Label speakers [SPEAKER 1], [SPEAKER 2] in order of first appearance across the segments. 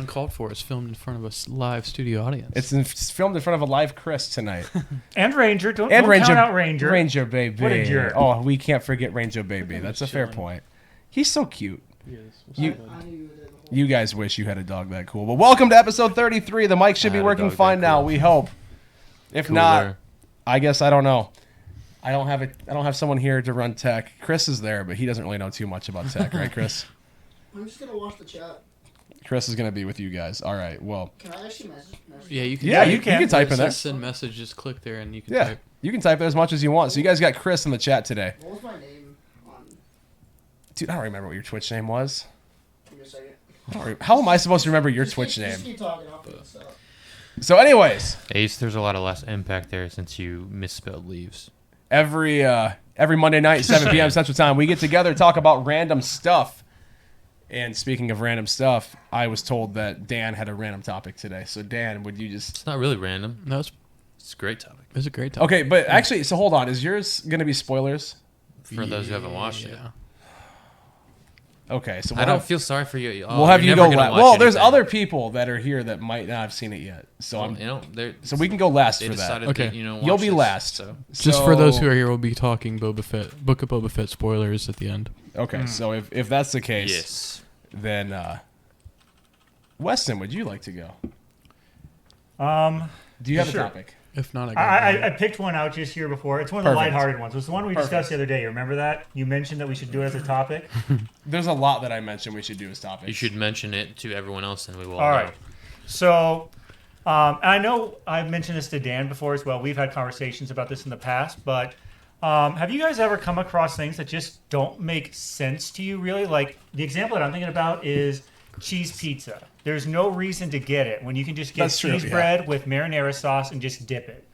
[SPEAKER 1] Uncalled For is filmed in front of a live studio audience.
[SPEAKER 2] It's filmed in front of a live Chris tonight.
[SPEAKER 3] And Ranger. Don't count out Ranger.
[SPEAKER 2] Ranger baby.
[SPEAKER 3] What a jerk.
[SPEAKER 2] Oh, we can't forget Ranger baby. That's a fair point. He's so cute. You guys wish you had a dog that cool. But welcome to episode 33. The mic should be working fine now, we hope. If not, I guess I don't know. I don't have someone here to run tech. Chris is there, but he doesn't really know too much about tech, right, Chris?
[SPEAKER 4] I'm just gonna watch the chat.
[SPEAKER 2] Chris is gonna be with you guys. All right. Well.
[SPEAKER 4] Can I actually message?
[SPEAKER 1] Yeah, you can.
[SPEAKER 2] Yeah, you can type in there.
[SPEAKER 1] Send messages. Click there, and you can.
[SPEAKER 2] Yeah, you can type there as much as you want. So you guys got Chris in the chat today.
[SPEAKER 4] What was my name on?
[SPEAKER 2] Dude, I don't remember what your Twitch name was.
[SPEAKER 4] Give me a second.
[SPEAKER 2] How am I supposed to remember your Twitch name?
[SPEAKER 4] Just keep talking. I'll put this up.
[SPEAKER 2] So, anyways,
[SPEAKER 5] Ace, there's a lot of less impact there since you misspelled leaves.
[SPEAKER 2] Every Monday night, 7 p.m. Central Time, we get together, talk about random stuff. And speaking of random stuff, I was told that Dan had a random topic today. So, Dan, would you just...
[SPEAKER 5] It's not really random.
[SPEAKER 1] No,
[SPEAKER 5] it's a great topic.
[SPEAKER 1] It's a great topic.
[SPEAKER 2] Okay, but actually, so hold on. Is yours going to be spoilers?
[SPEAKER 5] For those who haven't watched it.
[SPEAKER 2] Okay, so
[SPEAKER 5] I don't feel sorry for you.
[SPEAKER 2] We'll have you go last. Well, there's other people that are here that might not have seen it yet, so so we can go last for that.
[SPEAKER 1] Okay,
[SPEAKER 2] you'll be last.
[SPEAKER 1] So. Just for those who are here, we'll be talking Book of Boba Fett spoilers at the end.
[SPEAKER 2] Okay, so if that's the case, then Weston, would you like to go? Do you have a topic?
[SPEAKER 1] If not,
[SPEAKER 3] I picked one out just here before. It's one of the lighthearted ones. It was the one we discussed the other day. You remember that? You mentioned that we should do it as a topic.
[SPEAKER 2] There's a lot that I mentioned we should do as topics.
[SPEAKER 5] You should mention it to everyone else, and we will.
[SPEAKER 3] All right. So, I know I've mentioned this to Dan before as well. We've had conversations about this in the past, but have you guys ever come across things that just don't make sense to you, really? Like, the example that I'm thinking about is cheese pizza. There's no reason to get it when you can just get cheese bread with marinara sauce and just dip it.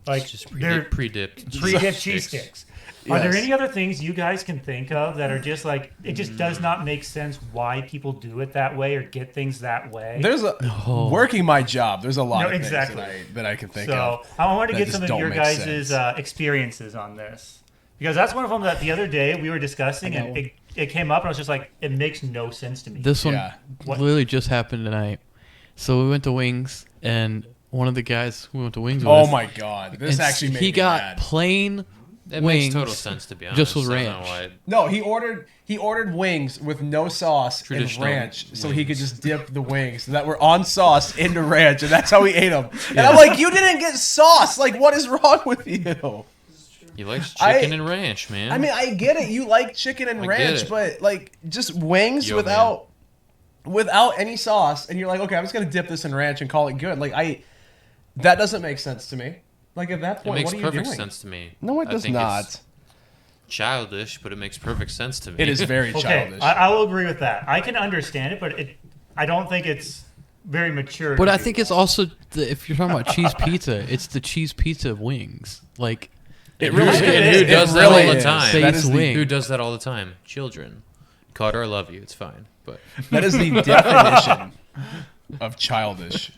[SPEAKER 3] Like,
[SPEAKER 5] it's just pre-dipped
[SPEAKER 3] cheese sticks. Are there any other things you guys can think of that are just like, it just does not make sense why people do it that way or get things that way?
[SPEAKER 2] There's working my job. There's a lot of things that I can think of.
[SPEAKER 3] So I wanted to get some of your guys' experiences on this. Because that's one of them that the other day we were discussing and it came up and I was just like, it makes no sense to me.
[SPEAKER 1] This one literally just happened tonight. So we went to Wings and one of the guys we went to Wings with.
[SPEAKER 2] Oh my God. This actually made me
[SPEAKER 1] got
[SPEAKER 2] mad.
[SPEAKER 1] Plain
[SPEAKER 5] It
[SPEAKER 1] wings.
[SPEAKER 5] makes total sense, to be honest.
[SPEAKER 1] Just with ranch.
[SPEAKER 2] No, he ordered wings with no sauce and ranch so he could just dip the wings that were on sauce into ranch, and that's how he ate them. And I'm like, you didn't get sauce. Like, what is wrong with you?
[SPEAKER 5] He likes chicken and ranch, man.
[SPEAKER 2] I mean, I get it. You like chicken and ranch, but like just wings without any sauce, and you're like, okay, I'm just gonna dip this in ranch and call it good. Like that doesn't make sense to me. Like at that point, what are you doing?
[SPEAKER 5] It makes perfect sense to me.
[SPEAKER 2] No, it does not.
[SPEAKER 5] Childish, but it makes perfect sense to me.
[SPEAKER 2] It is very childish.
[SPEAKER 3] I will agree with that. I can understand it, but I don't think it's very mature.
[SPEAKER 1] But I think it's also if you're talking about cheese pizza, it's the cheese pizza wings. Like
[SPEAKER 2] it really is.
[SPEAKER 5] And who does that all the time?
[SPEAKER 1] Who
[SPEAKER 5] does that all the time? Children. Carter, I love you. It's fine. But
[SPEAKER 2] that is the definition of childish.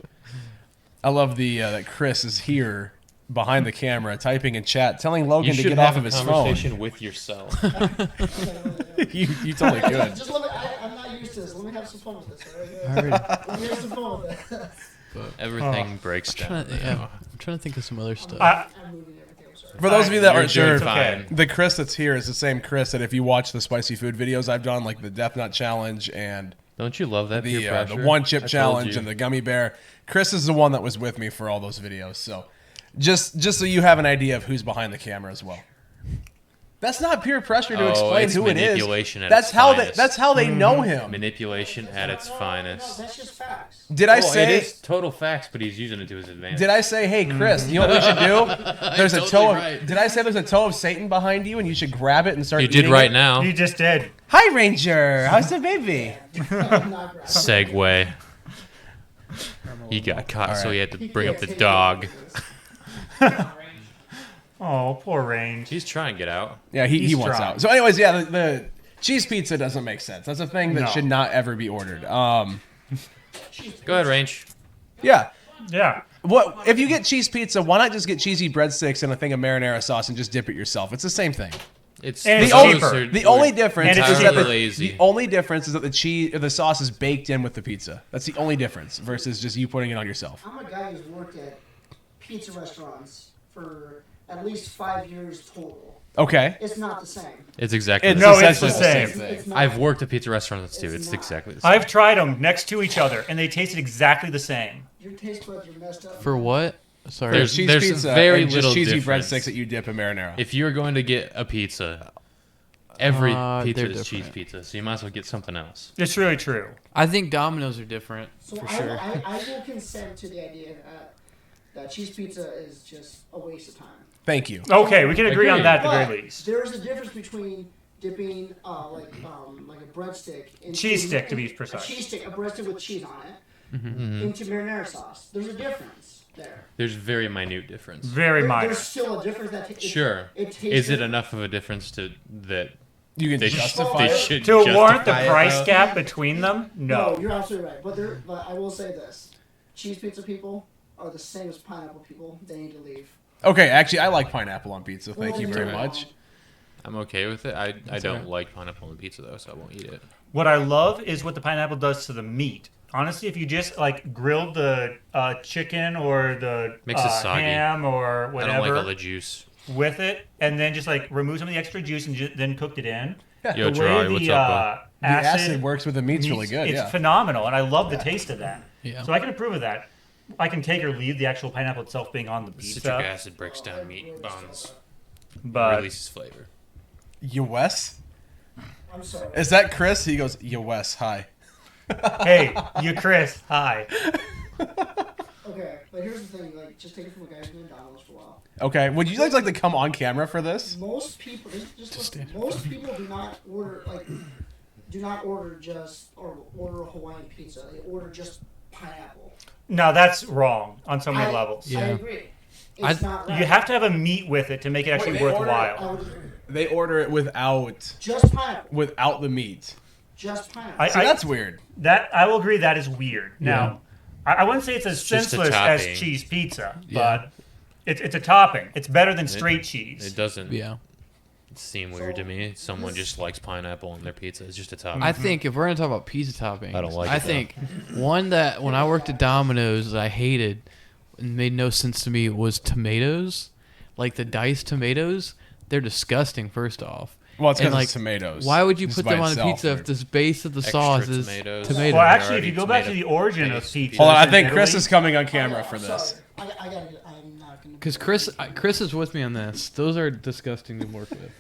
[SPEAKER 2] I love that Chris is here behind the camera, typing in chat, telling Logan to get off of his phone.
[SPEAKER 5] Conversation with yourself.
[SPEAKER 2] you totally could.
[SPEAKER 4] Just let me. I'm not used to this. Let me have some fun with this. All right? Let me have some fun with it.
[SPEAKER 5] Everything breaks down.
[SPEAKER 1] I'm trying to think of some other stuff.
[SPEAKER 4] I'm moving everything. I'm sorry.
[SPEAKER 2] For those of you that aren't sure,
[SPEAKER 5] the
[SPEAKER 2] Chris that's here is the same Chris that if you watch the spicy food videos I've done, like the Death Nut Challenge and
[SPEAKER 5] don't you love that
[SPEAKER 2] the one chip challenge and the gummy bear. Chris is the one that was with me for all those videos. So just so you have an idea of who's behind the camera as well. That's not peer pressure to explain who it is. That's how they know him.
[SPEAKER 5] Manipulation at its finest.
[SPEAKER 4] No, that's just facts.
[SPEAKER 2] Did I say
[SPEAKER 5] it is total facts, but he's using it to his advantage.
[SPEAKER 2] Did I say, hey Chris, you know what we should do? There's a toe. Did I say there's a toe of Satan behind you and you should grab it and start?
[SPEAKER 5] You did right now.
[SPEAKER 3] You just did.
[SPEAKER 2] Hi Ranger, how's the baby?
[SPEAKER 5] Segue. He got caught, so he had to bring up the dog.
[SPEAKER 3] Oh, poor Range.
[SPEAKER 5] He's trying to get out.
[SPEAKER 2] Yeah, he wants out. So anyways, yeah, the cheese pizza doesn't make sense. That's a thing that should not ever be ordered.
[SPEAKER 5] Go ahead, Range.
[SPEAKER 2] Yeah.
[SPEAKER 3] Yeah.
[SPEAKER 2] What if you get cheese pizza, why not just get cheesy breadsticks and a thing of marinara sauce and just dip it yourself? It's the same thing.
[SPEAKER 5] It's
[SPEAKER 3] And
[SPEAKER 2] The
[SPEAKER 3] it's
[SPEAKER 2] only,
[SPEAKER 3] cheaper.
[SPEAKER 2] the only difference
[SPEAKER 3] And it's
[SPEAKER 2] is that
[SPEAKER 3] cheaper.
[SPEAKER 5] lazy.
[SPEAKER 2] the only difference is that the cheese or the sauce is baked in with the pizza. That's the only difference versus just you putting it on yourself.
[SPEAKER 4] I'm a guy who's worked at pizza restaurants for at least 5 years total.
[SPEAKER 2] Okay.
[SPEAKER 4] It's not the same.
[SPEAKER 5] It's exactly.
[SPEAKER 2] It's
[SPEAKER 5] the
[SPEAKER 3] No,
[SPEAKER 5] same.
[SPEAKER 3] it's the
[SPEAKER 2] essentially
[SPEAKER 3] same.
[SPEAKER 4] It's not.
[SPEAKER 5] I've worked at pizza restaurants too.
[SPEAKER 4] It's
[SPEAKER 5] It's
[SPEAKER 4] not.
[SPEAKER 5] exactly the same.
[SPEAKER 3] I've tried them next to each other, and they tasted exactly the same.
[SPEAKER 4] Your taste buds are messed up.
[SPEAKER 1] For what? Sorry.
[SPEAKER 5] There's-
[SPEAKER 2] Cheese
[SPEAKER 5] there's
[SPEAKER 2] pizza
[SPEAKER 5] very
[SPEAKER 2] and just
[SPEAKER 5] little
[SPEAKER 2] cheesy
[SPEAKER 5] difference.
[SPEAKER 2] breadsticks that you dip in marinara.
[SPEAKER 5] If you're going to get a pizza, every pizza
[SPEAKER 1] they're
[SPEAKER 5] is cheese
[SPEAKER 1] different.
[SPEAKER 5] pizza, so you might as well get something else.
[SPEAKER 3] It's really true.
[SPEAKER 1] I think Domino's are different
[SPEAKER 4] So
[SPEAKER 1] for
[SPEAKER 4] I,
[SPEAKER 1] sure.
[SPEAKER 4] I will consent to the idea that cheese pizza is just a waste of time.
[SPEAKER 2] Thank you.
[SPEAKER 3] Okay, we can agree on
[SPEAKER 5] Agreed.
[SPEAKER 3] that at the
[SPEAKER 4] But
[SPEAKER 3] very least.
[SPEAKER 4] there's a difference between dipping like a breadstick into
[SPEAKER 3] Cheese stick, to be precise.
[SPEAKER 4] A cheese stick, a breadstick with cheese on it,
[SPEAKER 5] Mm-hmm.
[SPEAKER 4] into marinara sauce. There's a difference there.
[SPEAKER 5] There's very minute difference.
[SPEAKER 3] Very minor.
[SPEAKER 4] There's still a difference that
[SPEAKER 5] Sure.
[SPEAKER 4] it tastes
[SPEAKER 5] Is it enough of a difference to that
[SPEAKER 2] You can
[SPEAKER 5] they,
[SPEAKER 2] justify
[SPEAKER 5] they
[SPEAKER 2] it.
[SPEAKER 5] should
[SPEAKER 3] To warrant the
[SPEAKER 5] justify it,
[SPEAKER 3] price
[SPEAKER 5] though?
[SPEAKER 3] gap between them?
[SPEAKER 4] No,
[SPEAKER 3] No.
[SPEAKER 4] you're absolutely right. But I will say this: cheese pizza people are the same as pineapple people. They need to leave.
[SPEAKER 2] Okay, actually, I like pineapple on pizza. Thank
[SPEAKER 4] Well,
[SPEAKER 2] you
[SPEAKER 4] leave
[SPEAKER 2] very
[SPEAKER 4] it
[SPEAKER 2] much.
[SPEAKER 4] alone.
[SPEAKER 5] I'm okay with it. I don't
[SPEAKER 2] okay.
[SPEAKER 5] like pineapple on pizza though, so I won't eat it.
[SPEAKER 3] What I love is what the pineapple does to the meat. Honestly, if you just like grilled the chicken or the
[SPEAKER 5] Makes it soggy.
[SPEAKER 3] ham or
[SPEAKER 5] I
[SPEAKER 3] whatever
[SPEAKER 5] don't like all the juice.
[SPEAKER 3] with it, and then just like remove some of the extra juice and then cooked it in.
[SPEAKER 5] Yo,
[SPEAKER 3] the
[SPEAKER 5] Gerard,
[SPEAKER 3] way
[SPEAKER 5] what's
[SPEAKER 3] the
[SPEAKER 5] up,
[SPEAKER 2] The acid works with the meat's really good.
[SPEAKER 3] It's
[SPEAKER 2] Yeah.
[SPEAKER 3] phenomenal, and I love the taste of that.
[SPEAKER 1] Yeah.
[SPEAKER 3] So I can approve of that. I can take or leave the actual pineapple itself being on the
[SPEAKER 5] bud? Citric
[SPEAKER 3] pizza,
[SPEAKER 5] acid breaks down meat bonds,
[SPEAKER 3] but
[SPEAKER 5] releases flavor.
[SPEAKER 2] You Wes?
[SPEAKER 4] I'm sorry.
[SPEAKER 2] Is that Chris? He goes, Yo Wes, hi.
[SPEAKER 3] hey, you Chris, hi.
[SPEAKER 4] Okay, but here's the thing: like, just take it from a guy who's been in McDonald's for a while.
[SPEAKER 2] Okay, would you guys like to come on camera for this?
[SPEAKER 4] Most people, just listen, most people do not order just or order a Hawaiian pizza. They order just pineapple.
[SPEAKER 3] No, that's wrong on so many levels.
[SPEAKER 1] Yeah.
[SPEAKER 4] I agree. It's not right.
[SPEAKER 3] You have to have a meat with it to make it actually
[SPEAKER 2] Wait, they order-
[SPEAKER 4] I
[SPEAKER 3] worthwhile.
[SPEAKER 4] would-
[SPEAKER 2] They order it without
[SPEAKER 4] just pineapple.
[SPEAKER 2] the meat.
[SPEAKER 4] Just pineapple.
[SPEAKER 3] I-
[SPEAKER 2] See, that's weird.
[SPEAKER 3] That I will agree that is weird. Now, I wouldn't say it's as
[SPEAKER 5] just a
[SPEAKER 3] senseless as
[SPEAKER 5] topping.
[SPEAKER 3] cheese pizza,
[SPEAKER 1] Yeah.
[SPEAKER 3] but it's a topping. It's better than straight cheese.
[SPEAKER 5] It doesn't
[SPEAKER 1] Yeah.
[SPEAKER 5] seem weird to me. Someone just likes pineapple on their pizza. It's just a topping.
[SPEAKER 1] I think if we're gonna talk about pizza toppings,
[SPEAKER 5] I don't like
[SPEAKER 1] I
[SPEAKER 5] it, though.
[SPEAKER 1] think one that when I worked at Domino's that I hated and made no sense to me was tomatoes, like the diced tomatoes. They're disgusting. First off,
[SPEAKER 2] Well, it's
[SPEAKER 1] And,
[SPEAKER 2] because
[SPEAKER 1] like,
[SPEAKER 2] it's tomatoes.
[SPEAKER 1] why would you
[SPEAKER 2] Just
[SPEAKER 1] put
[SPEAKER 2] by
[SPEAKER 1] them on a
[SPEAKER 2] itself,
[SPEAKER 1] pizza
[SPEAKER 2] or-
[SPEAKER 1] if the base of the
[SPEAKER 5] Extra
[SPEAKER 1] sauce is
[SPEAKER 5] tomatoes.
[SPEAKER 1] tomatoes?
[SPEAKER 3] Well,
[SPEAKER 5] They're
[SPEAKER 3] actually, if
[SPEAKER 5] already
[SPEAKER 3] you go back to the
[SPEAKER 5] tomato
[SPEAKER 3] origin of
[SPEAKER 5] based
[SPEAKER 3] pizza,
[SPEAKER 5] pizza.
[SPEAKER 2] Hold on, I
[SPEAKER 3] in
[SPEAKER 2] think Chris
[SPEAKER 3] Italy-
[SPEAKER 2] is coming on camera for
[SPEAKER 4] Sorry.
[SPEAKER 2] this.
[SPEAKER 4] I gotta. I'm not gonna.
[SPEAKER 1] Because Chris is with me on this. Those are disgusting to work with.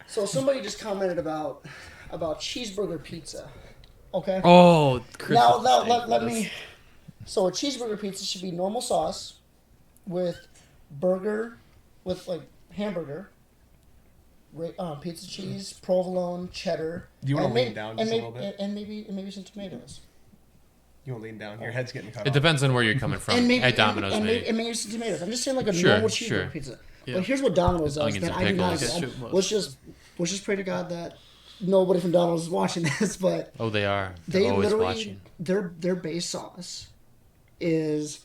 [SPEAKER 4] So somebody just commented about cheeseburger pizza. Okay.
[SPEAKER 1] Oh, Chris.
[SPEAKER 4] now
[SPEAKER 1] is
[SPEAKER 4] let
[SPEAKER 1] ridiculous.
[SPEAKER 4] me. So a cheeseburger pizza should be normal sauce, with burger, with like hamburger, pizza cheese, provolone, cheddar.
[SPEAKER 2] Do you wanna
[SPEAKER 4] and
[SPEAKER 2] lean
[SPEAKER 4] may-
[SPEAKER 2] down
[SPEAKER 4] and
[SPEAKER 2] just a
[SPEAKER 4] may-
[SPEAKER 2] little bit?
[SPEAKER 4] And maybe some tomatoes.
[SPEAKER 2] You want to lean down? Your head's getting cut
[SPEAKER 5] It
[SPEAKER 2] off.
[SPEAKER 5] depends on where you're coming from.
[SPEAKER 4] And maybe
[SPEAKER 5] At Domino's,
[SPEAKER 4] and
[SPEAKER 5] maybe.
[SPEAKER 4] maybe some tomatoes. I'm just saying like a
[SPEAKER 5] Sure,
[SPEAKER 4] normal cheeseburger
[SPEAKER 5] sure.
[SPEAKER 4] pizza.
[SPEAKER 1] Yeah.
[SPEAKER 4] But here's what Domino's does
[SPEAKER 5] Onions
[SPEAKER 4] that
[SPEAKER 5] and
[SPEAKER 4] I do not
[SPEAKER 5] pickles.
[SPEAKER 4] get.
[SPEAKER 1] Ketchup
[SPEAKER 4] Let's just pray to God that nobody from Domino's is watching this, but
[SPEAKER 5] Oh, they are.
[SPEAKER 4] they
[SPEAKER 5] They're always
[SPEAKER 4] literally
[SPEAKER 5] watching.
[SPEAKER 4] their base sauce is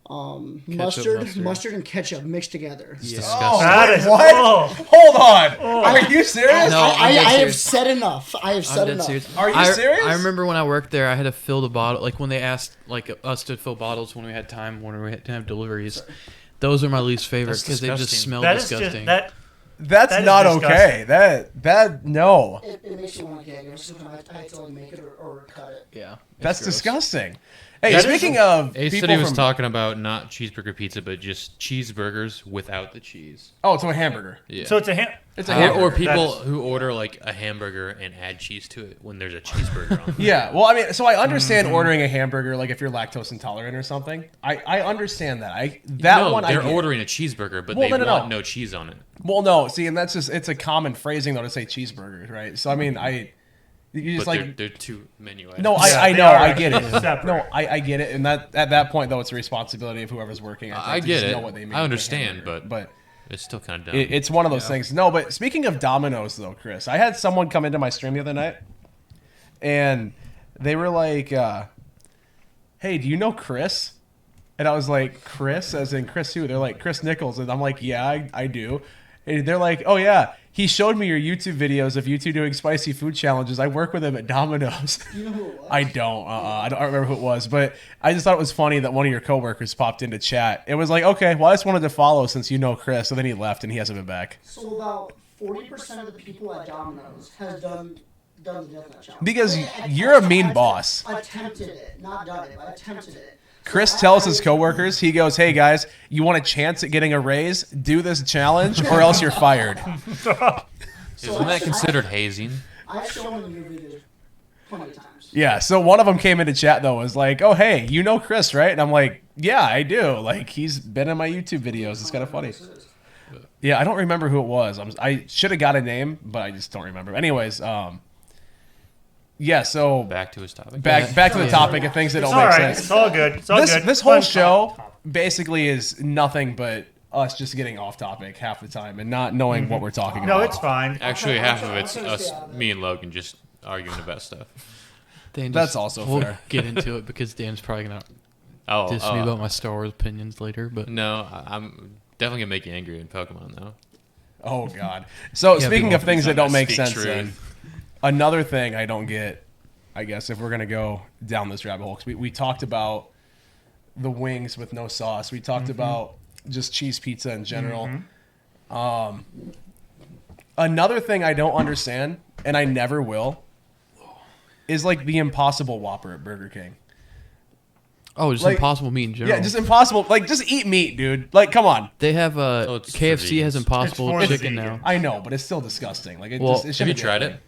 [SPEAKER 4] mustard and ketchup mixed together.
[SPEAKER 5] It's
[SPEAKER 1] Yeah.
[SPEAKER 5] disgusting.
[SPEAKER 3] That is
[SPEAKER 2] What?
[SPEAKER 3] oh.
[SPEAKER 2] Hold on. Are you serious?
[SPEAKER 1] No,
[SPEAKER 4] I
[SPEAKER 1] I'm dead
[SPEAKER 4] have
[SPEAKER 1] serious.
[SPEAKER 4] said enough. I have
[SPEAKER 1] I'm
[SPEAKER 4] said
[SPEAKER 1] dead
[SPEAKER 4] enough.
[SPEAKER 1] serious.
[SPEAKER 2] Are you
[SPEAKER 1] I,
[SPEAKER 2] serious?
[SPEAKER 1] I remember when I worked there, I had to fill the bottle. Like when they asked like us to fill bottles when we had time, when we had to have deliveries. Those are my least favorite
[SPEAKER 5] That's
[SPEAKER 1] because they just
[SPEAKER 5] disgusting.
[SPEAKER 1] smell
[SPEAKER 3] That is
[SPEAKER 1] disgusting.
[SPEAKER 3] just that.
[SPEAKER 2] That's
[SPEAKER 3] That is
[SPEAKER 2] not
[SPEAKER 3] disgusting.
[SPEAKER 2] okay. That no.
[SPEAKER 4] It makes you want to gag. I had to like make it or cut it.
[SPEAKER 1] Yeah,
[SPEAKER 2] That's
[SPEAKER 1] it's gross.
[SPEAKER 2] disgusting. Hey,
[SPEAKER 3] That is-
[SPEAKER 2] speaking of
[SPEAKER 5] Ace
[SPEAKER 2] people
[SPEAKER 5] said he was
[SPEAKER 2] from,
[SPEAKER 5] talking about not cheeseburger pizza, but just cheeseburgers without the cheese.
[SPEAKER 2] oh, it's a hamburger.
[SPEAKER 5] Yeah.
[SPEAKER 3] So it's a ham.
[SPEAKER 2] It's a
[SPEAKER 5] or,
[SPEAKER 2] hamburger.
[SPEAKER 5] or people
[SPEAKER 3] That's-
[SPEAKER 5] who order like a hamburger and add cheese to it when there's a cheeseburger on it.
[SPEAKER 2] Yeah, well, I mean, so I understand ordering a hamburger like if you're lactose intolerant or something. I understand that.
[SPEAKER 5] No,
[SPEAKER 2] one I
[SPEAKER 5] they're
[SPEAKER 2] get.
[SPEAKER 5] ordering a cheeseburger, but
[SPEAKER 2] Well,
[SPEAKER 5] they
[SPEAKER 2] no, no,
[SPEAKER 5] want
[SPEAKER 2] no.
[SPEAKER 5] no cheese on it.
[SPEAKER 2] Well, no, see, and that's just it's a common phrasing though to say cheeseburgers, right? So I mean, you just
[SPEAKER 5] But
[SPEAKER 2] like
[SPEAKER 5] they're two menu items.
[SPEAKER 2] no,
[SPEAKER 3] Yeah,
[SPEAKER 2] I
[SPEAKER 3] they
[SPEAKER 2] know,
[SPEAKER 3] are
[SPEAKER 2] I get it.
[SPEAKER 3] separate.
[SPEAKER 2] No, I get it, and that at that point though, it's a responsibility of whoever's working.
[SPEAKER 5] I
[SPEAKER 2] think, to
[SPEAKER 5] get
[SPEAKER 2] just
[SPEAKER 5] it.
[SPEAKER 2] Know what they mean
[SPEAKER 5] I
[SPEAKER 2] with a
[SPEAKER 5] understand,
[SPEAKER 2] hamburger. but
[SPEAKER 5] it's still kind of dumb.
[SPEAKER 2] it's one of those things. No, but speaking of Domino's though, Chris, I had someone come into my stream the other night, and they were like, "Hey, do you know Chris?" And I was like, "Chris, as in Chris who?" They're like, "Chris Nichols," and I'm like, "Yeah, I do." And they're like, oh yeah, he showed me your YouTube videos of you two doing spicy food challenges. I work with him at Domino's.
[SPEAKER 4] You know who it was?
[SPEAKER 2] I don't. I don't remember who it was, but I just thought it was funny that one of your coworkers popped into chat. It was like, okay, well, I just wanted to follow since you know Chris. So then he left, and he hasn't been back.
[SPEAKER 4] So about 40% of the people at Domino's has done the deathmatch challenge.
[SPEAKER 2] Because you're a mean boss.
[SPEAKER 4] Attempted it, not done it, but attempted it.
[SPEAKER 2] Chris tells his coworkers, he goes, hey guys, you want a chance at getting a raise? Do this challenge, or else you're fired.
[SPEAKER 5] Isn't that considered hazing?
[SPEAKER 4] I've shown them your videos plenty of times.
[SPEAKER 2] Yeah, so one of them came into chat, though, was like, oh, hey, you know Chris, right? And I'm like, yeah, I do. Like, he's been in my YouTube videos. It's kind of funny. Yeah, I don't remember who it was. I should have got a name, but I just don't remember. Anyways, yeah, so
[SPEAKER 5] Back to his topic.
[SPEAKER 2] back to the topic of things that
[SPEAKER 3] It's
[SPEAKER 2] don't
[SPEAKER 3] all
[SPEAKER 2] make
[SPEAKER 3] right.
[SPEAKER 2] sense.
[SPEAKER 3] It's all good. It's all good.
[SPEAKER 2] This whole
[SPEAKER 3] Fun
[SPEAKER 2] show
[SPEAKER 3] topic.
[SPEAKER 2] basically is nothing but us just getting off topic half the time and not knowing what we're talking about.
[SPEAKER 3] No, it's fine.
[SPEAKER 5] Actually,
[SPEAKER 4] Okay,
[SPEAKER 5] half of
[SPEAKER 4] I'll
[SPEAKER 5] it's
[SPEAKER 4] try to
[SPEAKER 5] us,
[SPEAKER 4] stay out of it.
[SPEAKER 5] me and Logan, just arguing about stuff.
[SPEAKER 1] Dan
[SPEAKER 2] That's also
[SPEAKER 1] we'll
[SPEAKER 2] fair.
[SPEAKER 1] get into it because Dan's probably gonna
[SPEAKER 5] Oh,
[SPEAKER 1] diss me about my Star Wars opinions later. But
[SPEAKER 5] no, I'm definitely gonna make you angry in Pokemon though.
[SPEAKER 2] Oh, God. So,
[SPEAKER 1] Yeah,
[SPEAKER 2] speaking
[SPEAKER 1] people-
[SPEAKER 2] of things that don't make
[SPEAKER 5] Speak
[SPEAKER 2] sense,
[SPEAKER 5] truth.
[SPEAKER 2] then, another thing I don't get, I guess, if we're going to go down this rabbit hole, because we talked about the wings with no sauce. We talked about just cheese pizza in general. Another thing I don't understand, and I never will, is like the Impossible Whopper at Burger King.
[SPEAKER 1] oh, just
[SPEAKER 2] like-
[SPEAKER 1] impossible meat in general.
[SPEAKER 2] Yeah, just impossible. Like, just eat meat, dude. Like, come on.
[SPEAKER 1] They have
[SPEAKER 5] it's for
[SPEAKER 1] KFC has
[SPEAKER 5] vegans.
[SPEAKER 1] impossible
[SPEAKER 3] It's for
[SPEAKER 1] chicken
[SPEAKER 3] vegan.
[SPEAKER 1] now.
[SPEAKER 2] I know, but it's still disgusting. Like, it
[SPEAKER 1] Well,
[SPEAKER 2] just, it
[SPEAKER 5] Have
[SPEAKER 2] shouldn't
[SPEAKER 5] you
[SPEAKER 2] be
[SPEAKER 5] tried
[SPEAKER 2] that
[SPEAKER 5] it?
[SPEAKER 2] way.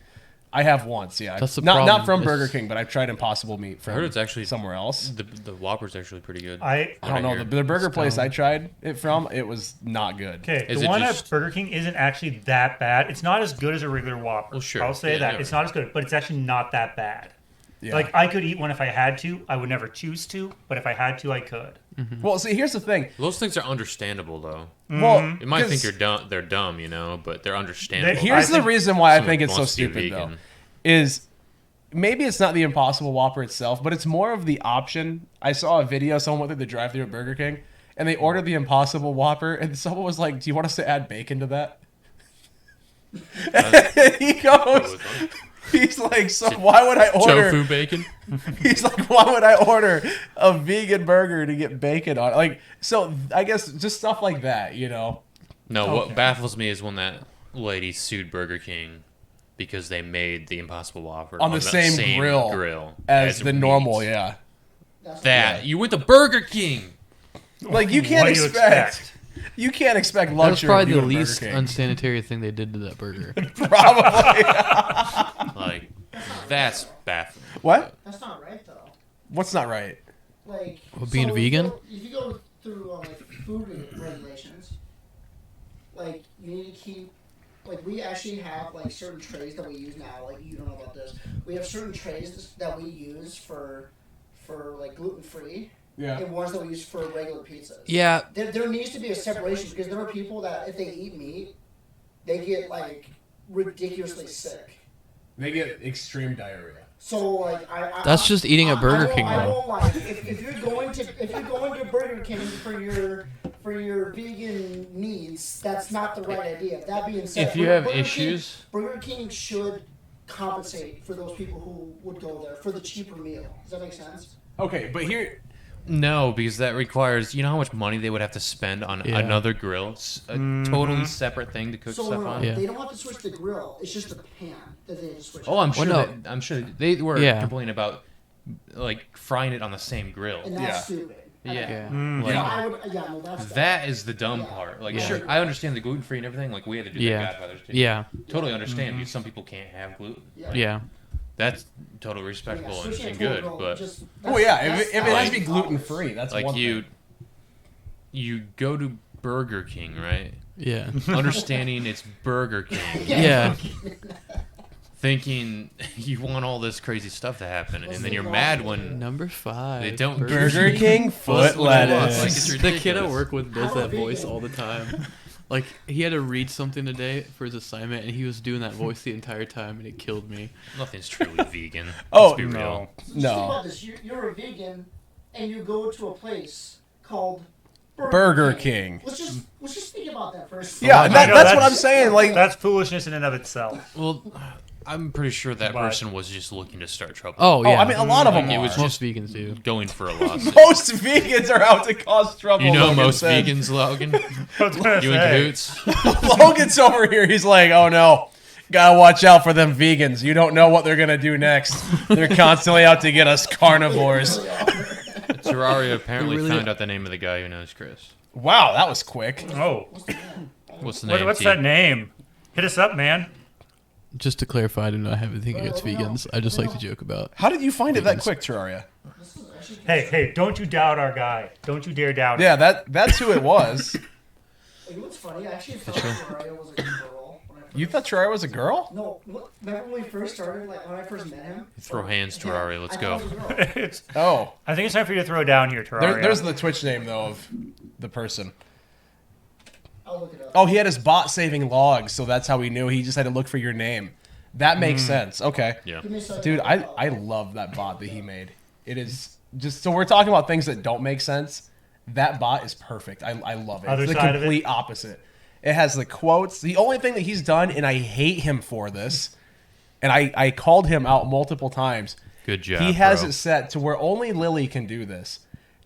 [SPEAKER 2] I have once, yeah.
[SPEAKER 1] That's the
[SPEAKER 2] not
[SPEAKER 1] problem.
[SPEAKER 2] from
[SPEAKER 1] It's-
[SPEAKER 2] Burger King, but I've tried Impossible Meat
[SPEAKER 5] I
[SPEAKER 2] from
[SPEAKER 5] heard it's actually
[SPEAKER 2] somewhere else.
[SPEAKER 5] The Whopper's actually pretty good.
[SPEAKER 3] I
[SPEAKER 2] I don't know. The burger
[SPEAKER 1] It's
[SPEAKER 2] place
[SPEAKER 1] dumb.
[SPEAKER 2] I tried it from, it was not good.
[SPEAKER 3] Okay,
[SPEAKER 5] Is
[SPEAKER 3] the
[SPEAKER 5] it
[SPEAKER 3] one
[SPEAKER 5] just-
[SPEAKER 3] at Burger King isn't actually that bad. It's not as good as a regular Whopper.
[SPEAKER 5] Well, sure.
[SPEAKER 3] I'll say
[SPEAKER 5] Yeah,
[SPEAKER 3] that.
[SPEAKER 5] yeah.
[SPEAKER 3] It's not as good, but it's actually not that bad.
[SPEAKER 2] Yeah.
[SPEAKER 3] Like, I could eat one if I had to. I would never choose to, but if I had to, I could.
[SPEAKER 2] Well, see, here's the thing.
[SPEAKER 5] Those things are understandable though.
[SPEAKER 2] Well,
[SPEAKER 5] You might think
[SPEAKER 2] 'cause
[SPEAKER 5] you're dumb. They're dumb, you know, but they're understandable.
[SPEAKER 2] here's
[SPEAKER 3] I
[SPEAKER 2] the
[SPEAKER 3] think
[SPEAKER 2] reason why I
[SPEAKER 5] someone
[SPEAKER 2] think it's so
[SPEAKER 5] wants to be
[SPEAKER 2] stupid, though.
[SPEAKER 5] vegan.
[SPEAKER 2] Is maybe it's not the Impossible Whopper itself, but it's more of the option. I saw a video, someone went through the drive-thru at Burger King, and they ordered the Impossible Whopper, and someone was like, do you want us to add bacon to that? And he goes, he's like, so why would I order...
[SPEAKER 5] Tofu bacon.
[SPEAKER 2] He's like, why would I order a vegan burger to get bacon on it? Like, so I guess just stuff like that, you know?
[SPEAKER 5] No,
[SPEAKER 2] Okay.
[SPEAKER 5] what baffles me is when that lady sued Burger King because they made the Impossible Whopper
[SPEAKER 2] On the same grill As the
[SPEAKER 5] meat.
[SPEAKER 2] normal, yeah.
[SPEAKER 5] That you went to Burger King.
[SPEAKER 2] Like, you can't
[SPEAKER 3] What do you
[SPEAKER 2] expect... You can't expect
[SPEAKER 1] That was
[SPEAKER 2] luxury.
[SPEAKER 1] probably
[SPEAKER 2] of
[SPEAKER 1] the
[SPEAKER 2] you at Burger
[SPEAKER 1] least
[SPEAKER 2] King.
[SPEAKER 1] unsanitary thing they did to that burger.
[SPEAKER 2] Probably.
[SPEAKER 5] Like, that's baffling.
[SPEAKER 2] What?
[SPEAKER 4] That's not right, though.
[SPEAKER 2] What's not right?
[SPEAKER 4] Like,
[SPEAKER 1] Well, being vegan?
[SPEAKER 4] If you go through like food regulations, like you need to keep, like we actually have like certain trays that we use now. Like you don't know about this. We have certain trays that we use for like gluten free,
[SPEAKER 2] Yeah.
[SPEAKER 4] and ones that we use for regular pizzas.
[SPEAKER 1] Yeah,
[SPEAKER 4] There needs to be a separation because there are people that if they eat meat, they get like ridiculously sick.
[SPEAKER 2] They get extreme diarrhea.
[SPEAKER 4] So like
[SPEAKER 1] That's just eating at Burger
[SPEAKER 4] I
[SPEAKER 1] King,
[SPEAKER 4] won't, I
[SPEAKER 1] though.
[SPEAKER 4] won't lie. If you're going to Burger King for your vegan needs, that's not the right idea. That being said,
[SPEAKER 5] If you have
[SPEAKER 4] Burger King-
[SPEAKER 5] issues-
[SPEAKER 4] Burger King should compensate for those people who would go there for the cheaper meal. Does that make sense?
[SPEAKER 2] Okay, but here...
[SPEAKER 5] No, because that requires, you know how much money they would have to spend on
[SPEAKER 1] Yeah.
[SPEAKER 5] another grill? It's a totally separate thing to cook
[SPEAKER 4] So
[SPEAKER 5] stuff
[SPEAKER 4] no,
[SPEAKER 5] on.
[SPEAKER 1] Yeah.
[SPEAKER 4] they don't have to switch the grill. It's just the pan that they have to switch.
[SPEAKER 5] Oh, I'm sure.
[SPEAKER 1] no.
[SPEAKER 5] I'm sure they were
[SPEAKER 1] Yeah.
[SPEAKER 5] complaining about like frying it on the same grill.
[SPEAKER 4] and that's
[SPEAKER 2] Yeah.
[SPEAKER 4] stupid.
[SPEAKER 5] Yeah.
[SPEAKER 1] Yeah.
[SPEAKER 5] Like,
[SPEAKER 4] Yeah, I would. Yeah, no, that's
[SPEAKER 5] that is the dumb part. Like,
[SPEAKER 1] Yeah.
[SPEAKER 5] sure, I understand the gluten free and everything. Like, we had to do
[SPEAKER 1] Yeah.
[SPEAKER 5] that Godfather's too.
[SPEAKER 1] Yeah.
[SPEAKER 5] Totally understand because some people can't have gluten.
[SPEAKER 1] Yeah.
[SPEAKER 5] That's totally respectable and,
[SPEAKER 4] switching
[SPEAKER 5] and
[SPEAKER 4] it to a
[SPEAKER 5] good,
[SPEAKER 4] grill,
[SPEAKER 5] but
[SPEAKER 4] just-
[SPEAKER 2] Oh, yeah,
[SPEAKER 4] that's-
[SPEAKER 2] if it
[SPEAKER 4] that's
[SPEAKER 2] has to be
[SPEAKER 4] like-
[SPEAKER 2] gluten-free, that's
[SPEAKER 5] like
[SPEAKER 2] one
[SPEAKER 5] you
[SPEAKER 2] thing.
[SPEAKER 5] go to Burger King, right?
[SPEAKER 1] Yeah.
[SPEAKER 5] Understanding it's Burger King,
[SPEAKER 1] Yeah.
[SPEAKER 5] thinking you want all this crazy stuff to happen, and then you're mad when
[SPEAKER 1] Number 5.
[SPEAKER 5] they don't.
[SPEAKER 2] Burger King foot
[SPEAKER 5] Like,
[SPEAKER 2] lettuce.
[SPEAKER 5] it's
[SPEAKER 1] The kid I
[SPEAKER 5] ridiculous.
[SPEAKER 1] work with does
[SPEAKER 4] I'm a
[SPEAKER 1] that voice
[SPEAKER 4] vegan.
[SPEAKER 1] all the time. Like, he had to read something today for his assignment, and he was doing that voice the entire time, and it killed me.
[SPEAKER 5] Nothing's truly vegan.
[SPEAKER 2] Oh,
[SPEAKER 5] Let's be real.
[SPEAKER 3] No.
[SPEAKER 4] Just think about this. You're a vegan, and you go to a place called
[SPEAKER 2] Burger King.
[SPEAKER 4] Let's just think about that first.
[SPEAKER 2] Yeah,
[SPEAKER 3] I know,
[SPEAKER 2] that's what I'm saying. Like,
[SPEAKER 3] that's foolishness in and of itself.
[SPEAKER 5] Well, I'm pretty sure that
[SPEAKER 3] But-
[SPEAKER 5] person was just looking to start trouble.
[SPEAKER 1] Oh yeah.
[SPEAKER 2] I mean, a lot of them
[SPEAKER 5] It
[SPEAKER 2] are.
[SPEAKER 5] was
[SPEAKER 1] most vegans do.
[SPEAKER 5] Going for a lawsuit.
[SPEAKER 2] Most vegans are out to cause trouble.
[SPEAKER 5] You know
[SPEAKER 2] Logan
[SPEAKER 5] most
[SPEAKER 2] said.
[SPEAKER 5] vegans, Logan.
[SPEAKER 3] I was gonna
[SPEAKER 5] You in
[SPEAKER 3] say.
[SPEAKER 5] cahoots?
[SPEAKER 2] Logan's over here. He's like, oh no. Gotta watch out for them vegans. You don't know what they're gonna do next. They're constantly out to get us carnivores.
[SPEAKER 5] Terraria apparently
[SPEAKER 1] Really-
[SPEAKER 5] found out the name of the guy who knows Chris.
[SPEAKER 2] Wow, that was quick.
[SPEAKER 3] Oh,
[SPEAKER 5] What's the name?
[SPEAKER 3] what's
[SPEAKER 5] T?
[SPEAKER 3] that name? Hit us up, man.
[SPEAKER 1] Just to clarify, I do not have anything against vegans. I just like to joke about.
[SPEAKER 2] How did you find it that quick, Terraria?
[SPEAKER 3] Hey, don't you doubt our guy. Don't you dare doubt him.
[SPEAKER 2] Yeah, that's who it was.
[SPEAKER 4] You know what's funny? I actually thought Terraria was a girl.
[SPEAKER 2] You thought Terraria was a girl?
[SPEAKER 4] No, remember when we first started, like when I first met him?
[SPEAKER 5] Throw hands, Terraria. Let's
[SPEAKER 4] I
[SPEAKER 5] go.
[SPEAKER 4] thought it was a girl.
[SPEAKER 3] It's,
[SPEAKER 2] Oh,
[SPEAKER 3] I think it's time for you to throw down here, Terraria.
[SPEAKER 2] there's the Twitch name though of the person.
[SPEAKER 4] I'll look it up.
[SPEAKER 2] Oh, he had his bot saving logs, so that's how he knew. He just had to look for your name. That makes sense. Okay.
[SPEAKER 5] Yeah.
[SPEAKER 4] Give me a second.
[SPEAKER 2] Dude, I love that bot that he made. It is just so we're talking about things that don't make sense. That bot is perfect. I love it.
[SPEAKER 3] Other
[SPEAKER 2] It's the
[SPEAKER 3] side of it?
[SPEAKER 2] complete opposite. It has the quotes. The only thing that he's done, and I hate him for this, and I called him out multiple times.
[SPEAKER 5] Good job.
[SPEAKER 2] He has
[SPEAKER 5] bro.
[SPEAKER 2] it set to where only Lily can do this.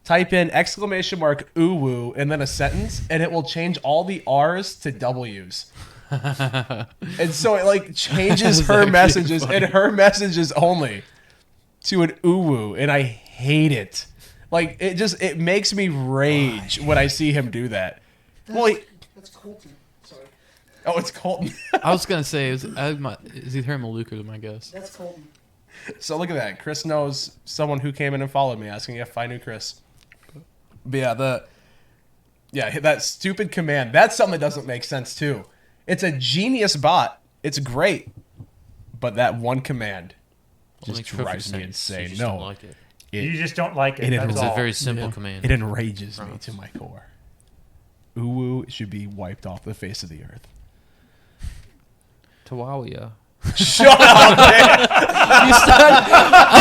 [SPEAKER 2] Type in ! Ooh woo and then a sentence, and it will change all the R's to W's. And so it like changes
[SPEAKER 1] That's
[SPEAKER 2] her
[SPEAKER 1] actually
[SPEAKER 2] messages
[SPEAKER 1] funny.
[SPEAKER 2] and her messages only to an ooh woo, and I hate it. Like it makes me rage when I see him do that. Well,
[SPEAKER 4] That's Colton. Sorry.
[SPEAKER 2] oh, it's Colton.
[SPEAKER 1] I was gonna say is either him or Luke or my guess.
[SPEAKER 4] That's Colton.
[SPEAKER 2] So look at that. Chris knows someone who came in and followed me, asking if I knew Chris. But yeah, that stupid command. That's something that doesn't make sense too. It's a genius bot. It's great, but that one command
[SPEAKER 5] Well,
[SPEAKER 2] just
[SPEAKER 5] makes perfect
[SPEAKER 2] drives me
[SPEAKER 5] sense. You
[SPEAKER 2] insane.
[SPEAKER 5] just
[SPEAKER 2] No,
[SPEAKER 5] don't like it.
[SPEAKER 3] You just don't like it.
[SPEAKER 2] it
[SPEAKER 3] That's
[SPEAKER 2] is
[SPEAKER 5] It's
[SPEAKER 3] all.
[SPEAKER 5] a very simple
[SPEAKER 1] Yeah.
[SPEAKER 5] command.
[SPEAKER 2] it enrages me
[SPEAKER 5] Promise.
[SPEAKER 2] to my core. Uwu should be wiped off the face of the earth.
[SPEAKER 5] Tawawia.
[SPEAKER 2] Shut up, man.
[SPEAKER 1] You sound,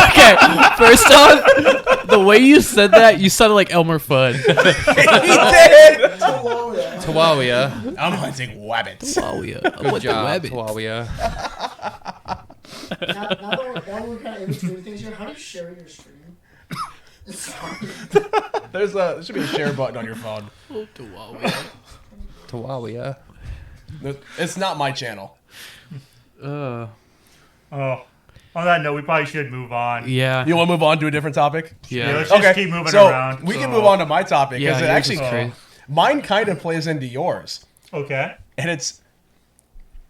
[SPEAKER 1] okay, first off, the way you said that, you sounded like Elmer Fudd.
[SPEAKER 2] He did.
[SPEAKER 4] Hello there.
[SPEAKER 5] Tawawia.
[SPEAKER 2] I'm hunting wabbits.
[SPEAKER 1] Oh yeah,
[SPEAKER 5] Good
[SPEAKER 1] what the
[SPEAKER 5] job,
[SPEAKER 1] rabbit?
[SPEAKER 5] Tawawia.
[SPEAKER 4] Now that we're kind of in between things here, how do you share your stream? Sorry.
[SPEAKER 2] There should be a share button on your phone.
[SPEAKER 5] Tawawia.
[SPEAKER 2] It's not my channel.
[SPEAKER 3] Oh. On that note, we probably should move on.
[SPEAKER 1] Yeah,
[SPEAKER 2] You want to move on to a different topic?
[SPEAKER 3] Yeah,
[SPEAKER 1] yeah.
[SPEAKER 3] let's just keep moving
[SPEAKER 2] so
[SPEAKER 3] around.
[SPEAKER 2] we can
[SPEAKER 3] So-
[SPEAKER 2] move on to my topic because
[SPEAKER 1] Yeah,
[SPEAKER 2] it
[SPEAKER 1] yours is
[SPEAKER 2] actually
[SPEAKER 1] crazy.
[SPEAKER 2] mine kind of plays into yours,
[SPEAKER 3] Okay.
[SPEAKER 2] and it's.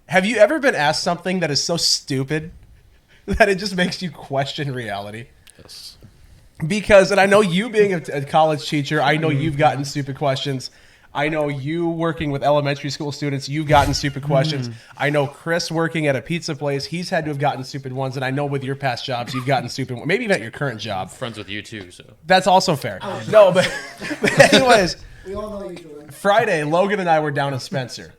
[SPEAKER 2] Have you ever been asked something that is so stupid that it just makes you question reality?
[SPEAKER 1] Yes.
[SPEAKER 2] Because, and I know you being a college teacher, I know you've gotten stupid questions. I know you working with elementary school students, you've gotten stupid questions. I know Chris working at a pizza place, he's had to have gotten stupid ones. And I know with your past jobs, you've gotten stupid ones. Maybe even at your current job.
[SPEAKER 5] Friends with you too, so.
[SPEAKER 2] That's also fair. No, but anyways,
[SPEAKER 4] We all know you, Jordan.
[SPEAKER 2] Friday, Logan and I were down in Spencer.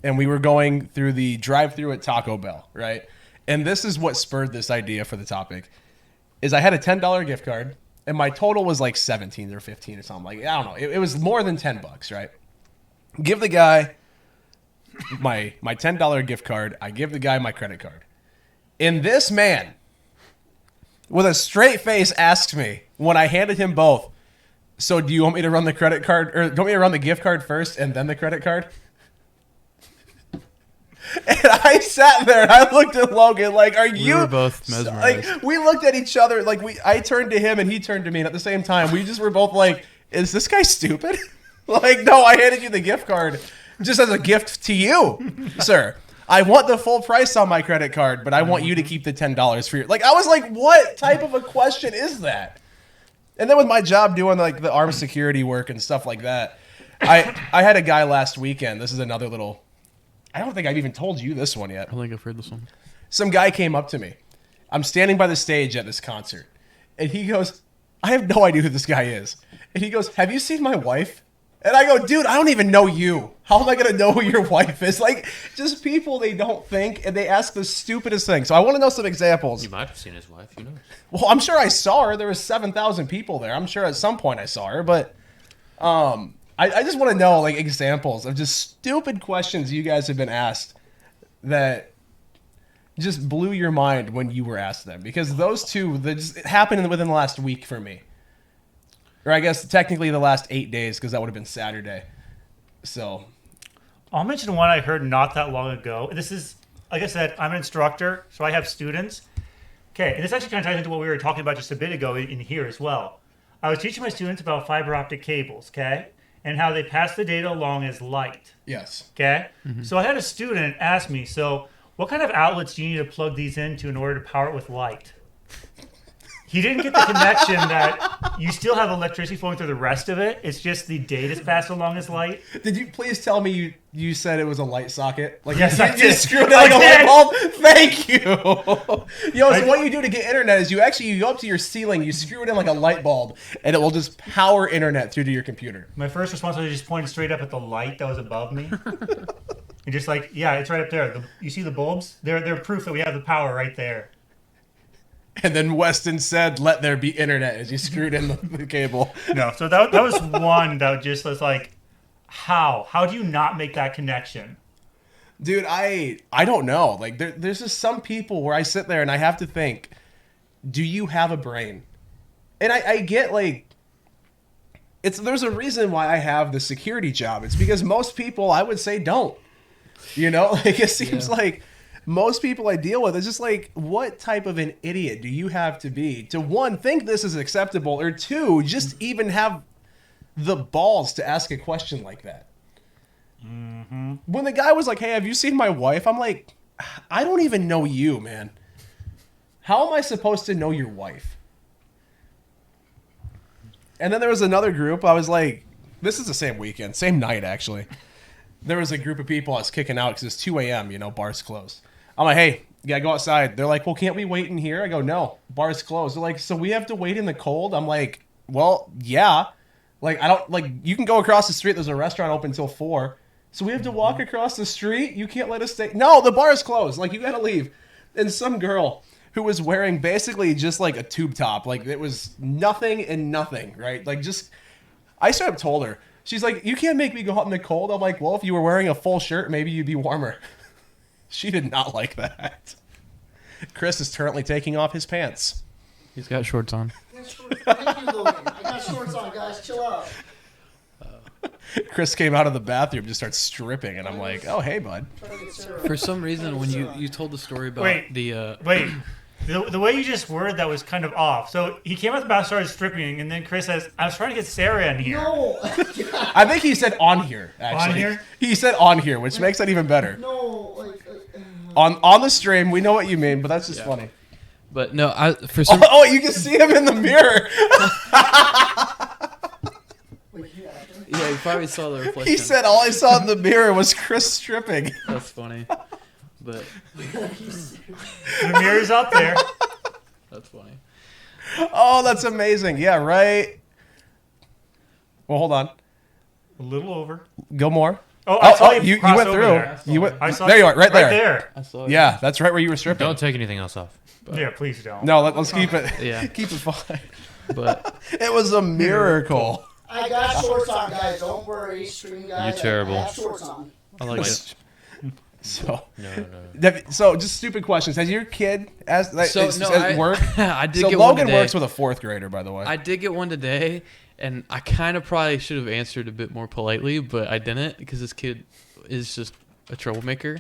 [SPEAKER 2] And we were going through the drive-thru at Taco Bell, right? And this is what spurred this idea for the topic. Is I had a $10 gift card, and my total was like 17 or 15 or something. Like, I don't know. It was more than $10, right? Give the guy my $10 gift card. I give the guy my credit card. And this man, with a straight face, asked me when I handed him both, so do you want me to run the credit card, or do you want me to run the gift card first and then the credit card? And I sat there and I looked at Logan like, "Are you?"
[SPEAKER 1] were both mesmerized.
[SPEAKER 2] Like, we looked at each other like I turned to him and he turned to me, and at the same time, we just were both like, "Is this guy stupid?" Like, no, I handed you the gift card just as a gift to you, sir. I want the full price on my credit card, but I want you to keep the $10 for your. Like, I was like, "What type of a question is that?" And then with my job doing like the armed security work and stuff like that, I had a guy last weekend. This is another little. I don't think I've even told you this one yet.
[SPEAKER 1] I think I've heard this one.
[SPEAKER 2] Some guy came up to me. I'm standing by the stage at this concert, and he goes, "I have no idea who this guy is." And he goes, "Have you seen my wife?" And I go, "Dude, I don't even know you. How am I gonna know who your wife is?" Like, just people they don't think, and they ask the stupidest things. So I want to know some examples.
[SPEAKER 5] You might have seen his wife. Who knows?
[SPEAKER 2] Well, I'm sure I saw her. There was 7,000 people there. I'm sure at some point I saw her, but I just want to know like examples of just stupid questions you guys have been asked that just blew your mind when you were asked them, because those two that just happened within the last week for me, or I guess technically the last 8 days because that would have been Saturday. So
[SPEAKER 3] I'll mention one I heard not that long ago. This is, like I said, I'm an instructor, so I have students. Okay, and this actually kind of ties into what we were talking about just a bit ago in here as well. I was teaching my students about fiber optic cables, okay, and how they pass the data along as light.
[SPEAKER 2] yes,
[SPEAKER 3] Okay, so I had a student ask me, so what kind of outlets do you need to plug these into in order to power it with light? He didn't get the connection that you still have electricity flowing through the rest of it. It's just the data's passed along as light.
[SPEAKER 2] did you please tell me you said it was a light socket? Like
[SPEAKER 3] Yes,
[SPEAKER 2] you,
[SPEAKER 3] I
[SPEAKER 2] you
[SPEAKER 3] did.
[SPEAKER 2] screwed it like
[SPEAKER 3] I
[SPEAKER 2] a light
[SPEAKER 3] did.
[SPEAKER 2] bulb? Thank you. Yo, so what you do to get internet is you go up to your ceiling, you screw it in like a light bulb, and it will just power internet through to your computer.
[SPEAKER 3] My first response was just pointing straight up at the light that was above me. And just like, yeah, it's right up there. You see the bulbs? They're proof that we have the power right there.
[SPEAKER 2] And then Weston said, "Let there be internet," as you screwed in the cable.
[SPEAKER 3] No, so that was one that just was like, how? How do you not make that connection?
[SPEAKER 2] Dude, I don't know. Like there's just some people where I sit there and I have to think, do you have a brain? And I get like there's a reason why I have the security job. It's because most people I would say don't. You know, like it seems like most people I deal with, it's just like, what type of an idiot do you have to be to, one, think this is acceptable, or two, just even have the balls to ask a question like that? Mm-hmm. When the guy was like, "Hey, have you seen my wife?" I'm like, I don't even know you, man. How am I supposed to know your wife? And then there was another group. I was like, this is the same weekend, same night, actually. There was a group of people I was kicking out because it's 2 a.m., you know, bars closed. I'm like, "Hey, you gotta go outside." They're like, "Well, can't we wait in here?" I go, "No, bars closed." They're like, "So we have to wait in the cold?" I'm like, "Well, yeah. Like, I don't, like, you can go across the street. There's a restaurant open until 4. So we have to walk across the street? You can't let us stay?" "No, the bar is closed. Like, you gotta leave." And some girl who was wearing basically just like a tube top, like it was nothing and nothing, right? Like, just, I straight up told her, she's like, "You can't make me go out in the cold." I'm like, "Well, if you were wearing a full shirt, maybe you'd be warmer." She did not like that. Chris is currently taking off his pants.
[SPEAKER 1] He's got shorts on.
[SPEAKER 4] Thank you, Logan. I got shorts on, guys. Chill out.
[SPEAKER 2] Chris came out of the bathroom, just starts stripping, and I'm like, "Oh, hey, bud."
[SPEAKER 1] For some reason, when you told the story about
[SPEAKER 3] Wait.
[SPEAKER 1] the
[SPEAKER 3] The way you just worded that was kind of off. So he came out the bath, started stripping, and then Chris says, "I was trying to get Sarah in here."
[SPEAKER 4] No.
[SPEAKER 2] I think he said "on here." Actually,
[SPEAKER 3] On here?
[SPEAKER 2] He said "on here," which makes it even better.
[SPEAKER 4] No.
[SPEAKER 2] On the stream, we know what you mean, but that's just funny.
[SPEAKER 1] but no, for some
[SPEAKER 2] Oh, you can see him in the mirror.
[SPEAKER 4] Wait, you acting?
[SPEAKER 1] yeah, you probably saw the reflection.
[SPEAKER 2] He said all I saw in the mirror was Chris stripping.
[SPEAKER 1] That's funny, but
[SPEAKER 3] The mirror's up there.
[SPEAKER 1] that's funny.
[SPEAKER 2] Oh, that's amazing. Yeah, right. Well, hold on.
[SPEAKER 3] A little over.
[SPEAKER 2] Go more.
[SPEAKER 3] Oh, I saw
[SPEAKER 2] you
[SPEAKER 3] cross
[SPEAKER 2] went
[SPEAKER 3] over
[SPEAKER 2] through.
[SPEAKER 3] there.
[SPEAKER 2] You went.
[SPEAKER 3] I saw
[SPEAKER 2] There you are, right there.
[SPEAKER 3] there.
[SPEAKER 1] I saw it.
[SPEAKER 2] Yeah, that's right where you were stripping.
[SPEAKER 5] Don't take anything else off.
[SPEAKER 3] Yeah, please don't.
[SPEAKER 2] No, let's keep it.
[SPEAKER 1] Yeah.
[SPEAKER 2] Keep it fine.
[SPEAKER 1] But
[SPEAKER 2] It was a miracle.
[SPEAKER 4] I got shorts on, guys. Don't worry, stream guys.
[SPEAKER 5] You're terrible.
[SPEAKER 4] I have shorts on.
[SPEAKER 1] I like it.
[SPEAKER 2] So,
[SPEAKER 5] No.
[SPEAKER 2] so just stupid questions. Has your kid work?
[SPEAKER 1] I did
[SPEAKER 2] So
[SPEAKER 1] get one
[SPEAKER 2] Logan
[SPEAKER 1] today.
[SPEAKER 2] works with a 4th grader, by the way.
[SPEAKER 1] I did get one today, and I kind of probably should have answered a bit more politely, but I didn't because this kid is just a troublemaker.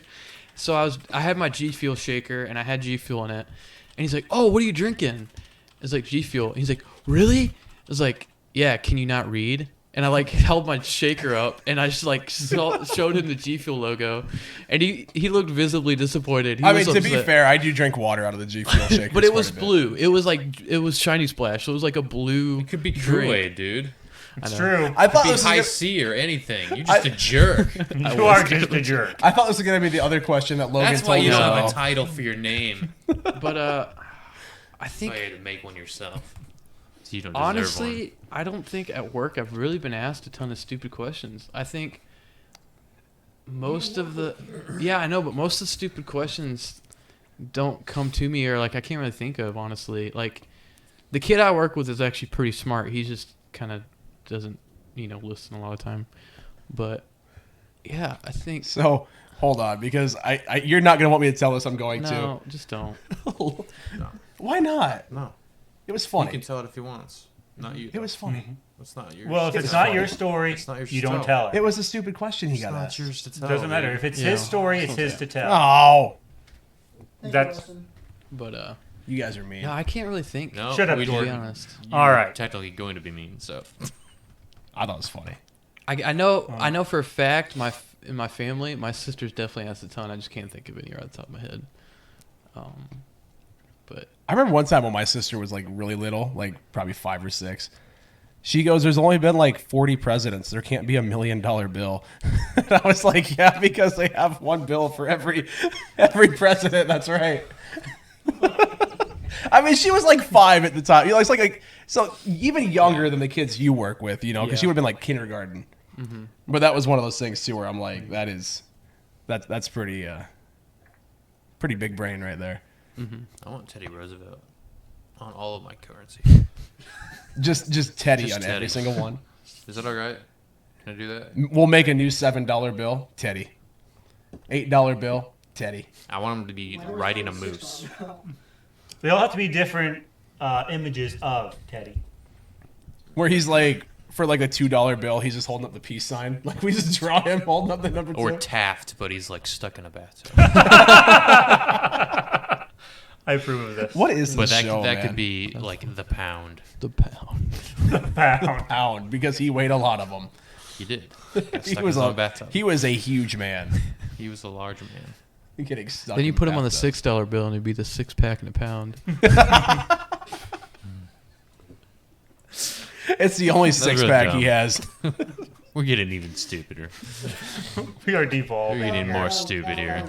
[SPEAKER 1] So I had my G Fuel shaker, and I had G Fuel in it, and he's like, "Oh, what are you drinking?" It's like G Fuel. And he's like, "Really?" I was like, "Yeah, can you not read?" And I like held my shaker up, and I just like showed him the G Fuel logo, and he looked visibly disappointed. He
[SPEAKER 2] I
[SPEAKER 1] was
[SPEAKER 2] mean, to be
[SPEAKER 1] upset.
[SPEAKER 2] fair, I do drink water out of the G Fuel shaker.
[SPEAKER 1] But it was blue. It was shiny splash. So it was like a blue.
[SPEAKER 5] It could be
[SPEAKER 1] drink.
[SPEAKER 5] Kool-Aid, dude.
[SPEAKER 3] It's
[SPEAKER 1] know.
[SPEAKER 3] true.
[SPEAKER 2] I thought
[SPEAKER 5] Be
[SPEAKER 2] this was
[SPEAKER 5] high
[SPEAKER 2] gonna,
[SPEAKER 5] C or anything. You're just a jerk.
[SPEAKER 3] You are just a jerk.
[SPEAKER 2] I thought this was gonna be the other question that Logan
[SPEAKER 5] That's
[SPEAKER 2] told
[SPEAKER 5] why
[SPEAKER 2] me.
[SPEAKER 5] you don't have
[SPEAKER 2] about.
[SPEAKER 5] a title for your name.
[SPEAKER 1] But I
[SPEAKER 5] That's
[SPEAKER 1] think
[SPEAKER 5] why you had to make one yourself. So you don't deserve one.
[SPEAKER 1] honestly, I don't think at work I've really been asked a ton of stupid questions. I think most of the I know, but most of the stupid questions don't come to me, or like I can't really think of, honestly. Like the kid I work with is actually pretty smart. He just kind of doesn't listen a lot of time. But yeah, I think
[SPEAKER 2] So hold on, because you're not gonna want me to tell us I'm going
[SPEAKER 1] no, just don't.
[SPEAKER 2] to. Why not?
[SPEAKER 6] No.
[SPEAKER 2] It was
[SPEAKER 6] He
[SPEAKER 2] funny.
[SPEAKER 6] can tell it if he wants. Not you.
[SPEAKER 2] It was funny.
[SPEAKER 6] It's not yours.
[SPEAKER 3] Well, if it's not your story,
[SPEAKER 6] It's not yours
[SPEAKER 3] you
[SPEAKER 6] to
[SPEAKER 3] don't
[SPEAKER 6] tell.
[SPEAKER 3] tell it.
[SPEAKER 2] It was a stupid question he
[SPEAKER 6] It's
[SPEAKER 2] got
[SPEAKER 6] not
[SPEAKER 2] asked.
[SPEAKER 6] yours to tell.
[SPEAKER 3] Doesn't matter. If it's his story, it's his to tell.
[SPEAKER 2] Oh,
[SPEAKER 4] Thank
[SPEAKER 3] That's-
[SPEAKER 4] you, Weston.
[SPEAKER 1] But
[SPEAKER 2] you guys are mean.
[SPEAKER 1] yeah, I can't really think.
[SPEAKER 5] No,
[SPEAKER 3] Shut up,
[SPEAKER 5] we
[SPEAKER 1] To be
[SPEAKER 3] Jordan.
[SPEAKER 1] honest,
[SPEAKER 3] All right.
[SPEAKER 5] Technically going to be mean, so.
[SPEAKER 2] I thought it was funny.
[SPEAKER 1] I know for a fact in my family, my sister's definitely has a ton. I just can't think of any right off the top of my head. But
[SPEAKER 2] I remember one time when my sister was like really little, like probably 5 or 6. She goes, "There's only been like 40 presidents. There can't be $1 million bill." And I was like, "Yeah, because they have one bill for every president." That's right. I mean, she was like 5 at the time. It's like so even younger than the kids you work with, because she would have been like kindergarten.
[SPEAKER 1] mm-hmm.
[SPEAKER 2] But that was one of those things too, where I'm like, that's pretty big brain right there.
[SPEAKER 5] I want Teddy Roosevelt on all of my currency.
[SPEAKER 2] Just Teddy
[SPEAKER 5] Just
[SPEAKER 2] on
[SPEAKER 5] Teddy.
[SPEAKER 2] every single one.
[SPEAKER 5] Is that all right? Can I do that?
[SPEAKER 2] We'll make a new $7 bill, Teddy. $8 bill, Teddy.
[SPEAKER 5] I want him to be
[SPEAKER 4] Mine was
[SPEAKER 5] riding a
[SPEAKER 4] $6.
[SPEAKER 5] moose.
[SPEAKER 3] They all have to be different images of Teddy.
[SPEAKER 2] Where he's like, for like a $2 bill, he's just holding up the peace sign. Like we just draw him holding up the number 2.
[SPEAKER 5] Or Taft, but he's like stuck in a bathtub.
[SPEAKER 3] I approve of this.
[SPEAKER 2] What is
[SPEAKER 5] But
[SPEAKER 2] this
[SPEAKER 5] that
[SPEAKER 2] show,
[SPEAKER 5] that
[SPEAKER 2] man?
[SPEAKER 5] could be like the pound.
[SPEAKER 1] the pound.
[SPEAKER 3] Pound.
[SPEAKER 2] Pound, because he weighed a lot of them.
[SPEAKER 5] He did. Got
[SPEAKER 2] He
[SPEAKER 5] stuck in
[SPEAKER 2] was
[SPEAKER 5] his own bathtub.
[SPEAKER 2] he was a huge man.
[SPEAKER 5] He was a large man.
[SPEAKER 2] Getting stuck.
[SPEAKER 1] Then you
[SPEAKER 2] in
[SPEAKER 1] put him on the
[SPEAKER 2] bathtubs.
[SPEAKER 1] $6 bill, and it'd be the 6-pack in a pound.
[SPEAKER 2] It's the only
[SPEAKER 5] really
[SPEAKER 2] 6-pack
[SPEAKER 5] dumb.
[SPEAKER 2] he has.
[SPEAKER 5] We're getting even stupider.
[SPEAKER 3] We are
[SPEAKER 5] We're
[SPEAKER 3] devolved.
[SPEAKER 5] getting more stupid here.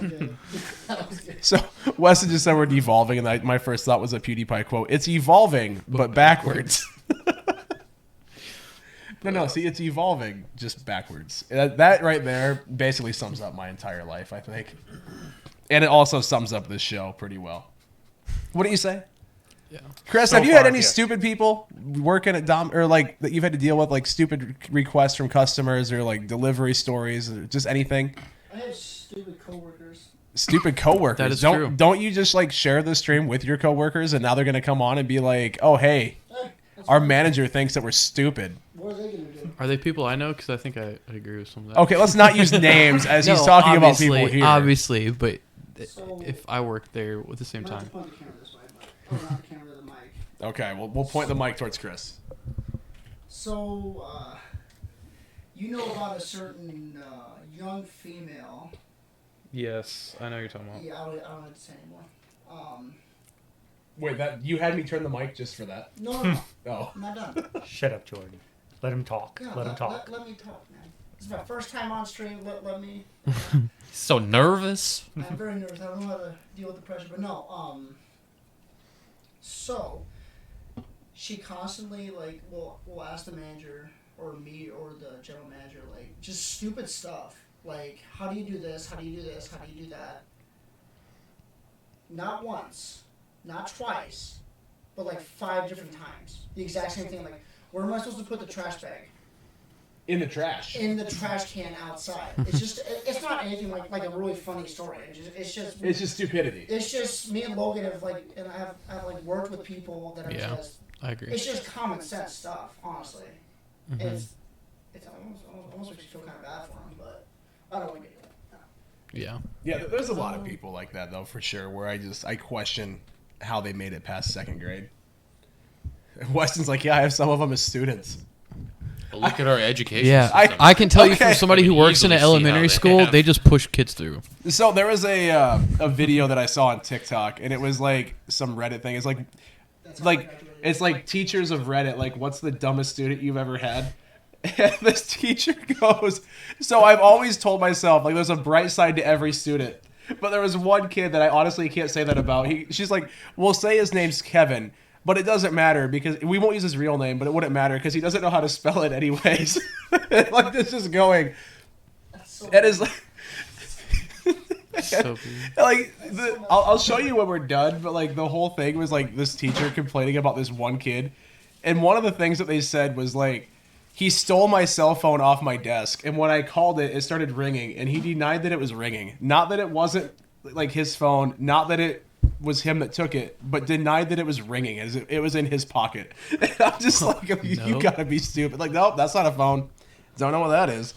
[SPEAKER 4] That was good.
[SPEAKER 2] So Weston just said we're devolving, and my first thought was a PewDiePie quote. It's evolving, but backwards. No, see, it's evolving just backwards. That right there basically sums up my entire life, I think. And it also sums up this show pretty well. What do you say?
[SPEAKER 1] Yeah.
[SPEAKER 2] Chris,
[SPEAKER 3] So
[SPEAKER 2] have you had
[SPEAKER 3] far,
[SPEAKER 2] any
[SPEAKER 3] yes.
[SPEAKER 2] stupid people working at or like that you've had to deal with, like stupid requests from customers or like delivery stories or just anything?
[SPEAKER 4] I have stupid coworkers.
[SPEAKER 2] Stupid coworkers.
[SPEAKER 1] That is
[SPEAKER 2] don't
[SPEAKER 1] true.
[SPEAKER 2] don't you just like share the stream with your coworkers and now they're gonna come on and be like, "Oh hey,
[SPEAKER 4] That's
[SPEAKER 2] our
[SPEAKER 4] fine.
[SPEAKER 2] manager thinks that we're stupid."
[SPEAKER 4] What are they gonna do?
[SPEAKER 1] Are they people I know? Because I think I agree with some of that.
[SPEAKER 2] Okay, let's not use names as he's
[SPEAKER 1] No,
[SPEAKER 2] talking about people
[SPEAKER 1] obviously-
[SPEAKER 2] here.
[SPEAKER 1] Obviously, but
[SPEAKER 4] So-
[SPEAKER 1] if I worked there at the same
[SPEAKER 4] Not to
[SPEAKER 1] time.
[SPEAKER 4] point the camera this way, but or not the camera, the mic.
[SPEAKER 2] Okay, we'll point the mic towards Chris.
[SPEAKER 4] So, you know about a certain young female.
[SPEAKER 1] Yes, I know what you're talking about.
[SPEAKER 4] Yeah, I don't have to say anymore.
[SPEAKER 2] Wait, that you had me turn the mic just for that?
[SPEAKER 4] No,
[SPEAKER 2] Oh.
[SPEAKER 4] I'm not done.
[SPEAKER 3] Shut up, Jordan. Let him talk.
[SPEAKER 4] Yeah,
[SPEAKER 3] Let him talk.
[SPEAKER 4] Let me talk, man. This is my first time on stream. Let me.
[SPEAKER 5] He's so nervous.
[SPEAKER 4] I'm very nervous. I don't know how to deal with the pressure, but no. So, she constantly will ask the manager or me or the general manager just stupid stuff like, how do you do this? How do you do this? How do you do that? Not once, not twice, but 5 different times. The exact same thing. Like, where am I supposed to put the trash bag?
[SPEAKER 2] In the trash.
[SPEAKER 4] In the trash can outside. It's just, it's not anything like a really funny story. It's just
[SPEAKER 2] stupidity.
[SPEAKER 4] it's just me and Logan have and I've worked with people that are
[SPEAKER 1] Yeah.
[SPEAKER 4] just,
[SPEAKER 1] I agree.
[SPEAKER 4] it's just common sense stuff, honestly.
[SPEAKER 1] Mhm.
[SPEAKER 4] It's almost makes you feel kind of bad for them, but I don't want to get into that.
[SPEAKER 1] Yeah.
[SPEAKER 2] Yeah, there's a lot of people like that though, for sure. Where I question how they made it past 2nd grade. Weston's like, yeah, I have some of them as students.
[SPEAKER 5] But look at our education
[SPEAKER 1] Yeah,
[SPEAKER 5] system.
[SPEAKER 1] I can tell you
[SPEAKER 2] Okay.
[SPEAKER 1] from somebody who
[SPEAKER 5] You can
[SPEAKER 1] works in
[SPEAKER 5] easily
[SPEAKER 1] an
[SPEAKER 5] see how
[SPEAKER 1] elementary
[SPEAKER 5] they
[SPEAKER 1] school,
[SPEAKER 5] have.
[SPEAKER 1] they just push kids through.
[SPEAKER 2] So there was a video that I saw on TikTok, and it was like some Reddit thing. It's like
[SPEAKER 4] That's how I
[SPEAKER 2] like
[SPEAKER 4] graduated.
[SPEAKER 2] it's like teachers of Reddit, like what's the dumbest student you've ever had? And this teacher goes, so I've always told myself like there's a bright side to every student, but there was one kid that I honestly can't say that about. She's like, we'll say his name's Kevin, but it doesn't matter because we won't use his real name, but it wouldn't matter because he doesn't know how to spell it anyways. Like this is going,
[SPEAKER 4] That's so
[SPEAKER 2] it is like.
[SPEAKER 1] So
[SPEAKER 2] Like I'll show you when we're done, but like the whole thing was like this teacher complaining about this one kid, and one of the things that they said was like He stole my cell phone off my desk, and when I called it, it started ringing, and he denied that it was ringing. Not that it wasn't like his phone, not that it was him that took it, but denied that it was ringing as it was in his pocket. And I'm just like, you gotta be stupid. Like, nope, that's not a phone. Don't know what that is.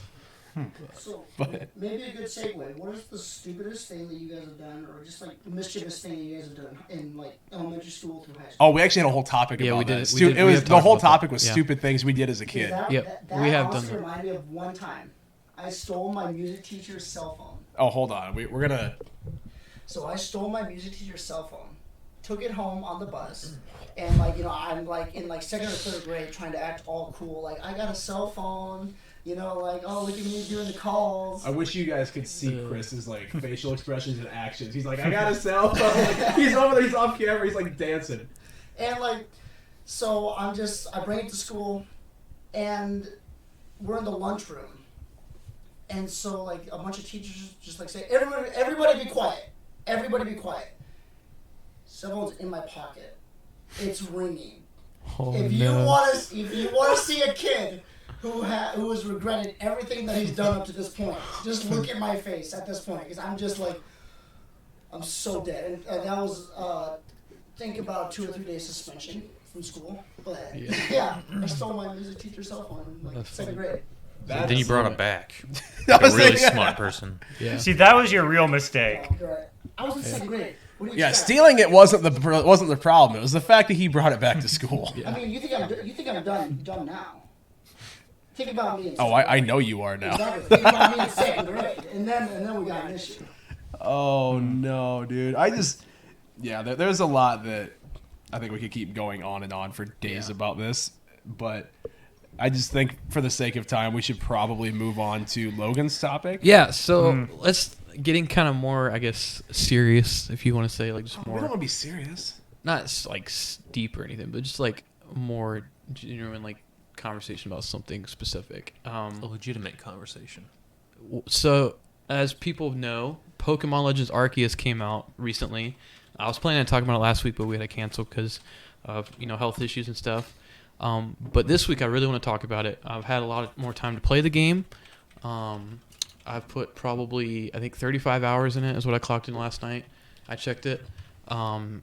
[SPEAKER 4] So
[SPEAKER 2] But
[SPEAKER 4] maybe a good segue. What is the stupidest thing that you guys have done, or just like the mischievous thing you guys have done in like elementary school through high school?
[SPEAKER 2] oh, we actually had a whole topic about
[SPEAKER 1] we did.
[SPEAKER 2] that.
[SPEAKER 1] We did.
[SPEAKER 2] It
[SPEAKER 1] We
[SPEAKER 2] was
[SPEAKER 1] have
[SPEAKER 2] the
[SPEAKER 1] talked
[SPEAKER 2] whole
[SPEAKER 1] about that.
[SPEAKER 2] topic was
[SPEAKER 1] Yeah.
[SPEAKER 2] stupid things we did as a kid.
[SPEAKER 1] Yep,
[SPEAKER 4] That
[SPEAKER 1] we have done
[SPEAKER 4] honestly
[SPEAKER 1] that.
[SPEAKER 4] reminded me of one time. I stole my music teacher's cell phone.
[SPEAKER 2] Oh, hold on. We're gonna.
[SPEAKER 4] So I stole my music teacher's cell phone, took it home on the bus, and like, you know, I'm like in like 2nd or 3rd grade trying to act all cool. Like, I got a cell phone, you know, like, oh, look at me doing the calls.
[SPEAKER 2] I wish you guys could see Chris's like facial expressions and actions. He's like, I got a cell phone. He's over there. He's off camera. He's like dancing.
[SPEAKER 4] And like, so I bring it to school, and we're in the lunchroom. And so like a bunch of teachers just like say, everybody be quiet. Everybody be quiet. Cell phone's in my pocket. It's ringing.
[SPEAKER 1] Oh,
[SPEAKER 4] If you
[SPEAKER 1] no.
[SPEAKER 4] want to see a kid who has regretted everything that he's done up to this point, just look at my face at this point, because I'm just like, I'm so dead. And that was think about 2 or 3 days suspension from school. But yeah, I stole my music teacher's cell phone in like 2nd grade.
[SPEAKER 5] Then you brought it back.
[SPEAKER 2] I
[SPEAKER 5] Like a
[SPEAKER 2] was
[SPEAKER 5] really
[SPEAKER 2] thinking-
[SPEAKER 5] smart person.
[SPEAKER 1] Yeah.
[SPEAKER 3] See, that was your real mistake.
[SPEAKER 4] Right. I was in 2nd grade. What do you
[SPEAKER 2] Yeah,
[SPEAKER 4] expect?
[SPEAKER 2] stealing it wasn't the problem. It was the fact that he brought it back to school.
[SPEAKER 4] I mean, you think I'm done now? Think about me. In
[SPEAKER 2] Oh, I know you are now.
[SPEAKER 4] Exactly. Think about me in 2nd grade, and then we got an issue.
[SPEAKER 2] Oh no, dude! There's a lot that I think we could keep going on and on for days about this, but I just think for the sake of time, we should probably move on to Logan's topic.
[SPEAKER 1] Yeah, so let's getting kind of more, I guess, serious, if you want to say, like just
[SPEAKER 2] We don't
[SPEAKER 1] more,
[SPEAKER 2] want to be serious.
[SPEAKER 1] not like deep or anything, but just like more genuine, like conversation about something specific.
[SPEAKER 5] A legitimate conversation.
[SPEAKER 1] So, as people know, Pokemon Legends Arceus came out recently. I was planning on talking about it last week, but we had to cancel because of health issues and stuff. But this week, I really want to talk about it. I've had a lot more time to play the game. I've put probably, I think, 35 hours in it is what I clocked in last night. I checked it. And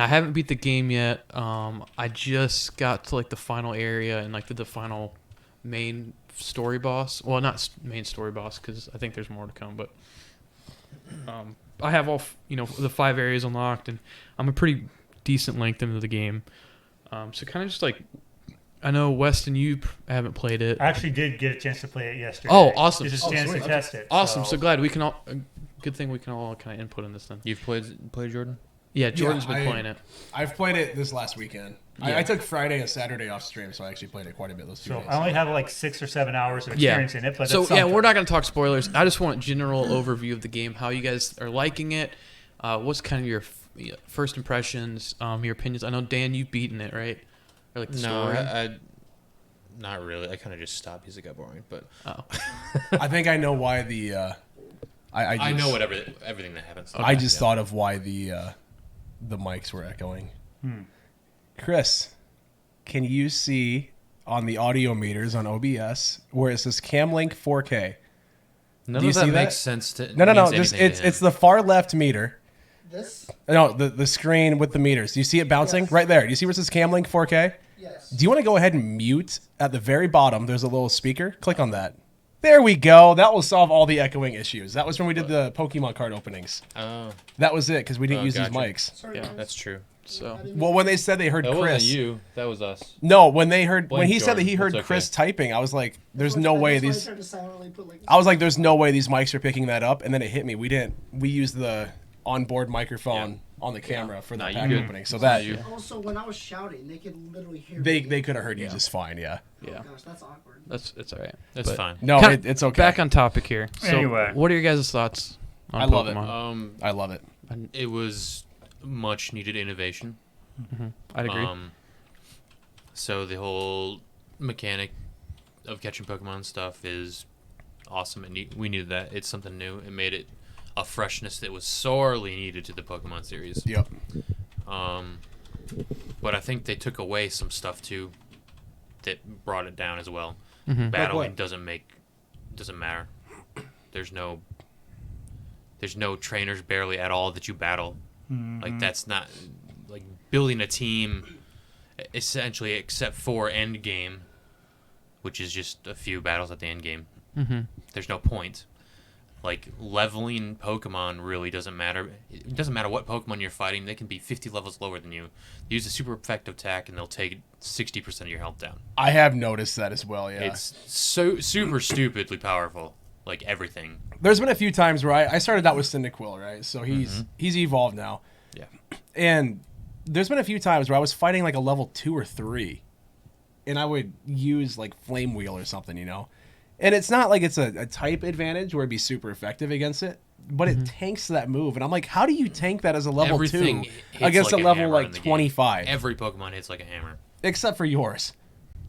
[SPEAKER 1] I haven't beat the game yet. I just got to like the final area and like the final main story boss. Well, not main story boss because I think there's more to come. But I have all the 5 areas unlocked, and I'm a pretty decent length into the game. So kind of just like, I know Weston, you haven't played it.
[SPEAKER 3] I actually did get a chance to play it yesterday.
[SPEAKER 1] Oh, awesome.
[SPEAKER 3] Just a chance
[SPEAKER 2] sweet.
[SPEAKER 3] to test it.
[SPEAKER 1] Awesome. So glad we can all. Good thing we can all kind of input in this then.
[SPEAKER 5] You've played Jordan?
[SPEAKER 1] Yeah, Jordan's
[SPEAKER 2] Yeah,
[SPEAKER 1] been playing it.
[SPEAKER 2] I've played it this last weekend.
[SPEAKER 1] Yeah.
[SPEAKER 2] I took Friday and Saturday off stream, so I actually played it quite a bit those 2
[SPEAKER 3] So
[SPEAKER 2] days.
[SPEAKER 3] I only have like 6 or 7 hours of
[SPEAKER 1] Yeah.
[SPEAKER 3] experience in it, but
[SPEAKER 1] So
[SPEAKER 3] that's
[SPEAKER 1] yeah,
[SPEAKER 3] something.
[SPEAKER 1] we're not going to talk spoilers. I just want a general overview of the game, how you guys are liking it. What's kind of your first impressions, your opinions? I know Dan, you've beaten it, right? Or like the
[SPEAKER 5] No,
[SPEAKER 1] story.
[SPEAKER 5] I not really. I kind of just stopped because it got boring. But
[SPEAKER 1] Oh.
[SPEAKER 2] I think I know why the.
[SPEAKER 5] I know everything that happens.
[SPEAKER 2] I just thought of why the mics were echoing. Chris, can you see on the audio meters on OBS where it says Camlink 4K?
[SPEAKER 5] None
[SPEAKER 2] Do you
[SPEAKER 5] of that
[SPEAKER 2] see
[SPEAKER 5] makes
[SPEAKER 2] that?
[SPEAKER 5] sense to
[SPEAKER 2] No.
[SPEAKER 5] means
[SPEAKER 2] Just
[SPEAKER 5] anything to
[SPEAKER 2] it's
[SPEAKER 5] him.
[SPEAKER 2] the far left meter.
[SPEAKER 4] This?
[SPEAKER 2] No, the screen with the meters. Do you see it bouncing
[SPEAKER 4] Yes.
[SPEAKER 2] right there? Do you see where it says Camlink 4K?
[SPEAKER 4] Yes.
[SPEAKER 2] Do you want to go ahead and mute at the very bottom? There's a little speaker. Click on that. There we go. That will solve all the echoing issues. That was when we did the Pokemon card openings.
[SPEAKER 5] Oh,
[SPEAKER 2] That was it because we didn't use
[SPEAKER 5] gotcha.
[SPEAKER 2] these mics.
[SPEAKER 4] Sorry,
[SPEAKER 1] Yeah,
[SPEAKER 4] guys.
[SPEAKER 5] that's true.
[SPEAKER 1] So
[SPEAKER 2] Well, when they said they heard
[SPEAKER 5] That
[SPEAKER 2] Chris,
[SPEAKER 5] wasn't you. That was us.
[SPEAKER 2] no, when they heard when
[SPEAKER 5] Blame
[SPEAKER 2] he said that he
[SPEAKER 5] Jordan.
[SPEAKER 2] heard
[SPEAKER 5] It's okay.
[SPEAKER 2] Chris typing, I was like, "There's
[SPEAKER 4] That's
[SPEAKER 2] no
[SPEAKER 4] why-
[SPEAKER 2] way
[SPEAKER 4] that's why I
[SPEAKER 2] these."
[SPEAKER 4] tried to silently put, like,
[SPEAKER 2] I was like, "There's no way these mics are picking that up," and then it hit me. We used the onboard microphone on the camera for the
[SPEAKER 5] Nah, you
[SPEAKER 2] pack
[SPEAKER 5] good.
[SPEAKER 2] opening, so that
[SPEAKER 5] you.
[SPEAKER 4] Also, when I was shouting, they could literally hear
[SPEAKER 2] they
[SPEAKER 4] me.
[SPEAKER 2] could have heard you just fine. Yeah.
[SPEAKER 1] yeah,
[SPEAKER 4] Oh gosh, that's awkward.
[SPEAKER 1] it's all right.
[SPEAKER 5] That's
[SPEAKER 1] But
[SPEAKER 5] fine.
[SPEAKER 2] No,
[SPEAKER 1] Kinda
[SPEAKER 2] it's okay.
[SPEAKER 1] Back on topic here. So
[SPEAKER 3] Anyway.
[SPEAKER 1] what are your guys' thoughts on
[SPEAKER 2] I love it.
[SPEAKER 1] Pokemon?
[SPEAKER 2] I love it.
[SPEAKER 5] It was much needed innovation.
[SPEAKER 1] I'd agree.
[SPEAKER 5] So the whole mechanic of catching Pokemon stuff is awesome, and we needed that. It's something new. It made it a freshness that was sorely needed to the Pokemon series.
[SPEAKER 2] Yep.
[SPEAKER 5] But I think they took away some stuff too that brought it down as well.
[SPEAKER 1] Mhm.
[SPEAKER 5] Battling doesn't matter. There's no trainers barely at all that you battle. Like that's not like building a team essentially, except for end game, which is just a few battles at the end game. There's no point. Like leveling Pokemon really doesn't matter. It doesn't matter what Pokemon you're fighting. They can be 50 levels lower than you. They use a super effective attack and they'll take 60% of your health down.
[SPEAKER 2] I have noticed that as well. Yeah,
[SPEAKER 5] It's so super stupidly powerful. Like everything.
[SPEAKER 2] there's been a few times where I started out with Cyndaquil, right? So he's evolved now.
[SPEAKER 5] Yeah.
[SPEAKER 2] And there's been a few times where I was fighting like a level 2 or 3, and I would use like Flame Wheel or something, you know. And it's not like it's a type advantage where it'd be super effective against it, but it tanks that move. And I'm like, how do you tank that as a level
[SPEAKER 5] Everything
[SPEAKER 2] 2
[SPEAKER 5] hits
[SPEAKER 2] against
[SPEAKER 5] like
[SPEAKER 2] a
[SPEAKER 5] a
[SPEAKER 2] level
[SPEAKER 5] hammer
[SPEAKER 2] like
[SPEAKER 5] in the game.
[SPEAKER 2] 25?
[SPEAKER 5] Every Pokemon hits like a hammer.
[SPEAKER 2] Except for yours.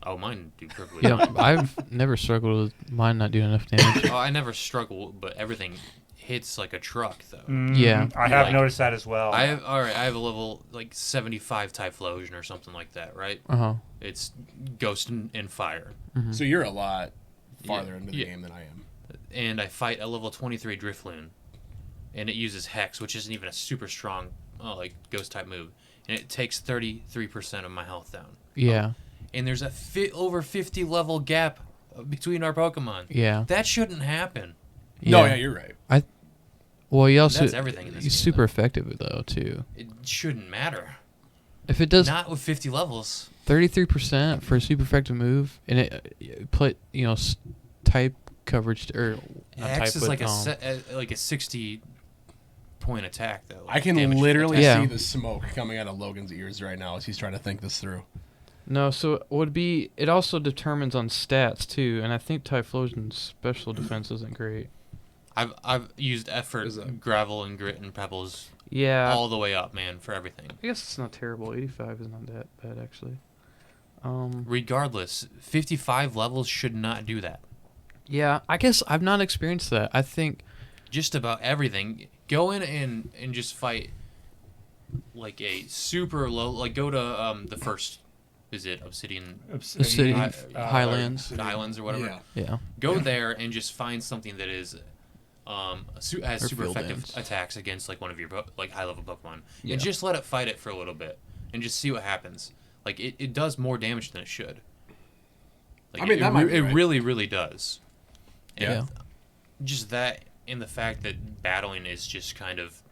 [SPEAKER 5] Oh, mine do perfectly
[SPEAKER 1] Yeah,
[SPEAKER 5] fine.
[SPEAKER 1] I've never struggled with mine not doing enough damage.
[SPEAKER 5] Oh, I never struggle, but everything hits like a truck, though.
[SPEAKER 1] Yeah.
[SPEAKER 3] I have
[SPEAKER 5] Like,
[SPEAKER 3] noticed that as well.
[SPEAKER 5] I have a level like 75 Typhlosion or something like that, right? It's Ghost and Fire.
[SPEAKER 2] So you're a lot farther
[SPEAKER 5] Yeah,
[SPEAKER 2] into the
[SPEAKER 5] yeah.
[SPEAKER 2] game than I am.
[SPEAKER 5] And I fight a level 23 Drifloon, and it uses Hex, which isn't even a super strong like Ghost type move, and it takes 33% of my health down.
[SPEAKER 1] Yeah.
[SPEAKER 5] And there's a over 50 level gap between our Pokemon.
[SPEAKER 1] Yeah.
[SPEAKER 5] That shouldn't happen.
[SPEAKER 2] No, yeah, you're right.
[SPEAKER 1] Well, he also
[SPEAKER 5] That's everything in this
[SPEAKER 1] he's
[SPEAKER 5] game,
[SPEAKER 1] super
[SPEAKER 5] though.
[SPEAKER 1] effective though too.
[SPEAKER 5] It shouldn't matter.
[SPEAKER 1] If it does
[SPEAKER 5] Not with 50 levels.
[SPEAKER 1] 33% for a super effective move, and it put type coverage or not
[SPEAKER 5] Hex
[SPEAKER 1] type,
[SPEAKER 5] is
[SPEAKER 1] but,
[SPEAKER 5] like a 60 point attack though.
[SPEAKER 2] I can
[SPEAKER 5] damage
[SPEAKER 2] literally
[SPEAKER 5] attack.
[SPEAKER 1] Yeah.
[SPEAKER 2] see the smoke coming out of Logan's ears right now as he's trying to think this through.
[SPEAKER 1] No, so it would be. It also determines on stats too, and I think Typhlosion's special defense isn't great.
[SPEAKER 5] I've used effort, gravel, and grit and pebbles
[SPEAKER 1] Yeah,
[SPEAKER 5] all the way up, man, for everything.
[SPEAKER 1] I guess it's not terrible. 85 is not that bad actually.
[SPEAKER 5] Regardless, 55 levels should not do that.
[SPEAKER 1] Yeah, I guess I've not experienced that. I think
[SPEAKER 5] Just about everything. Go in and just fight like a super low. Like go to the first. Is it Obsidian?
[SPEAKER 1] Obsidian
[SPEAKER 5] Hi-
[SPEAKER 1] Highlands.
[SPEAKER 5] Highlands or whatever.
[SPEAKER 2] Yeah.
[SPEAKER 1] Yeah.
[SPEAKER 5] Go there and just find something that is has
[SPEAKER 1] Or
[SPEAKER 5] super
[SPEAKER 1] field
[SPEAKER 5] effective
[SPEAKER 1] ends.
[SPEAKER 5] attacks against like one of your like high level Pokemon,
[SPEAKER 1] Yeah.
[SPEAKER 5] and just let it fight it for a little bit and just see what happens. Like it does more damage than it should. Like,
[SPEAKER 2] I mean, that might be
[SPEAKER 5] it
[SPEAKER 2] right.
[SPEAKER 5] really really does. And
[SPEAKER 1] Yeah.
[SPEAKER 5] just that and the fact that battling is just kind of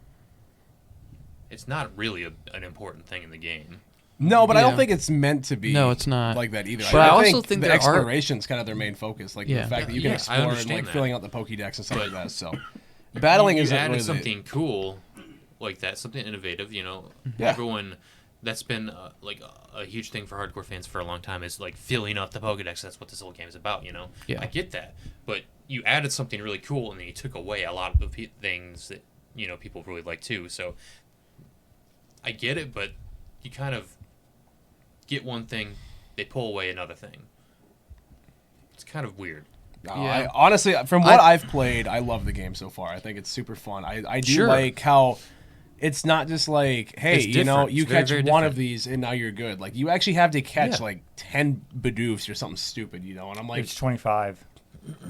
[SPEAKER 5] it's not really an important thing in the game.
[SPEAKER 2] No, but I don't
[SPEAKER 1] Yeah.
[SPEAKER 2] think it's meant to be.
[SPEAKER 1] No, it's not.
[SPEAKER 2] like that either.
[SPEAKER 1] But I also
[SPEAKER 2] think
[SPEAKER 1] think
[SPEAKER 2] the
[SPEAKER 1] there are-
[SPEAKER 2] exploration's kind of their main focus, like
[SPEAKER 1] Yeah.
[SPEAKER 2] the fact that you can
[SPEAKER 5] Yeah, I
[SPEAKER 2] explore and
[SPEAKER 5] understand
[SPEAKER 2] like
[SPEAKER 5] that.
[SPEAKER 2] filling out the Pokédex and stuff like
[SPEAKER 5] But-
[SPEAKER 2] that. So battling
[SPEAKER 5] you
[SPEAKER 2] isn't
[SPEAKER 5] added
[SPEAKER 2] really
[SPEAKER 5] something cool like that, something innovative. You know,
[SPEAKER 2] Yeah.
[SPEAKER 5] everyone. That's been like a huge thing for hardcore fans for a long time is like filling up the Pokedex. That's what this whole game is about. You know,
[SPEAKER 1] Yeah.
[SPEAKER 5] I get that, but you added something really cool and then you took away a lot of the things that people really like too. So I get it, but you kind of get one thing, they pull away another thing. It's kind of weird.
[SPEAKER 2] No,
[SPEAKER 1] Yeah.
[SPEAKER 2] honestly, from what I've played, I love the game so far. I think it's super fun. I do
[SPEAKER 5] Sure.
[SPEAKER 2] like how it's not just like, hey,
[SPEAKER 5] It's different.
[SPEAKER 2] you
[SPEAKER 5] It's very,
[SPEAKER 2] catch
[SPEAKER 5] very
[SPEAKER 2] one of
[SPEAKER 5] different.
[SPEAKER 2] these and now you're good. Like you actually have to catch
[SPEAKER 5] Yeah.
[SPEAKER 2] like 10 Bidoofs or something stupid, and I'm like,
[SPEAKER 3] It's 25.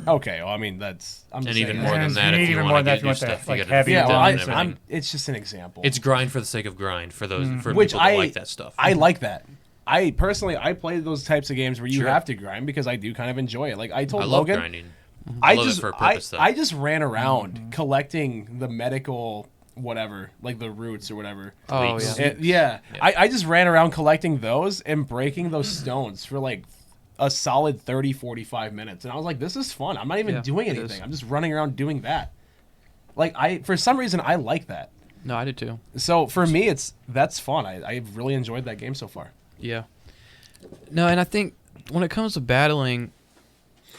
[SPEAKER 2] okay, well, I mean I'm just
[SPEAKER 5] And
[SPEAKER 2] saying
[SPEAKER 5] even
[SPEAKER 2] that.
[SPEAKER 5] more than
[SPEAKER 3] And
[SPEAKER 5] that,
[SPEAKER 3] you
[SPEAKER 5] if
[SPEAKER 3] need
[SPEAKER 5] you
[SPEAKER 3] even
[SPEAKER 5] want
[SPEAKER 3] more
[SPEAKER 5] to
[SPEAKER 3] than that
[SPEAKER 5] get
[SPEAKER 3] if you
[SPEAKER 5] your
[SPEAKER 3] want
[SPEAKER 5] stuff,
[SPEAKER 3] the, like,
[SPEAKER 5] you got to
[SPEAKER 3] heavy
[SPEAKER 5] do
[SPEAKER 2] Yeah, well,
[SPEAKER 5] that and everything.
[SPEAKER 2] it's just an example.
[SPEAKER 5] It's grind for the sake of grind for those for
[SPEAKER 2] Which
[SPEAKER 5] people that
[SPEAKER 2] I
[SPEAKER 5] like that stuff.
[SPEAKER 2] I like that. I personally play those types of games where you
[SPEAKER 5] Sure.
[SPEAKER 2] have to grind because I do kind of enjoy it. Like I told
[SPEAKER 5] I love
[SPEAKER 2] Logan,
[SPEAKER 5] grinding. I love it for a purpose, though.
[SPEAKER 2] I just ran around collecting the medical whatever, like the roots or whatever.
[SPEAKER 1] Oh
[SPEAKER 5] Leaks.
[SPEAKER 1] yeah.
[SPEAKER 2] Yeah. I just ran around collecting those and breaking those stones for like a solid 30, 45 minutes. And I was like, this is fun. I'm not even
[SPEAKER 1] Yeah,
[SPEAKER 2] doing
[SPEAKER 1] it
[SPEAKER 2] anything.
[SPEAKER 1] is.
[SPEAKER 2] I'm just running around doing that. Like for some reason I like that.
[SPEAKER 1] No, I did too.
[SPEAKER 2] So for me that's fun. I've really enjoyed that game so far.
[SPEAKER 1] Yeah. No, and I think when it comes to battling,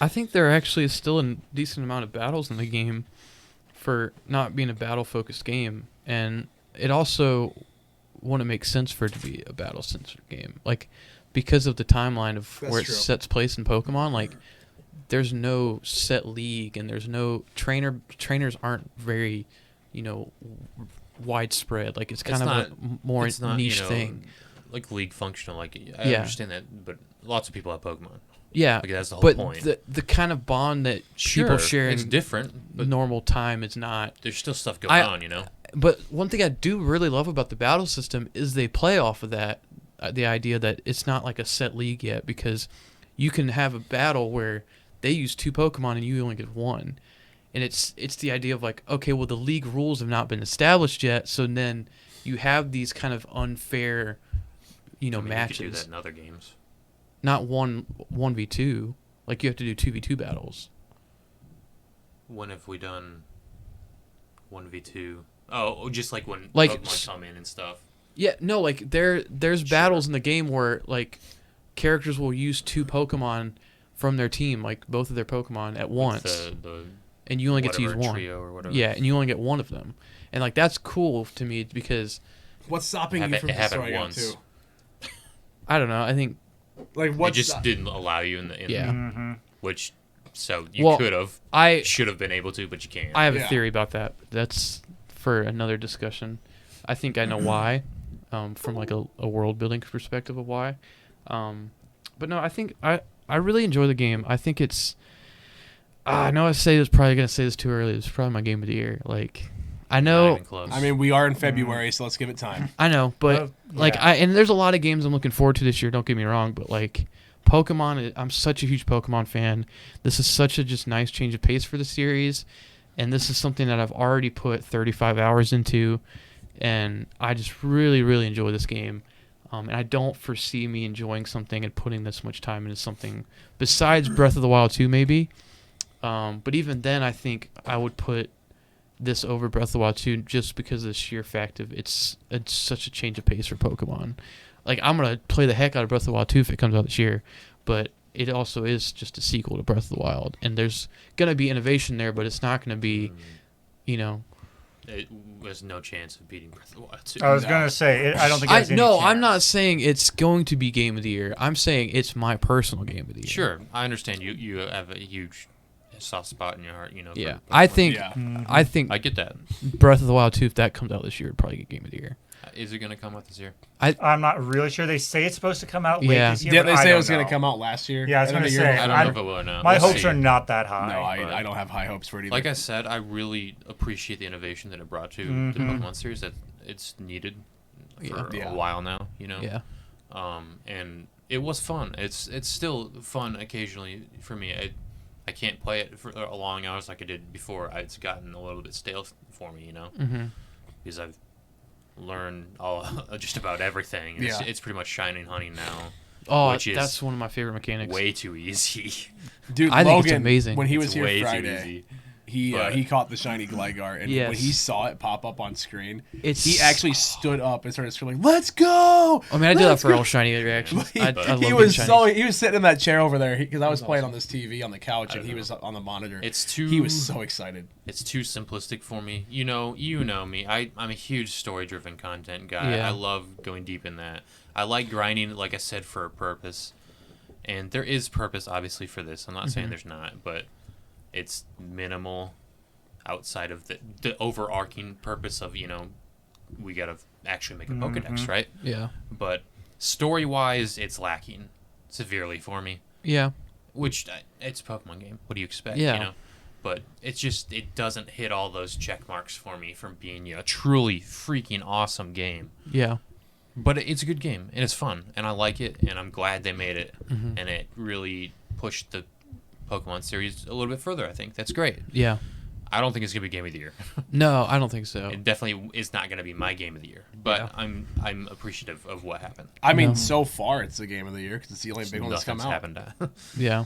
[SPEAKER 1] I think there actually is still a decent amount of battles in the game for not being a battle-focused game. And it also wouldn't make sense for it to be a battle-centered game. Like, because of the timeline of
[SPEAKER 2] That's
[SPEAKER 1] where it
[SPEAKER 2] true.
[SPEAKER 1] sets place in Pokemon, like, there's no set league and there's no trainers aren't very, widespread. Like, it's kind of a more
[SPEAKER 5] it's not,
[SPEAKER 1] niche thing.
[SPEAKER 5] like League functional. Like I
[SPEAKER 1] Yeah.
[SPEAKER 5] understand that, but lots of people have Pokemon.
[SPEAKER 1] Yeah,
[SPEAKER 5] Like that's the whole
[SPEAKER 1] but
[SPEAKER 5] point.
[SPEAKER 1] the kind of bond that people share
[SPEAKER 5] it's
[SPEAKER 1] in
[SPEAKER 5] different, but
[SPEAKER 1] normal time is not.
[SPEAKER 5] there's still stuff going on, you know.
[SPEAKER 1] But one thing I do really love about the battle system is they play off of that, the idea that it's not like a set league yet, because you can have a battle where they use 2 Pokemon and you only get 1. And it's the idea of like, okay, well, the league rules have not been established yet, so then you have these kind of unfair, matches.
[SPEAKER 5] You could do that in other games.
[SPEAKER 1] Not 1v2. Like, you have to do 2v2 battles.
[SPEAKER 5] When have we done 1v2? Oh, just like when
[SPEAKER 1] Like,
[SPEAKER 5] Pokemon come in and stuff.
[SPEAKER 1] Yeah, no, like there's battles in the game where like characters will use 2 Pokemon from their team, like both of their Pokemon at once,
[SPEAKER 5] The
[SPEAKER 1] and you only get to use one.
[SPEAKER 5] Trio or whatever.
[SPEAKER 1] Yeah, and you only get one of them, and like that's cool to me because
[SPEAKER 2] What's stopping you from
[SPEAKER 5] it happened
[SPEAKER 2] destroying it
[SPEAKER 5] once.
[SPEAKER 2] too?
[SPEAKER 1] I don't know. I think
[SPEAKER 2] Like
[SPEAKER 5] It
[SPEAKER 2] what?
[SPEAKER 5] just didn't allow you in the
[SPEAKER 1] Yeah.
[SPEAKER 3] Mm-hmm.
[SPEAKER 5] which so you could have
[SPEAKER 1] I
[SPEAKER 5] should have been able to, but you can't.
[SPEAKER 1] I have
[SPEAKER 2] Yeah.
[SPEAKER 1] a theory about that. But that's for another discussion. I think I know why, from like a world building perspective of why. But no, I think I really enjoy the game. I think it's. I know probably gonna say this too early. It's probably my game of the year. Like, I
[SPEAKER 5] Not
[SPEAKER 1] know.
[SPEAKER 5] even close.
[SPEAKER 2] I mean, we are in February, so let's give it time.
[SPEAKER 1] I know, but like
[SPEAKER 3] yeah.
[SPEAKER 1] and there's a lot of games I'm looking forward to this year. Don't get me wrong, but like Pokemon, I'm such a huge Pokemon fan. This is such a just nice change of pace for the series, and this is something that I've already put 35 hours into, and I just really, really enjoy this game. And I don't foresee me enjoying something and putting this much time into something besides Breath of the Wild 2, maybe. But even then, I think I would put this over Breath of the Wild 2 just because of the sheer fact of it's such a change of pace for Pokemon. Like, I'm going to play the heck out of Breath of the Wild 2 if it comes out this year, but it also is just a sequel to Breath of the Wild. And there's going to be innovation there, but it's not going to be,
[SPEAKER 5] There's no chance of beating Breath of the Wild 2.
[SPEAKER 3] I was gonna say, I don't think. There's any
[SPEAKER 1] No, I'm
[SPEAKER 3] chance.
[SPEAKER 1] not saying it's going to be Game of the Year. I'm saying it's my personal Game of the Year.
[SPEAKER 5] Sure, I understand you have a huge soft spot in your heart, for
[SPEAKER 1] Yeah.
[SPEAKER 5] Pokemon.
[SPEAKER 1] I think
[SPEAKER 2] Yeah.
[SPEAKER 1] I think
[SPEAKER 5] I get that.
[SPEAKER 1] Breath of the Wild 2, if that comes out this year, would probably get Game of the Year.
[SPEAKER 5] Is it going to come out this year?
[SPEAKER 3] I'm not really sure. They say it's supposed to come out late
[SPEAKER 1] Yeah.
[SPEAKER 3] this year.
[SPEAKER 2] Yeah,
[SPEAKER 3] but
[SPEAKER 2] they
[SPEAKER 3] I
[SPEAKER 2] say it
[SPEAKER 3] don't
[SPEAKER 2] was going
[SPEAKER 3] know.
[SPEAKER 2] to come out last year.
[SPEAKER 3] Yeah, I was
[SPEAKER 2] and
[SPEAKER 3] gonna
[SPEAKER 2] a year
[SPEAKER 3] say,
[SPEAKER 2] before.
[SPEAKER 5] I don't know if it will or not.
[SPEAKER 3] My
[SPEAKER 5] We'll
[SPEAKER 3] hopes
[SPEAKER 5] see.
[SPEAKER 3] are not that high.
[SPEAKER 2] No,
[SPEAKER 5] but-
[SPEAKER 2] I don't have high hopes for it either.
[SPEAKER 5] Like I said, I really appreciate the innovation that it brought to the Pokemon series. That it's needed for
[SPEAKER 2] Yeah.
[SPEAKER 5] a while now.
[SPEAKER 1] Yeah.
[SPEAKER 5] And it was fun. It's still fun occasionally for me. I can't play it for long hours like I did before. It's gotten a little bit stale for me,
[SPEAKER 1] Mm-hmm.
[SPEAKER 5] because I've learned just about everything.
[SPEAKER 2] Yeah.
[SPEAKER 5] It's pretty much Shining Honey now.
[SPEAKER 1] Oh,
[SPEAKER 5] Which is
[SPEAKER 1] that's one of my favorite mechanics.
[SPEAKER 5] Way too easy.
[SPEAKER 2] Dude,
[SPEAKER 1] I think
[SPEAKER 2] Logan,
[SPEAKER 1] it's amazing.
[SPEAKER 2] when he
[SPEAKER 5] It's
[SPEAKER 2] was here
[SPEAKER 5] way too
[SPEAKER 2] Friday,
[SPEAKER 5] easy.
[SPEAKER 2] he caught the shiny Gligar, and
[SPEAKER 1] Yes.
[SPEAKER 2] when he saw it pop up on screen,
[SPEAKER 1] It's
[SPEAKER 2] he actually stood up and started screaming, "Let's go!"
[SPEAKER 1] I mean, I do that
[SPEAKER 2] Let's
[SPEAKER 1] for
[SPEAKER 2] go!"
[SPEAKER 1] all shiny reactions.
[SPEAKER 2] He,
[SPEAKER 1] I love
[SPEAKER 2] he
[SPEAKER 1] getting
[SPEAKER 2] was
[SPEAKER 1] shinies.
[SPEAKER 2] he was sitting in that chair over there because I was playing on this TV on the couch and he was on the monitor. He was so excited.
[SPEAKER 5] It's too simplistic for me. You know me. I'm a huge story-driven content guy.
[SPEAKER 1] Yeah.
[SPEAKER 5] I love going deep in that. I like grinding, like I said, for a purpose. And there is purpose, obviously, for this. I'm not saying there's not, but it's minimal outside of the overarching purpose of, we got to actually make a Pokedex, right?
[SPEAKER 1] Yeah.
[SPEAKER 5] But story-wise, it's lacking severely for me.
[SPEAKER 1] Yeah.
[SPEAKER 5] Which, it's a Pokemon game. What do you expect,
[SPEAKER 1] Yeah.
[SPEAKER 5] But it's just, it doesn't hit all those check marks for me from being a truly freaking awesome game.
[SPEAKER 1] Yeah.
[SPEAKER 5] But it's a good game, and it's fun, and I like it, and I'm glad they made it,
[SPEAKER 1] Mm-hmm.
[SPEAKER 5] and it really pushed the Pokemon series a little bit further, I think. That's great.
[SPEAKER 1] Yeah.
[SPEAKER 5] I don't think it's going to be Game of the Year.
[SPEAKER 1] No, I don't think so.
[SPEAKER 5] It definitely is not going to be my Game of the Year, but
[SPEAKER 1] Yeah.
[SPEAKER 5] I'm appreciative of what happened.
[SPEAKER 2] I mean,
[SPEAKER 1] No.
[SPEAKER 2] so far it's the game of the year because it's the only big one that's come
[SPEAKER 5] Nothing's
[SPEAKER 2] out.
[SPEAKER 5] happened.
[SPEAKER 1] Yeah.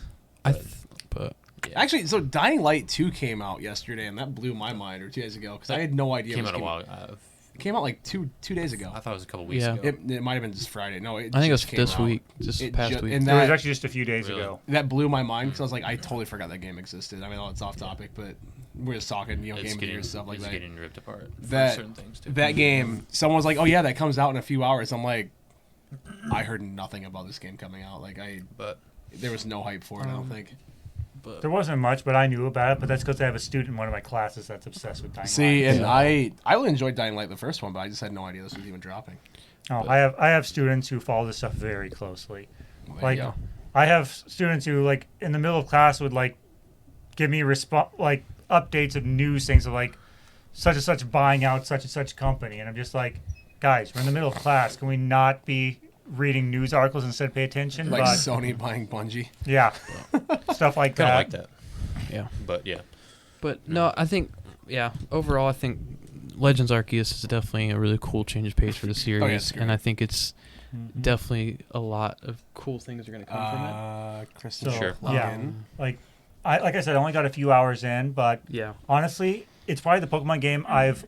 [SPEAKER 1] But
[SPEAKER 5] Yeah.
[SPEAKER 2] Actually, so Dying Light 2 came out yesterday, and that blew my mind, or 2 days ago, because I had no idea.
[SPEAKER 5] Came
[SPEAKER 2] it
[SPEAKER 5] out a
[SPEAKER 2] was
[SPEAKER 5] while.
[SPEAKER 2] It came out like two days ago.
[SPEAKER 5] I thought it was a couple weeks
[SPEAKER 1] Yeah.
[SPEAKER 5] ago.
[SPEAKER 2] It might have been just Friday. No,
[SPEAKER 1] I think it was
[SPEAKER 2] just came
[SPEAKER 1] this
[SPEAKER 2] out.
[SPEAKER 1] week, just
[SPEAKER 2] It
[SPEAKER 1] past
[SPEAKER 2] ju-
[SPEAKER 1] week.
[SPEAKER 2] and
[SPEAKER 3] It was
[SPEAKER 2] that,
[SPEAKER 3] actually just a few days
[SPEAKER 5] Really?
[SPEAKER 3] ago.
[SPEAKER 2] that blew my mind because I was like, I totally forgot that game existed. I mean, it's off topic, but we're just talking, game of the year stuff like
[SPEAKER 5] it's
[SPEAKER 2] that.
[SPEAKER 5] getting ripped apart for
[SPEAKER 2] That
[SPEAKER 5] certain things, too.
[SPEAKER 2] that game, someone was like, "Oh yeah, that comes out in a few hours." I'm like, I heard nothing about this game coming out. Like
[SPEAKER 5] But
[SPEAKER 2] there was no hype for it. I don't think.
[SPEAKER 3] There wasn't much, but I knew about it. But that's because I have a student in one of my classes that's obsessed with Dying
[SPEAKER 2] See,
[SPEAKER 3] Light.
[SPEAKER 2] and I really enjoyed Dying Light the first one, but I just had no idea this was even dropping.
[SPEAKER 3] Oh, I have students who follow this stuff very closely.
[SPEAKER 2] There you
[SPEAKER 3] Like,
[SPEAKER 2] go.
[SPEAKER 3] I have students who, like, in the middle of class would, like, give me like updates of news things of, like, such and such buying out such and such company. And I'm just like, guys, we're in the middle of class. Can we not be reading news articles instead pay attention?
[SPEAKER 2] Like
[SPEAKER 3] But,
[SPEAKER 2] Sony buying Bungie.
[SPEAKER 3] yeah, stuff like
[SPEAKER 5] Kind of
[SPEAKER 3] that.
[SPEAKER 5] like that.
[SPEAKER 1] Yeah.
[SPEAKER 5] But yeah.
[SPEAKER 1] But no, I think overall I think Legends Arceus is definitely a really cool change of pace for the series,
[SPEAKER 2] it's great.
[SPEAKER 1] and I think it's definitely a lot of cool things are going to come from it.
[SPEAKER 2] Kristen,
[SPEAKER 5] Sure.
[SPEAKER 3] Yeah. Like I said, I only got a few hours in, but
[SPEAKER 1] Yeah.
[SPEAKER 3] honestly, it's probably the Pokemon game I've,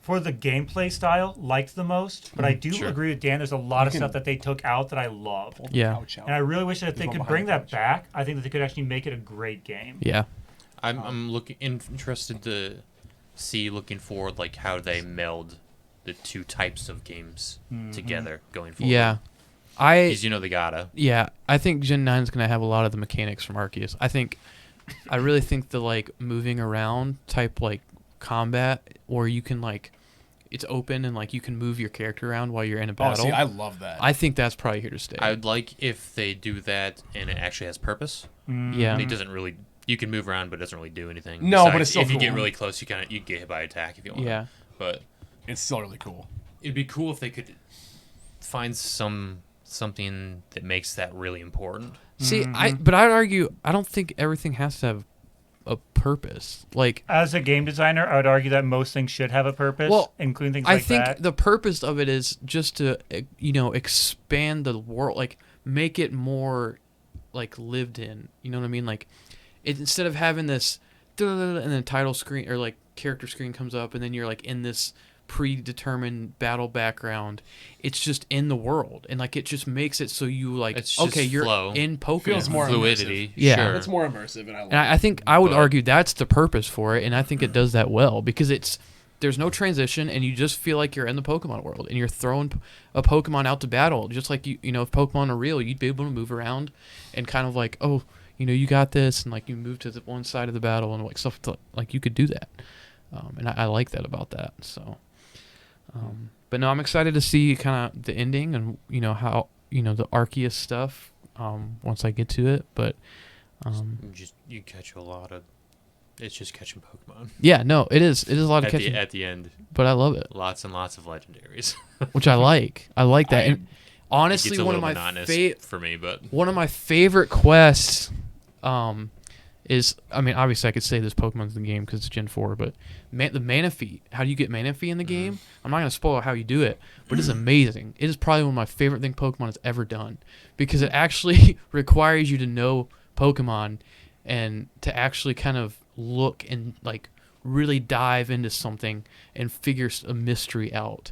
[SPEAKER 3] for the gameplay style, liked the most. But I do
[SPEAKER 5] Sure.
[SPEAKER 3] agree with Dan. There's a lot of
[SPEAKER 2] can-
[SPEAKER 3] stuff that they took out that I love.
[SPEAKER 1] Yeah.
[SPEAKER 2] Couch out.
[SPEAKER 3] And I really wish that if they
[SPEAKER 2] There's one
[SPEAKER 3] could bring
[SPEAKER 2] behind
[SPEAKER 3] that
[SPEAKER 2] the
[SPEAKER 3] back, I think that they could actually make it a great game.
[SPEAKER 1] Yeah.
[SPEAKER 5] I'm interested to looking forward, like how they meld the two types of games together going forward.
[SPEAKER 1] Yeah.
[SPEAKER 5] Because they gotta.
[SPEAKER 1] Yeah, I think Gen 9 is going to have a lot of the mechanics from Arceus. I really think the like moving around type like combat where you can like it's open and like you can move your character around while you're in a
[SPEAKER 2] Oh,
[SPEAKER 1] battle.
[SPEAKER 2] see, I love that.
[SPEAKER 1] I think that's probably here to stay.
[SPEAKER 5] I would like if they do that and it actually has purpose.
[SPEAKER 1] Yeah.
[SPEAKER 5] It doesn't really. You can move around, but it doesn't really do anything.
[SPEAKER 2] No, but
[SPEAKER 5] Besides,
[SPEAKER 2] it's still
[SPEAKER 5] if you get
[SPEAKER 2] cool.
[SPEAKER 5] really close, you get hit by attack if you want.
[SPEAKER 1] Yeah.
[SPEAKER 5] But
[SPEAKER 2] It's still really cool.
[SPEAKER 5] it'd be cool if they could find something that makes that really important.
[SPEAKER 1] See, but I'd argue I don't think everything has to have a purpose. Like
[SPEAKER 3] As a game designer, I would argue that most things should have a purpose,
[SPEAKER 1] Well,
[SPEAKER 3] including things
[SPEAKER 1] I
[SPEAKER 3] like
[SPEAKER 1] think
[SPEAKER 3] that.
[SPEAKER 1] the purpose of it is just to expand the world, like make it more like lived in. You know what I mean? Like instead of having this and then title screen or like character screen comes up and then you're like in this predetermined battle background, it's just in the world and like it just makes it so you like
[SPEAKER 5] It's just
[SPEAKER 1] okay, you're
[SPEAKER 5] flow.
[SPEAKER 1] in Pokemon.
[SPEAKER 2] Feels more
[SPEAKER 5] Fluidity.
[SPEAKER 1] Yeah.
[SPEAKER 5] Sure.
[SPEAKER 2] It's more immersive, and I love
[SPEAKER 1] And I think I would
[SPEAKER 5] But-
[SPEAKER 1] argue that's the purpose for it, and I think it does that well because there's no transition, and you just feel like you're in the Pokemon world, and you're throwing a Pokemon out to battle, just like if Pokemon are real, you'd be able to move around, and kind of like you got this, and like you move to the one side of the battle, and like stuff like you could do that, and I like that about that. So, but no, I'm excited to see kind of the ending and how the Arceus stuff once I get to it, but.
[SPEAKER 5] You catch a lot of. It's just catching Pokemon
[SPEAKER 1] Yeah, no, it is. It is a lot of catching,
[SPEAKER 5] at the end.
[SPEAKER 1] but I love it,
[SPEAKER 5] Lots and lots of legendaries.
[SPEAKER 1] which I like. I like that. And
[SPEAKER 5] It
[SPEAKER 1] honestly,
[SPEAKER 5] gets a
[SPEAKER 1] one of
[SPEAKER 5] little
[SPEAKER 1] my
[SPEAKER 5] monotonous for me, but
[SPEAKER 1] favorite quests is, I mean, obviously I could say this Pokemon's in the game because it's Gen 4, but the Manaphy. How do you get Manaphy in the game? I'm not going to spoil how you do it, but it's amazing. It is probably one of my favorite things Pokemon has ever done because it actually requires you to know Pokemon and to actually kind of look and like really dive into something and figure a mystery out.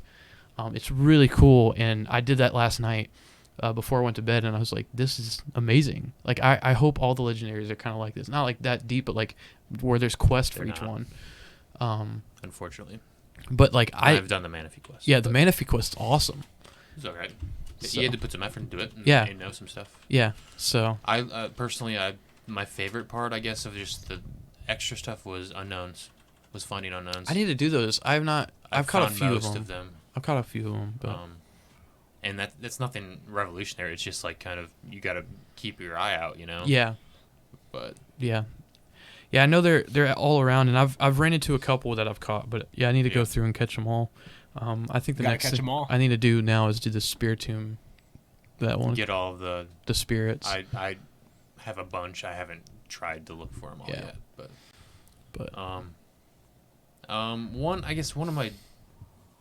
[SPEAKER 1] It's really cool, and I did that last night before I went to bed, and I was like, this is amazing. Like I hope all the legendaries are kind of like this, not like that deep, but like where there's quests for
[SPEAKER 5] They're
[SPEAKER 1] each
[SPEAKER 5] not.
[SPEAKER 1] one.
[SPEAKER 5] unfortunately,
[SPEAKER 1] But like
[SPEAKER 5] I've done the Manaphy quest.
[SPEAKER 1] the Manaphy quest's awesome.
[SPEAKER 5] It's alright.
[SPEAKER 1] So-
[SPEAKER 5] You had to put some effort into it.
[SPEAKER 1] Yeah.
[SPEAKER 5] And know some stuff.
[SPEAKER 1] Yeah, so
[SPEAKER 5] I personally, my favorite part, I guess, of just the extra stuff was unknowns. Was finding unknowns.
[SPEAKER 1] I need to do those. I've caught a
[SPEAKER 5] found
[SPEAKER 1] few
[SPEAKER 5] most
[SPEAKER 1] of them.
[SPEAKER 5] them.
[SPEAKER 1] I've caught a few of them, but
[SPEAKER 5] And that's nothing revolutionary. It's just like kind of you got to keep your eye out,
[SPEAKER 1] yeah.
[SPEAKER 5] But
[SPEAKER 1] Yeah, I know they're all around, and I've ran into a couple that I've caught, but yeah, I need to go
[SPEAKER 5] Yeah.
[SPEAKER 1] through and catch them all. I think the
[SPEAKER 2] Gotta
[SPEAKER 1] next
[SPEAKER 2] catch 'em all.
[SPEAKER 1] I need to do now is do the Spiritomb, that one,
[SPEAKER 5] get all of the.
[SPEAKER 1] the spirits.
[SPEAKER 5] I have a bunch. I haven't tried to look for them all
[SPEAKER 1] Yeah.
[SPEAKER 5] yet, but one of my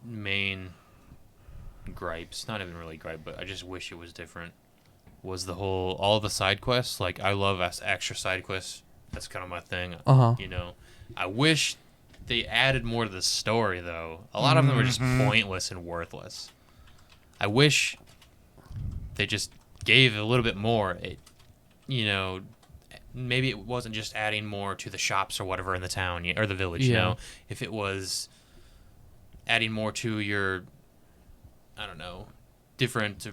[SPEAKER 5] main gripes, not even really gripe, but I just wish it was different, was all the side quests. Like, I love extra side quests. That's kind of my thing.
[SPEAKER 1] Uh-huh.
[SPEAKER 5] I wish they added more to the story, though. A lot of them are just pointless and worthless. I wish they just gave a little bit more. Maybe it wasn't just adding more to the shops or whatever in the town or the village,
[SPEAKER 1] Yeah.
[SPEAKER 5] If it was adding more to your, I don't know, different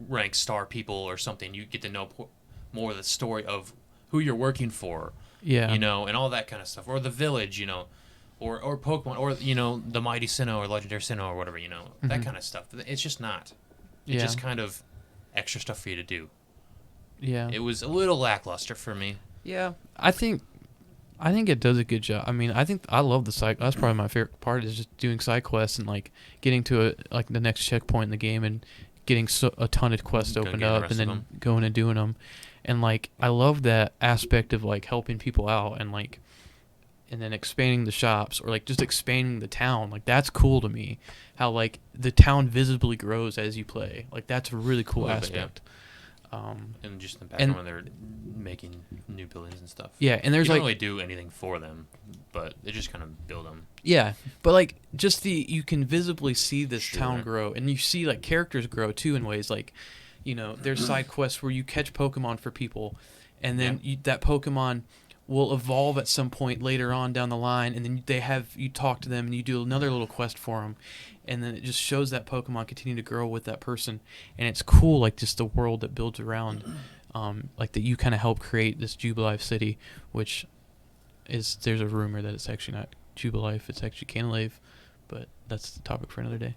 [SPEAKER 5] rank star people or something, you get to know more of the story of who you're working for,
[SPEAKER 1] Yeah.
[SPEAKER 5] and all that kind of stuff. Or the village, or Pokemon, or the Mighty Sinnoh or Legendary Sinnoh or whatever, that kind of stuff. It's just not. It's just kind of extra stuff for you to do.
[SPEAKER 1] Yeah.
[SPEAKER 5] It was a little lackluster for me.
[SPEAKER 1] Yeah, I think it does a good job. I mean, I love the side. That's probably my favorite part is just doing side quests and like getting to the next checkpoint in the game and getting a ton of quests opened up and then going and doing them. And like I love that aspect of like helping people out and like and then expanding the shops or like just expanding the town. Like that's cool to me. How like the town visibly grows as you play. Like that's a really cool aspect.
[SPEAKER 5] And just in the background when they're making new buildings and stuff.
[SPEAKER 1] Yeah, and there's
[SPEAKER 5] you
[SPEAKER 1] like
[SPEAKER 5] don't really do anything for them, but they just kind of build them.
[SPEAKER 1] Yeah, but like just you can visibly see this town grow, and you see like characters grow too in ways like, there's side quests where you catch Pokemon for people, and then that Pokemon will evolve at some point later on down the line, and then you talk to them and you do another little quest for them. And then it just shows that Pokemon continue to grow with that person. And it's cool, like, just the world that builds around, like, that you kind of help create this Jubilife city, which there's a rumor that it's actually not Jubilife, it's actually Canalave, but that's the topic for another day.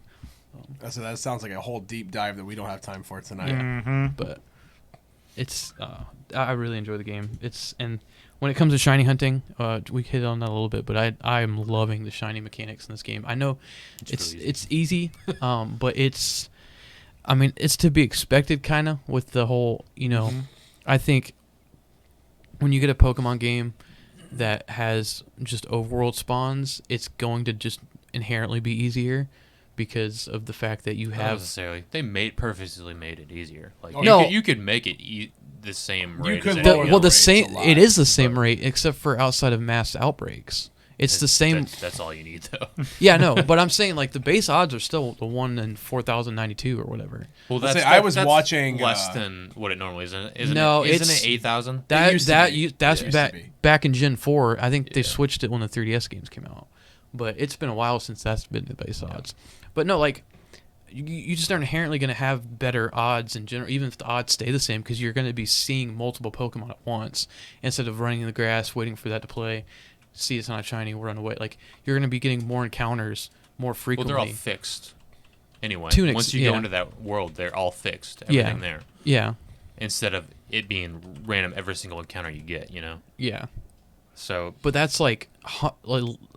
[SPEAKER 2] So that sounds like a whole deep dive that we don't have time for tonight.
[SPEAKER 3] Mm-hmm.
[SPEAKER 1] But it's, I really enjoy the game. And when it comes to shiny hunting, we hit on that a little bit, but I'm loving the shiny mechanics in this game. I know it's easy, but it's to be expected kind of with the whole, I think when you get a Pokemon game that has just overworld spawns, it's going to just inherently be easier because of the fact that you have...
[SPEAKER 5] Not necessarily. They purposely made it easier. Like
[SPEAKER 1] no.
[SPEAKER 5] You could make it the same rate.
[SPEAKER 2] You could
[SPEAKER 5] as
[SPEAKER 2] lower
[SPEAKER 1] the
[SPEAKER 2] rates
[SPEAKER 1] same.
[SPEAKER 2] a lot,
[SPEAKER 1] It is the same rate, except for outside of mass outbreaks. It's the same.
[SPEAKER 5] That's all you need, though.
[SPEAKER 1] Yeah, no, but I'm saying like the base odds are still the 1 in 4,092 or whatever.
[SPEAKER 5] Well,
[SPEAKER 2] I was watching
[SPEAKER 5] less than what it normally is. Isn't
[SPEAKER 1] it's
[SPEAKER 5] it 8,000?
[SPEAKER 1] That's back in Gen 4. I think they switched it when the 3DS games came out, but it's been a while since that's been the base odds. But no, like. You just are inherently going to have better odds in general, even if the odds stay the same, because you're going to be seeing multiple Pokemon at once instead of running in the grass, waiting for that to play, see it's not shiny, run away. Like you're going to be getting more encounters more frequently.
[SPEAKER 5] Well, they're all fixed anyway. Once you go into that world, they're all fixed. Everything there.
[SPEAKER 1] Yeah.
[SPEAKER 5] Instead of it being random every single encounter you get,
[SPEAKER 1] Yeah.
[SPEAKER 5] So.
[SPEAKER 1] But that's like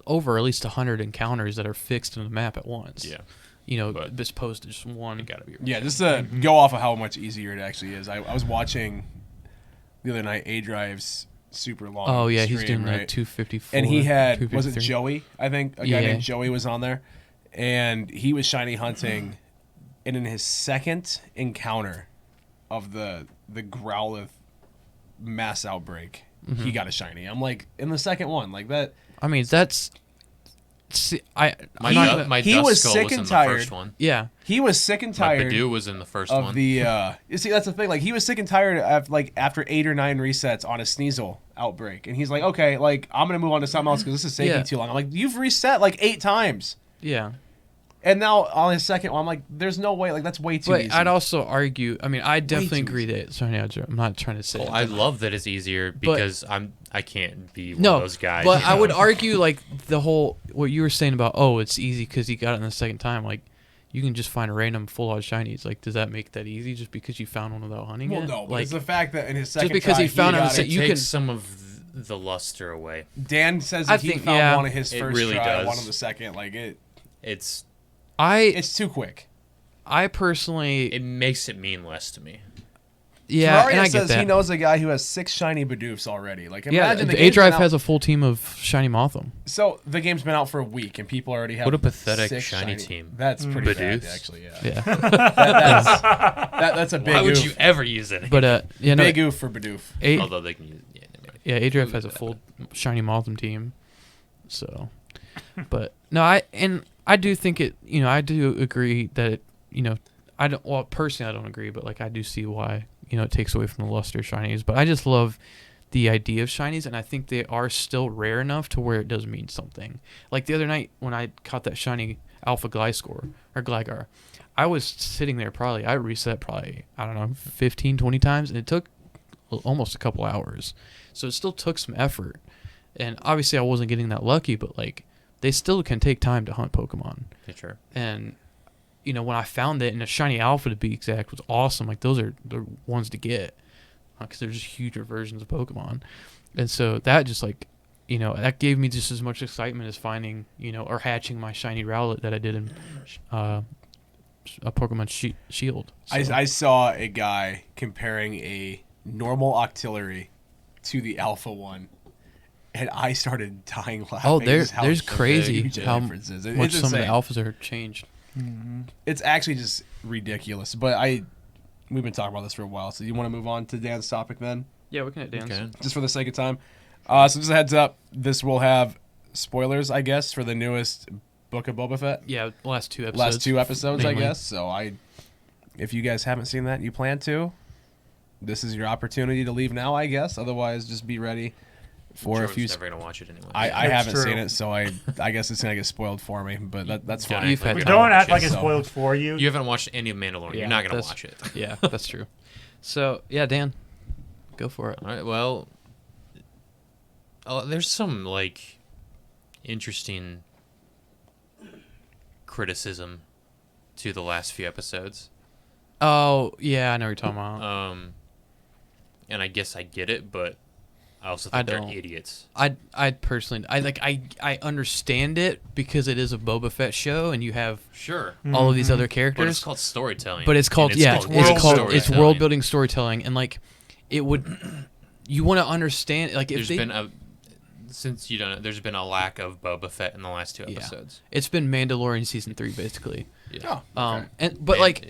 [SPEAKER 1] over at least 100 encounters that are fixed in the map at once.
[SPEAKER 5] Yeah.
[SPEAKER 1] As opposed to just one.
[SPEAKER 5] It gotta be.
[SPEAKER 2] Yeah, just to go off of how much easier it actually is. I was watching the other night A-Drive's super long.
[SPEAKER 1] Oh yeah,
[SPEAKER 2] stream,
[SPEAKER 1] he's doing
[SPEAKER 2] right?
[SPEAKER 1] like 254.
[SPEAKER 2] And he had, was it Joey? I think a guy
[SPEAKER 1] Yeah.
[SPEAKER 2] named Joey was on there, and he was shiny hunting, and in his second encounter of the Growlithe mass outbreak, he got a shiny. I'm like, in the second one, like that.
[SPEAKER 1] I mean, that's. See,
[SPEAKER 5] My
[SPEAKER 2] he
[SPEAKER 5] Duskull
[SPEAKER 2] was sick
[SPEAKER 5] was in
[SPEAKER 2] and
[SPEAKER 5] the
[SPEAKER 2] tired.
[SPEAKER 5] first one.
[SPEAKER 1] Yeah.
[SPEAKER 2] He was sick and
[SPEAKER 5] My
[SPEAKER 2] tired.
[SPEAKER 5] Badoo was in the first
[SPEAKER 2] of
[SPEAKER 5] one.
[SPEAKER 2] the you see, that's the thing. Like he was sick and tired of like after 8 or 9 resets on a Sneasel outbreak, and he's like, okay, like I'm gonna move on to something else because this is taking too long. I'm like, you've reset like 8 times.
[SPEAKER 1] Yeah.
[SPEAKER 2] And now on his second one, I'm like, there's no way. Like that's way too easy.
[SPEAKER 1] But I'd also argue. I mean, I definitely agree that. Sorry, I'm not trying to say.
[SPEAKER 5] Well, I love that it's easier because I can't be one of those guys.
[SPEAKER 1] But I would argue like the whole what you were saying about it's easy because he got it in the second time. Like you can just find a random full art shinies. Like does that make that easy just because you found one without hunting it?
[SPEAKER 2] Well, no. But
[SPEAKER 1] like,
[SPEAKER 2] it's the fact that in his second
[SPEAKER 1] just because he found
[SPEAKER 2] it,
[SPEAKER 1] it,
[SPEAKER 5] you takes some of the luster away.
[SPEAKER 2] Dan says that he found one of his first
[SPEAKER 5] really
[SPEAKER 2] try,
[SPEAKER 5] does.
[SPEAKER 2] one of the second. Like
[SPEAKER 5] it's
[SPEAKER 2] too quick.
[SPEAKER 1] I personally,
[SPEAKER 5] it makes it mean less to me.
[SPEAKER 1] Yeah,
[SPEAKER 2] Terraria
[SPEAKER 1] and I get
[SPEAKER 2] says
[SPEAKER 1] that.
[SPEAKER 2] he knows a guy who has 6 shiny Badoofs already. Like,
[SPEAKER 1] Yeah,
[SPEAKER 2] imagine the
[SPEAKER 1] A-Drive has a full team of shiny Mothim.
[SPEAKER 2] So the game's been out for a week, and people already have.
[SPEAKER 5] What a pathetic
[SPEAKER 2] 6
[SPEAKER 5] shiny team.
[SPEAKER 2] That's pretty bad,
[SPEAKER 5] Badoofs?
[SPEAKER 2] actually. Yeah.
[SPEAKER 1] Yeah.
[SPEAKER 2] That's a big.
[SPEAKER 5] Why would
[SPEAKER 2] oof.
[SPEAKER 5] you ever use it?
[SPEAKER 1] But
[SPEAKER 2] Big oof for Bidoof.
[SPEAKER 5] Although they can use
[SPEAKER 1] A-Drive has a full shiny Mothim team. So, but no, I do think it. I do agree that it. I don't. Well, personally, I don't agree, but like I do see why. It takes away from the luster of shinies. But I just love the idea of shinies, and I think they are still rare enough to where it does mean something. Like the other night when I caught that shiny Alpha Gligar, I was sitting there I reset I don't know, 15, 20 times, and it took almost a couple hours. So it still took some effort. And obviously I wasn't getting that lucky, but like they still can take time to hunt Pokemon.
[SPEAKER 5] Yeah, sure.
[SPEAKER 1] And when I found it, and a shiny alpha to be exact was awesome. Like those are the ones to get because they're just huger versions of Pokemon. And so that just that gave me just as much excitement as finding or hatching my shiny Rowlet that I did in a Pokemon Shield. So.
[SPEAKER 2] I saw a guy comparing a normal Octillery to the alpha one, and I started dying laughing.
[SPEAKER 1] Oh, there's crazy
[SPEAKER 2] huge
[SPEAKER 1] how much
[SPEAKER 2] differences.
[SPEAKER 1] some of the alphas are changed.
[SPEAKER 2] It's actually just ridiculous. But we've been talking about this for a while. So you want to move on to Dan's topic then?
[SPEAKER 1] Yeah, we can hit Dan's.
[SPEAKER 5] Okay.
[SPEAKER 2] Just for the sake of time. So just a heads up, this will have spoilers, I guess, for the newest Book of Boba Fett.
[SPEAKER 1] Yeah, last two episodes.
[SPEAKER 2] I
[SPEAKER 1] mainly.
[SPEAKER 2] guess. So if you guys haven't seen that and you plan to, this is your opportunity to leave now, I guess. Otherwise, just be ready for a few.
[SPEAKER 5] Never gonna watch it anyway.
[SPEAKER 2] I haven't
[SPEAKER 3] true.
[SPEAKER 2] seen it, so I guess it's gonna get spoiled for me. But that's fine.
[SPEAKER 1] You've had time.
[SPEAKER 3] Don't act like it's
[SPEAKER 2] So-
[SPEAKER 3] spoiled for you.
[SPEAKER 5] You haven't watched any of Mandalorian. You're not gonna watch it.
[SPEAKER 1] Yeah, that's true. So yeah, Dan, go for it.
[SPEAKER 5] All right. Well, there's some interesting criticism to the last few episodes.
[SPEAKER 1] Oh yeah, I know what you're talking about.
[SPEAKER 5] And I guess I get it, but I also
[SPEAKER 1] I
[SPEAKER 5] think they're
[SPEAKER 1] don't.
[SPEAKER 5] idiots.
[SPEAKER 1] I personally I understand it because it is a Boba Fett show and you have
[SPEAKER 5] Sure.
[SPEAKER 1] all of these other
[SPEAKER 5] But
[SPEAKER 1] characters.
[SPEAKER 5] it's called storytelling.
[SPEAKER 1] But it's called
[SPEAKER 5] And
[SPEAKER 1] it's
[SPEAKER 3] world
[SPEAKER 1] world building storytelling, and it would you want to understand if
[SPEAKER 5] There's
[SPEAKER 1] they,
[SPEAKER 5] been there's been a lack of Boba Fett in the last two
[SPEAKER 1] Yeah.
[SPEAKER 5] episodes.
[SPEAKER 1] it's been Mandalorian season 3 basically.
[SPEAKER 5] Yeah.
[SPEAKER 2] Oh, okay.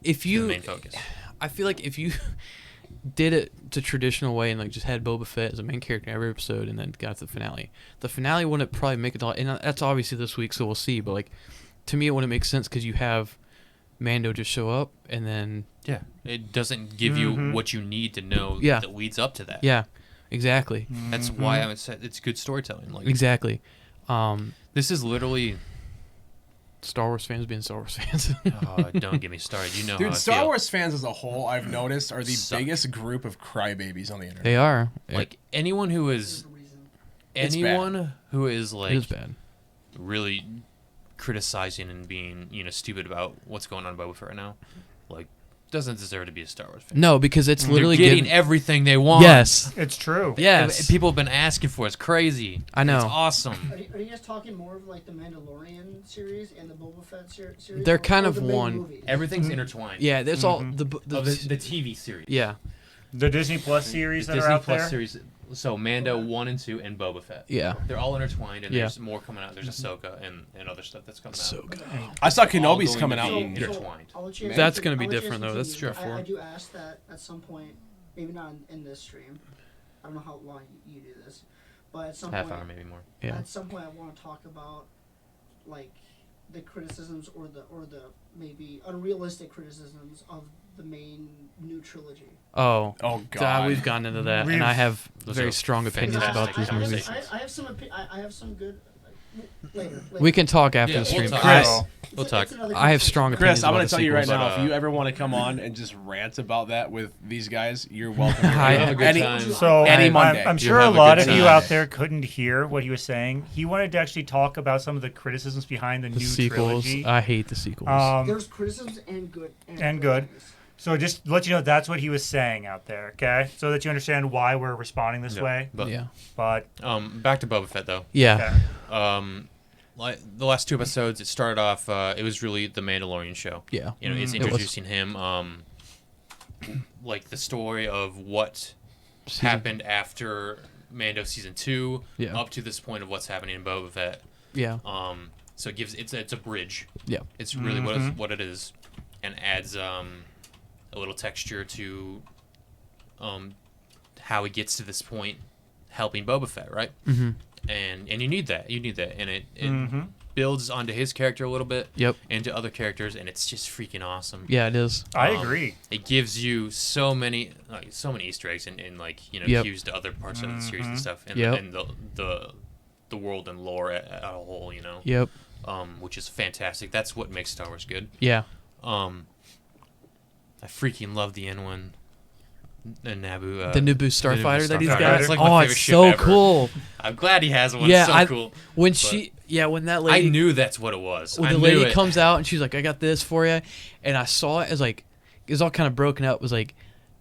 [SPEAKER 1] If
[SPEAKER 5] The
[SPEAKER 1] you
[SPEAKER 5] main focus.
[SPEAKER 1] I feel like if you did it the traditional way and just had Boba Fett as a main character in every episode and then got to the finale wouldn't probably make it a lot, and that's obviously this week, so we'll see, but to me it wouldn't make sense because you have Mando just show up and then
[SPEAKER 5] Yeah. It doesn't give you what you need to know
[SPEAKER 1] Yeah.
[SPEAKER 5] that leads up to that.
[SPEAKER 1] yeah, exactly.
[SPEAKER 5] That's why it's good storytelling.
[SPEAKER 1] Exactly.
[SPEAKER 5] This is literally
[SPEAKER 1] Star Wars fans being Star Wars fans.
[SPEAKER 5] don't get me started. You know how
[SPEAKER 2] Dude,
[SPEAKER 5] I
[SPEAKER 2] Star
[SPEAKER 5] feel.
[SPEAKER 2] Wars fans as a whole, I've noticed, are the
[SPEAKER 5] Suck.
[SPEAKER 2] biggest group of crybabies on the internet.
[SPEAKER 1] They are.
[SPEAKER 5] Like anyone who
[SPEAKER 4] There's
[SPEAKER 5] is
[SPEAKER 4] a reason.
[SPEAKER 2] It's
[SPEAKER 5] anyone who is
[SPEAKER 1] it is bad.
[SPEAKER 5] really criticizing and being stupid about what's going on in Boba Fett right now, doesn't deserve to be a Star Wars fan.
[SPEAKER 1] No, because it's literally
[SPEAKER 5] They're getting
[SPEAKER 1] given-
[SPEAKER 5] everything they want.
[SPEAKER 1] Yes.
[SPEAKER 3] It's true.
[SPEAKER 1] Yes.
[SPEAKER 5] People have been asking for it. It's crazy.
[SPEAKER 1] I know.
[SPEAKER 5] It's awesome.
[SPEAKER 4] Are you guys talking more of the Mandalorian series and the Boba Fett series?
[SPEAKER 1] They're
[SPEAKER 4] or
[SPEAKER 1] kind
[SPEAKER 4] the
[SPEAKER 1] of
[SPEAKER 4] main
[SPEAKER 1] one.
[SPEAKER 4] movie?
[SPEAKER 5] Everything's intertwined.
[SPEAKER 1] Yeah, that's all
[SPEAKER 5] The TV series.
[SPEAKER 1] yeah.
[SPEAKER 3] The Disney Plus series that
[SPEAKER 5] Disney
[SPEAKER 3] are out
[SPEAKER 5] Plus
[SPEAKER 3] there.
[SPEAKER 5] series. So Mando 1 and 2 and Boba Fett.
[SPEAKER 1] Yeah.
[SPEAKER 5] They're all intertwined, and
[SPEAKER 1] Yeah.
[SPEAKER 5] there's more coming out. There's Ahsoka and other stuff that's coming out.
[SPEAKER 1] good.
[SPEAKER 2] I saw
[SPEAKER 5] All
[SPEAKER 2] Kenobi's
[SPEAKER 5] going
[SPEAKER 2] coming
[SPEAKER 5] to
[SPEAKER 2] out.
[SPEAKER 5] be
[SPEAKER 2] in-
[SPEAKER 5] intertwined.
[SPEAKER 4] I'll let you guys
[SPEAKER 1] That's
[SPEAKER 4] continue-
[SPEAKER 1] gonna be
[SPEAKER 4] I'll let you guys
[SPEAKER 1] different, though. That's
[SPEAKER 4] continue.
[SPEAKER 1] true.
[SPEAKER 4] I do ask that at some point, maybe not in this stream. I don't know how long you do this, but at some
[SPEAKER 5] Half
[SPEAKER 4] point,
[SPEAKER 5] hour, maybe more.
[SPEAKER 1] Yeah.
[SPEAKER 4] at some point, I want to talk about the criticisms or the maybe unrealistic criticisms of the main new trilogy.
[SPEAKER 1] Oh.
[SPEAKER 2] Oh, God.
[SPEAKER 1] We've gone into that, and
[SPEAKER 3] We've-
[SPEAKER 1] I have
[SPEAKER 5] Those
[SPEAKER 1] very
[SPEAKER 5] are
[SPEAKER 1] strong opinions
[SPEAKER 5] fantastic
[SPEAKER 1] about these movies.
[SPEAKER 4] I have some. I have some good. Later.
[SPEAKER 1] We can talk after
[SPEAKER 5] Yeah,
[SPEAKER 1] the
[SPEAKER 5] we'll
[SPEAKER 1] stream.
[SPEAKER 5] talk.
[SPEAKER 2] Chris,
[SPEAKER 5] We'll talk.
[SPEAKER 1] I have strong opinions.
[SPEAKER 2] Chris, I'm
[SPEAKER 1] about
[SPEAKER 2] going
[SPEAKER 1] the
[SPEAKER 2] to tell you right
[SPEAKER 1] sequels.
[SPEAKER 2] now,
[SPEAKER 5] But,
[SPEAKER 2] if you ever want to come on and just rant about that with these guys, you're welcome.
[SPEAKER 1] I-
[SPEAKER 5] have a good
[SPEAKER 2] Any-
[SPEAKER 5] time.
[SPEAKER 3] So
[SPEAKER 2] Any
[SPEAKER 3] I'm
[SPEAKER 2] Monday.
[SPEAKER 3] I'm
[SPEAKER 5] You
[SPEAKER 3] sure a
[SPEAKER 5] have a
[SPEAKER 3] lot
[SPEAKER 5] good
[SPEAKER 3] of you
[SPEAKER 5] time.
[SPEAKER 3] out there couldn't hear what he was saying. He wanted to actually talk about some of the criticisms behind the
[SPEAKER 1] The
[SPEAKER 3] new
[SPEAKER 1] sequels.
[SPEAKER 3] trilogy.
[SPEAKER 1] I hate the sequels.
[SPEAKER 4] There's criticisms and good.
[SPEAKER 3] And good. So just to let you know, that's what he was saying out there, okay? So that you understand why we're responding this
[SPEAKER 5] Yeah.
[SPEAKER 3] way.
[SPEAKER 5] But
[SPEAKER 1] yeah.
[SPEAKER 3] But
[SPEAKER 5] back to Boba Fett though.
[SPEAKER 1] Yeah.
[SPEAKER 3] okay.
[SPEAKER 5] The last two episodes, it started off. It was really the Mandalorian show.
[SPEAKER 1] Yeah.
[SPEAKER 5] It's
[SPEAKER 1] It was.
[SPEAKER 5] introducing him. The story of what happened after Mando season 2,
[SPEAKER 1] Yeah.
[SPEAKER 5] up to this point of what's happening in Boba Fett.
[SPEAKER 1] Yeah.
[SPEAKER 5] So it gives it's a bridge.
[SPEAKER 1] Yeah.
[SPEAKER 5] It's really what it is, and adds a little texture to how he gets to this point, helping Boba Fett, right?
[SPEAKER 1] Mm-hmm.
[SPEAKER 5] And you need that, and it
[SPEAKER 3] Mhm.
[SPEAKER 5] builds onto his character a little bit,
[SPEAKER 1] Yep.
[SPEAKER 5] and to other characters, and it's just freaking awesome.
[SPEAKER 1] Yeah, it is.
[SPEAKER 3] I agree.
[SPEAKER 5] It gives you so many Easter eggs and
[SPEAKER 1] Yep.
[SPEAKER 5] cues to other parts of the series and stuff, and,
[SPEAKER 1] Yep.
[SPEAKER 5] and the world and lore at a whole,
[SPEAKER 1] Yep.
[SPEAKER 5] which is fantastic. That's what makes Star Wars good.
[SPEAKER 1] Yeah.
[SPEAKER 5] I freaking love the N1. The Naboo.
[SPEAKER 1] The Naboo starfighter that he's
[SPEAKER 5] Starfighter.
[SPEAKER 1] got.
[SPEAKER 5] It's like my
[SPEAKER 1] Oh,
[SPEAKER 5] favorite
[SPEAKER 1] it's
[SPEAKER 5] ship
[SPEAKER 1] so
[SPEAKER 5] ever.
[SPEAKER 1] cool.
[SPEAKER 5] I'm glad he has one.
[SPEAKER 1] Yeah,
[SPEAKER 5] So cool.
[SPEAKER 1] When
[SPEAKER 5] But-
[SPEAKER 1] when that lady,
[SPEAKER 5] I knew that's what it was.
[SPEAKER 1] when
[SPEAKER 5] I
[SPEAKER 1] the
[SPEAKER 5] knew
[SPEAKER 1] lady
[SPEAKER 5] it.
[SPEAKER 1] comes out and she's like, I got this for you, and I saw it as like, it was all kind of broken up. It was like,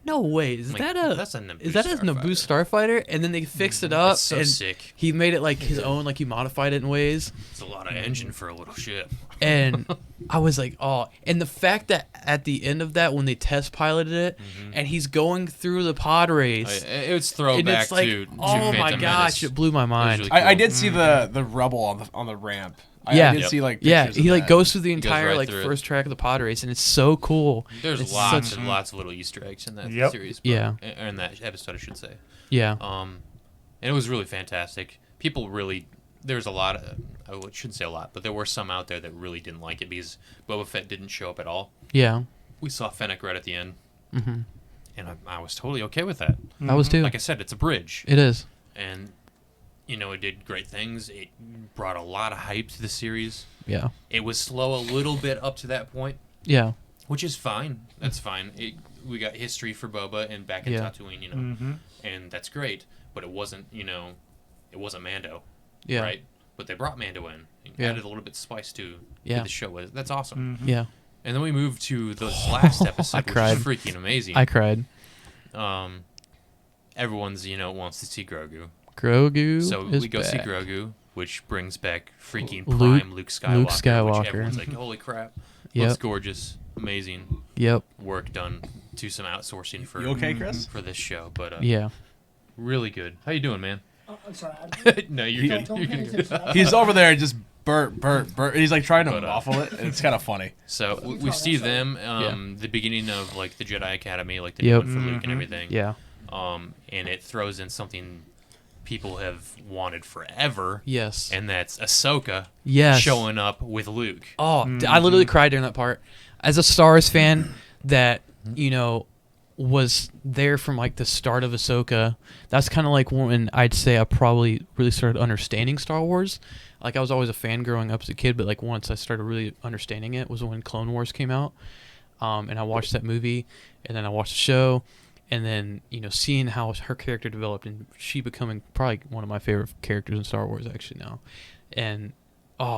[SPEAKER 1] no way, is
[SPEAKER 5] I'm
[SPEAKER 1] that
[SPEAKER 5] like,
[SPEAKER 1] a
[SPEAKER 5] that's a Naboo
[SPEAKER 1] is that a Naboo Starfighter? And then they fixed it up,
[SPEAKER 5] It's so
[SPEAKER 1] and
[SPEAKER 5] sick.
[SPEAKER 1] he made it like his own, like he modified it in ways.
[SPEAKER 5] It's a lot of engine for a little ship.
[SPEAKER 1] And I was like, oh, and the fact that at the end of that, when they test piloted it, and he's going through the pod race,
[SPEAKER 5] It's
[SPEAKER 1] and
[SPEAKER 5] throwback
[SPEAKER 1] it's like,
[SPEAKER 5] to
[SPEAKER 1] oh my
[SPEAKER 5] Phantom
[SPEAKER 1] gosh,
[SPEAKER 5] Menace.
[SPEAKER 1] it blew my mind.
[SPEAKER 5] really
[SPEAKER 2] I
[SPEAKER 5] cool.
[SPEAKER 2] did see the rubble on the ramp. I
[SPEAKER 1] Yeah.
[SPEAKER 2] did
[SPEAKER 1] Yep.
[SPEAKER 2] see like
[SPEAKER 1] Yeah,
[SPEAKER 2] pictures
[SPEAKER 1] he
[SPEAKER 2] of
[SPEAKER 1] like
[SPEAKER 2] that.
[SPEAKER 1] goes through the
[SPEAKER 5] goes
[SPEAKER 1] entire
[SPEAKER 5] right
[SPEAKER 1] like
[SPEAKER 5] through it.
[SPEAKER 1] first track of the pod race, and it's so cool.
[SPEAKER 5] There's
[SPEAKER 1] It's
[SPEAKER 5] lots
[SPEAKER 1] such-
[SPEAKER 5] and lots of little Easter eggs in that
[SPEAKER 3] Yep.
[SPEAKER 5] series. But,
[SPEAKER 1] Yeah.
[SPEAKER 5] or in that episode, I should say.
[SPEAKER 1] Yeah,
[SPEAKER 5] And it was really fantastic. People really, there's a lot of, I shouldn't say a lot, but there were some out there that really didn't like it because Boba Fett didn't show up at all.
[SPEAKER 1] yeah,
[SPEAKER 5] We saw Fennec right at the end,
[SPEAKER 1] mm-hmm.
[SPEAKER 5] and I was totally okay with that.
[SPEAKER 1] I was too.
[SPEAKER 5] Like I said, it's a bridge,
[SPEAKER 1] It is.
[SPEAKER 5] and it did great things. It brought a lot of hype to the series.
[SPEAKER 1] Yeah,
[SPEAKER 5] It was slow a little bit up to that point,
[SPEAKER 1] yeah,
[SPEAKER 5] which is fine. That's fine. We got history for Boba and back in
[SPEAKER 1] Yeah.
[SPEAKER 5] Tatooine, and that's great. But it wasn't, it wasn't Mando,
[SPEAKER 1] yeah,
[SPEAKER 5] right? But they brought Mando in, and
[SPEAKER 1] Yeah.
[SPEAKER 5] added a little bit of spice to
[SPEAKER 1] Yeah.
[SPEAKER 5] the show. That's awesome.
[SPEAKER 1] yeah.
[SPEAKER 5] And then we moved to the last episode, which
[SPEAKER 1] cried.
[SPEAKER 5] is freaking amazing.
[SPEAKER 1] I cried.
[SPEAKER 5] Everyone's, wants to see Grogu,
[SPEAKER 1] Grogu
[SPEAKER 5] so
[SPEAKER 1] is
[SPEAKER 5] we go see
[SPEAKER 1] back.
[SPEAKER 5] Grogu, which brings back freaking
[SPEAKER 1] Luke-
[SPEAKER 5] prime Luke Skywalker. Which
[SPEAKER 1] Skywalker.
[SPEAKER 5] everyone's like, holy crap!
[SPEAKER 1] Yep.
[SPEAKER 5] Looks gorgeous, amazing.
[SPEAKER 1] Yep.
[SPEAKER 5] Work done to some outsourcing for
[SPEAKER 2] You okay, Chris?
[SPEAKER 5] for this show, but
[SPEAKER 1] Yeah.
[SPEAKER 5] really good. How you doing, man?
[SPEAKER 4] Oh, I'm sorry.
[SPEAKER 5] No, you're good.
[SPEAKER 4] Don't
[SPEAKER 5] You're
[SPEAKER 4] pay
[SPEAKER 5] good.
[SPEAKER 4] attention.
[SPEAKER 2] He's over there just burp. He's like trying to
[SPEAKER 5] But,
[SPEAKER 2] muffle it. And it's kind of funny.
[SPEAKER 5] So we
[SPEAKER 4] probably
[SPEAKER 5] see
[SPEAKER 4] saw
[SPEAKER 5] them, the beginning of like the Jedi Academy, like the
[SPEAKER 1] Yep.
[SPEAKER 5] new one for Luke and everything.
[SPEAKER 1] Yeah.
[SPEAKER 5] And it throws in something people have wanted forever,
[SPEAKER 1] Yes.
[SPEAKER 5] and that's Ahsoka
[SPEAKER 1] Yes.
[SPEAKER 5] showing up with Luke.
[SPEAKER 1] Oh, I literally cried during that part. As a Star Wars fan that, was there from like the start of Ahsoka, that's kind of like when I'd say I probably really started understanding Star Wars. Like I was always a fan growing up as a kid, but like once I started really understanding it was when Clone Wars came out. And I watched that movie, and then I watched the show, and then, seeing how her character developed and she becoming probably one of my favorite characters in Star Wars actually now. And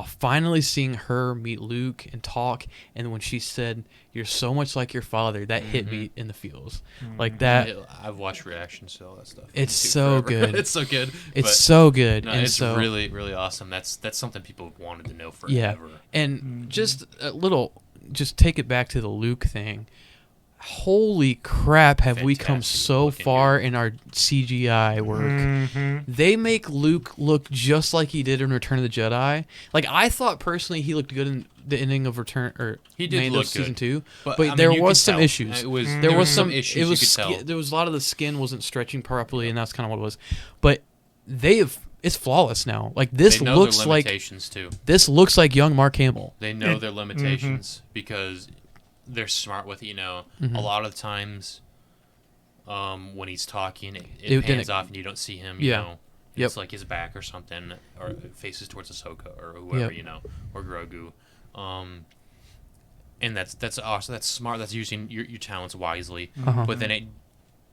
[SPEAKER 1] finally seeing her meet Luke and talk, and when she said, "You're so much like your father," that hit me in the feels. Like that.
[SPEAKER 5] I've watched reactions to all that stuff.
[SPEAKER 1] It's
[SPEAKER 5] It took
[SPEAKER 1] so
[SPEAKER 5] forever.
[SPEAKER 1] good.
[SPEAKER 5] It's so good.
[SPEAKER 1] It's
[SPEAKER 5] but
[SPEAKER 1] so good.
[SPEAKER 5] no,
[SPEAKER 1] and
[SPEAKER 5] it's
[SPEAKER 1] so,
[SPEAKER 5] really, really awesome. That's something people have wanted to know
[SPEAKER 1] yeah.
[SPEAKER 5] forever.
[SPEAKER 1] And just a little, just take it back to the Luke thing. Holy crap, have we come
[SPEAKER 5] Fantastic
[SPEAKER 1] so
[SPEAKER 5] looking
[SPEAKER 1] far in our CGI work. They make Luke look just like he did in Return of the Jedi. Like, I thought personally he looked good in the ending of Return, or
[SPEAKER 5] He did
[SPEAKER 1] Mando
[SPEAKER 5] look
[SPEAKER 1] season
[SPEAKER 5] good.
[SPEAKER 1] 2.
[SPEAKER 5] But,
[SPEAKER 1] But
[SPEAKER 5] I mean,
[SPEAKER 1] there
[SPEAKER 5] you
[SPEAKER 1] was
[SPEAKER 5] could
[SPEAKER 1] some
[SPEAKER 5] tell.
[SPEAKER 1] issues.
[SPEAKER 5] It was,
[SPEAKER 1] There was some
[SPEAKER 5] issues.
[SPEAKER 1] It was
[SPEAKER 5] you could tell.
[SPEAKER 1] there was a lot of the skin wasn't stretching properly, and that's kind of what it was. But it's flawless now. Like, this
[SPEAKER 5] They know
[SPEAKER 1] looks
[SPEAKER 5] their
[SPEAKER 1] like
[SPEAKER 5] limitations too.
[SPEAKER 1] young Mark Hamill.
[SPEAKER 5] They know their limitations because they're smart with it. A lot of the times, when he's talking, it
[SPEAKER 1] It
[SPEAKER 5] pans
[SPEAKER 1] didn't-
[SPEAKER 5] off and you don't see him.
[SPEAKER 1] Yeah.
[SPEAKER 5] It's like his back or something, or faces towards Ahsoka or whoever,
[SPEAKER 1] Yep.
[SPEAKER 5] or Grogu. And that's awesome. That's smart. That's using your talents wisely.
[SPEAKER 1] Uh-huh.
[SPEAKER 5] But then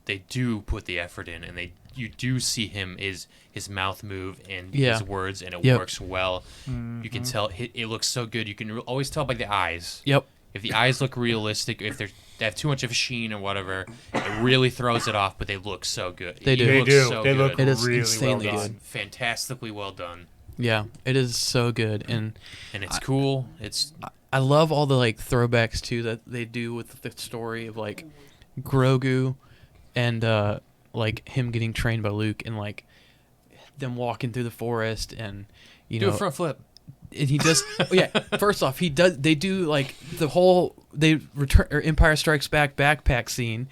[SPEAKER 5] they do put the effort in, and you do see his mouth move and
[SPEAKER 1] Yeah.
[SPEAKER 5] his words, and it
[SPEAKER 1] Yep.
[SPEAKER 5] works well. You can tell it looks so good. You can always tell by the eyes.
[SPEAKER 1] Yep.
[SPEAKER 5] If the eyes look realistic, if they have too much of a sheen or whatever, it really throws it off. But they look so good.
[SPEAKER 1] They do.
[SPEAKER 5] It
[SPEAKER 3] They
[SPEAKER 5] looks
[SPEAKER 3] do.
[SPEAKER 5] So
[SPEAKER 3] They
[SPEAKER 5] good.
[SPEAKER 3] look
[SPEAKER 1] It is
[SPEAKER 3] really
[SPEAKER 1] insanely
[SPEAKER 3] well
[SPEAKER 5] It's
[SPEAKER 3] done.
[SPEAKER 5] fantastically well done,
[SPEAKER 1] Yeah, it is so good. And
[SPEAKER 5] and it's cool. It's
[SPEAKER 1] I love all the like throwbacks too that they do with the story of like Grogu and like him getting trained by Luke, and like them walking through the forest, and
[SPEAKER 5] do a front flip.
[SPEAKER 1] and he does first off they do like the whole return or Empire Strikes Back backpack scene.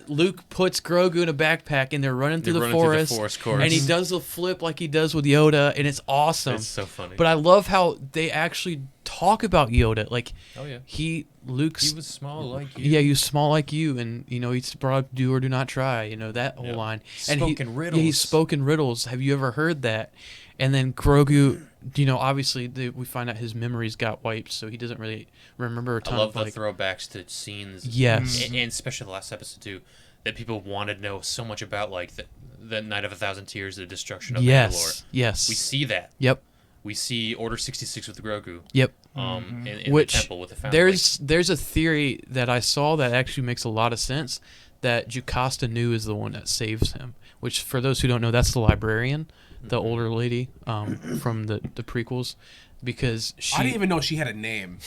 [SPEAKER 1] Luke puts Grogu in a backpack, and they're running through the forest,
[SPEAKER 5] course.
[SPEAKER 1] and he does the flip like he does with Yoda, and it's awesome.
[SPEAKER 5] It's so funny.
[SPEAKER 1] But I love how they actually talk about Yoda. Like,
[SPEAKER 5] oh yeah,
[SPEAKER 1] Luke's
[SPEAKER 5] he was small like you.
[SPEAKER 1] yeah, he was small like you, and he's brought up do or do not try. That whole line. And
[SPEAKER 5] Spoken riddles.
[SPEAKER 1] Yeah, he's spoken riddles. Have you ever heard that? And then Grogu, obviously we find out his memories got wiped, so he doesn't really remember a ton
[SPEAKER 5] I love
[SPEAKER 1] of
[SPEAKER 5] the
[SPEAKER 1] like.
[SPEAKER 5] throwbacks to scenes.
[SPEAKER 1] Yes.
[SPEAKER 5] and especially the last episode too, that people wanted to know so much about, like the Night of 1,000 Tears, the destruction of Mandalore.
[SPEAKER 1] Yes.
[SPEAKER 5] We see that.
[SPEAKER 1] Yep.
[SPEAKER 5] We see Order 66 with Grogu.
[SPEAKER 1] Yep.
[SPEAKER 5] In the
[SPEAKER 1] Which
[SPEAKER 5] temple with the foundling.
[SPEAKER 1] there's a theory that I saw that actually makes a lot of sense, that Jocasta Nu is the one that saves him. Which, for those who don't know, that's the librarian, the older lady from the prequels, because
[SPEAKER 2] I didn't even know she had a name.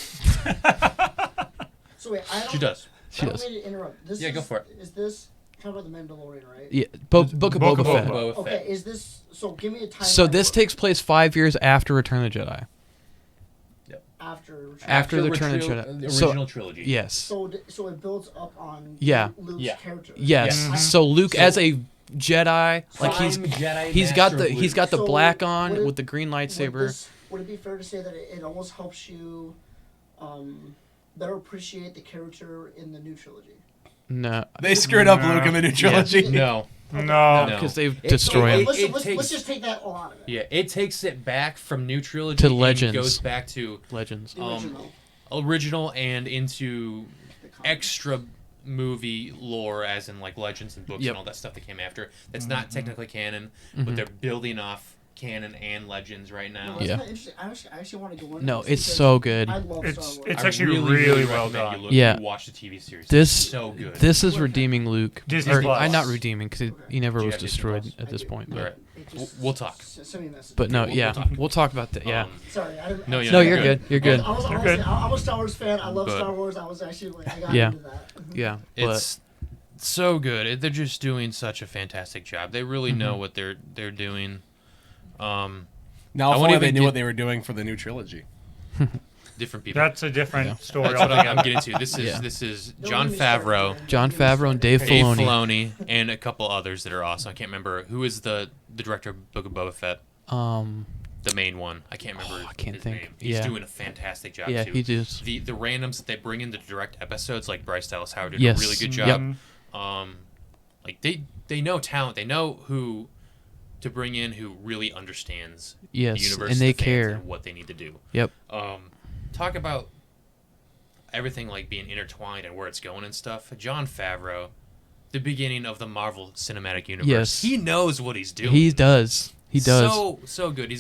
[SPEAKER 4] So wait, I don't.
[SPEAKER 5] She does.
[SPEAKER 1] She
[SPEAKER 4] I don't
[SPEAKER 1] does.
[SPEAKER 4] mean to interrupt. This
[SPEAKER 5] Yeah,
[SPEAKER 4] is,
[SPEAKER 5] go for it.
[SPEAKER 4] Is this talking about the Mandalorian, right?
[SPEAKER 1] Yeah, Book of Boba Fett.
[SPEAKER 5] Boba
[SPEAKER 4] Okay.
[SPEAKER 5] Fett.
[SPEAKER 4] Is this? So give me a timeline.
[SPEAKER 1] So this takes place 5 years after Return of the Jedi.
[SPEAKER 4] after.
[SPEAKER 1] The Return of the
[SPEAKER 5] The
[SPEAKER 1] Jedi.
[SPEAKER 5] original trilogy.
[SPEAKER 1] Yes.
[SPEAKER 4] So it builds up on
[SPEAKER 1] Yeah.
[SPEAKER 4] Luke's
[SPEAKER 5] Yeah.
[SPEAKER 4] character.
[SPEAKER 1] Yes.
[SPEAKER 5] Yeah.
[SPEAKER 1] So Luke,
[SPEAKER 5] So-
[SPEAKER 1] as a Jedi, like
[SPEAKER 5] Jedi
[SPEAKER 1] he's got
[SPEAKER 5] Master
[SPEAKER 1] the
[SPEAKER 5] Luke.
[SPEAKER 4] So
[SPEAKER 1] black
[SPEAKER 4] would
[SPEAKER 1] on
[SPEAKER 4] it-
[SPEAKER 1] with the green lightsaber.
[SPEAKER 4] Would it be fair to say that it almost helps you better appreciate the character in the new trilogy?
[SPEAKER 1] No,
[SPEAKER 2] They screwed up Luke in the new trilogy.
[SPEAKER 5] No.
[SPEAKER 3] No.
[SPEAKER 1] because they've
[SPEAKER 5] It-
[SPEAKER 1] destroyed him.
[SPEAKER 4] Let's just take that all out of it.
[SPEAKER 5] Yeah, it takes it back from new trilogy
[SPEAKER 1] To
[SPEAKER 5] and
[SPEAKER 1] Legends.
[SPEAKER 5] goes back to
[SPEAKER 1] Legends.
[SPEAKER 4] The original.
[SPEAKER 5] original and into
[SPEAKER 4] The comic.
[SPEAKER 5] extra movie lore, as in like Legends and books
[SPEAKER 1] Yep.
[SPEAKER 5] and all that stuff that came after. That's not technically canon, but they're building off canon and Legends right now.
[SPEAKER 4] No, that's
[SPEAKER 1] Yeah.
[SPEAKER 4] kinda interesting. I actually want to go into
[SPEAKER 1] No,
[SPEAKER 4] this
[SPEAKER 1] it's
[SPEAKER 4] because
[SPEAKER 1] so good.
[SPEAKER 4] I love
[SPEAKER 3] It's-
[SPEAKER 4] Star Wars.
[SPEAKER 3] it's
[SPEAKER 5] I
[SPEAKER 3] actually really well
[SPEAKER 5] recommend
[SPEAKER 3] done.
[SPEAKER 5] You
[SPEAKER 1] Yeah.
[SPEAKER 5] watch the TV series.
[SPEAKER 1] This
[SPEAKER 5] It's so good.
[SPEAKER 1] This is redeeming Luke.
[SPEAKER 3] Disney
[SPEAKER 1] Or,
[SPEAKER 3] Plus.
[SPEAKER 1] not redeeming, because he never
[SPEAKER 5] Do you
[SPEAKER 1] was
[SPEAKER 5] have Disney
[SPEAKER 1] destroyed
[SPEAKER 5] Plus?
[SPEAKER 1] at this point.
[SPEAKER 5] All
[SPEAKER 1] But,
[SPEAKER 5] right.
[SPEAKER 4] It just-
[SPEAKER 5] We'll talk.
[SPEAKER 4] Send me a message.
[SPEAKER 1] but no,
[SPEAKER 5] We'll
[SPEAKER 1] yeah,
[SPEAKER 5] talk.
[SPEAKER 1] we'll talk about that. Yeah.
[SPEAKER 4] Sorry.
[SPEAKER 5] No,
[SPEAKER 1] No, you're good. You're good.
[SPEAKER 4] I was
[SPEAKER 3] You're
[SPEAKER 4] honestly,
[SPEAKER 3] good.
[SPEAKER 4] I'm a Star Wars fan. I love
[SPEAKER 5] But-
[SPEAKER 4] Star Wars. I was actually like, I got
[SPEAKER 1] Yeah.
[SPEAKER 4] into that.
[SPEAKER 1] Yeah. But
[SPEAKER 5] It's so good. They're just doing such a fantastic job. They really know what they're doing.
[SPEAKER 2] Now,
[SPEAKER 5] I
[SPEAKER 2] if
[SPEAKER 5] won't
[SPEAKER 2] only
[SPEAKER 5] even
[SPEAKER 2] they knew
[SPEAKER 5] get-
[SPEAKER 2] what they were doing for the new trilogy.
[SPEAKER 5] Different people.
[SPEAKER 3] That's a different
[SPEAKER 1] Yeah.
[SPEAKER 3] story
[SPEAKER 5] That's what I'm
[SPEAKER 3] altogether.
[SPEAKER 5] getting to. This is
[SPEAKER 1] Yeah.
[SPEAKER 5] this is
[SPEAKER 4] Don't
[SPEAKER 5] Jon
[SPEAKER 4] get me started,
[SPEAKER 5] Favreau,
[SPEAKER 4] man.
[SPEAKER 1] John
[SPEAKER 4] Don't get me
[SPEAKER 1] Favreau and
[SPEAKER 4] started.
[SPEAKER 1] Dave
[SPEAKER 5] Dave
[SPEAKER 1] Filoni.
[SPEAKER 5] Filoni, and a couple others that are awesome. I can't remember who is the director of Book of Boba Fett. The main one. I can't remember.
[SPEAKER 1] I can't
[SPEAKER 5] his
[SPEAKER 1] think.
[SPEAKER 5] name. He's
[SPEAKER 1] Yeah.
[SPEAKER 5] doing a fantastic job
[SPEAKER 1] Yeah,
[SPEAKER 5] too.
[SPEAKER 1] he does.
[SPEAKER 5] The randoms that they bring in the direct episodes, like Bryce Dallas Howard, did
[SPEAKER 1] Yes.
[SPEAKER 5] a really good
[SPEAKER 1] Yep.
[SPEAKER 5] job. Like they know talent. They know who to bring in who really understands the
[SPEAKER 1] Yes,
[SPEAKER 5] universe
[SPEAKER 1] and they
[SPEAKER 5] the fans
[SPEAKER 1] care.
[SPEAKER 5] and what they need to do.
[SPEAKER 1] Yep.
[SPEAKER 5] Talk about everything like being intertwined and where it's going and stuff. John Favreau, the beginning of the Marvel Cinematic Universe.
[SPEAKER 1] Yes.
[SPEAKER 5] He knows what he's doing.
[SPEAKER 1] He does. He does.
[SPEAKER 5] So good.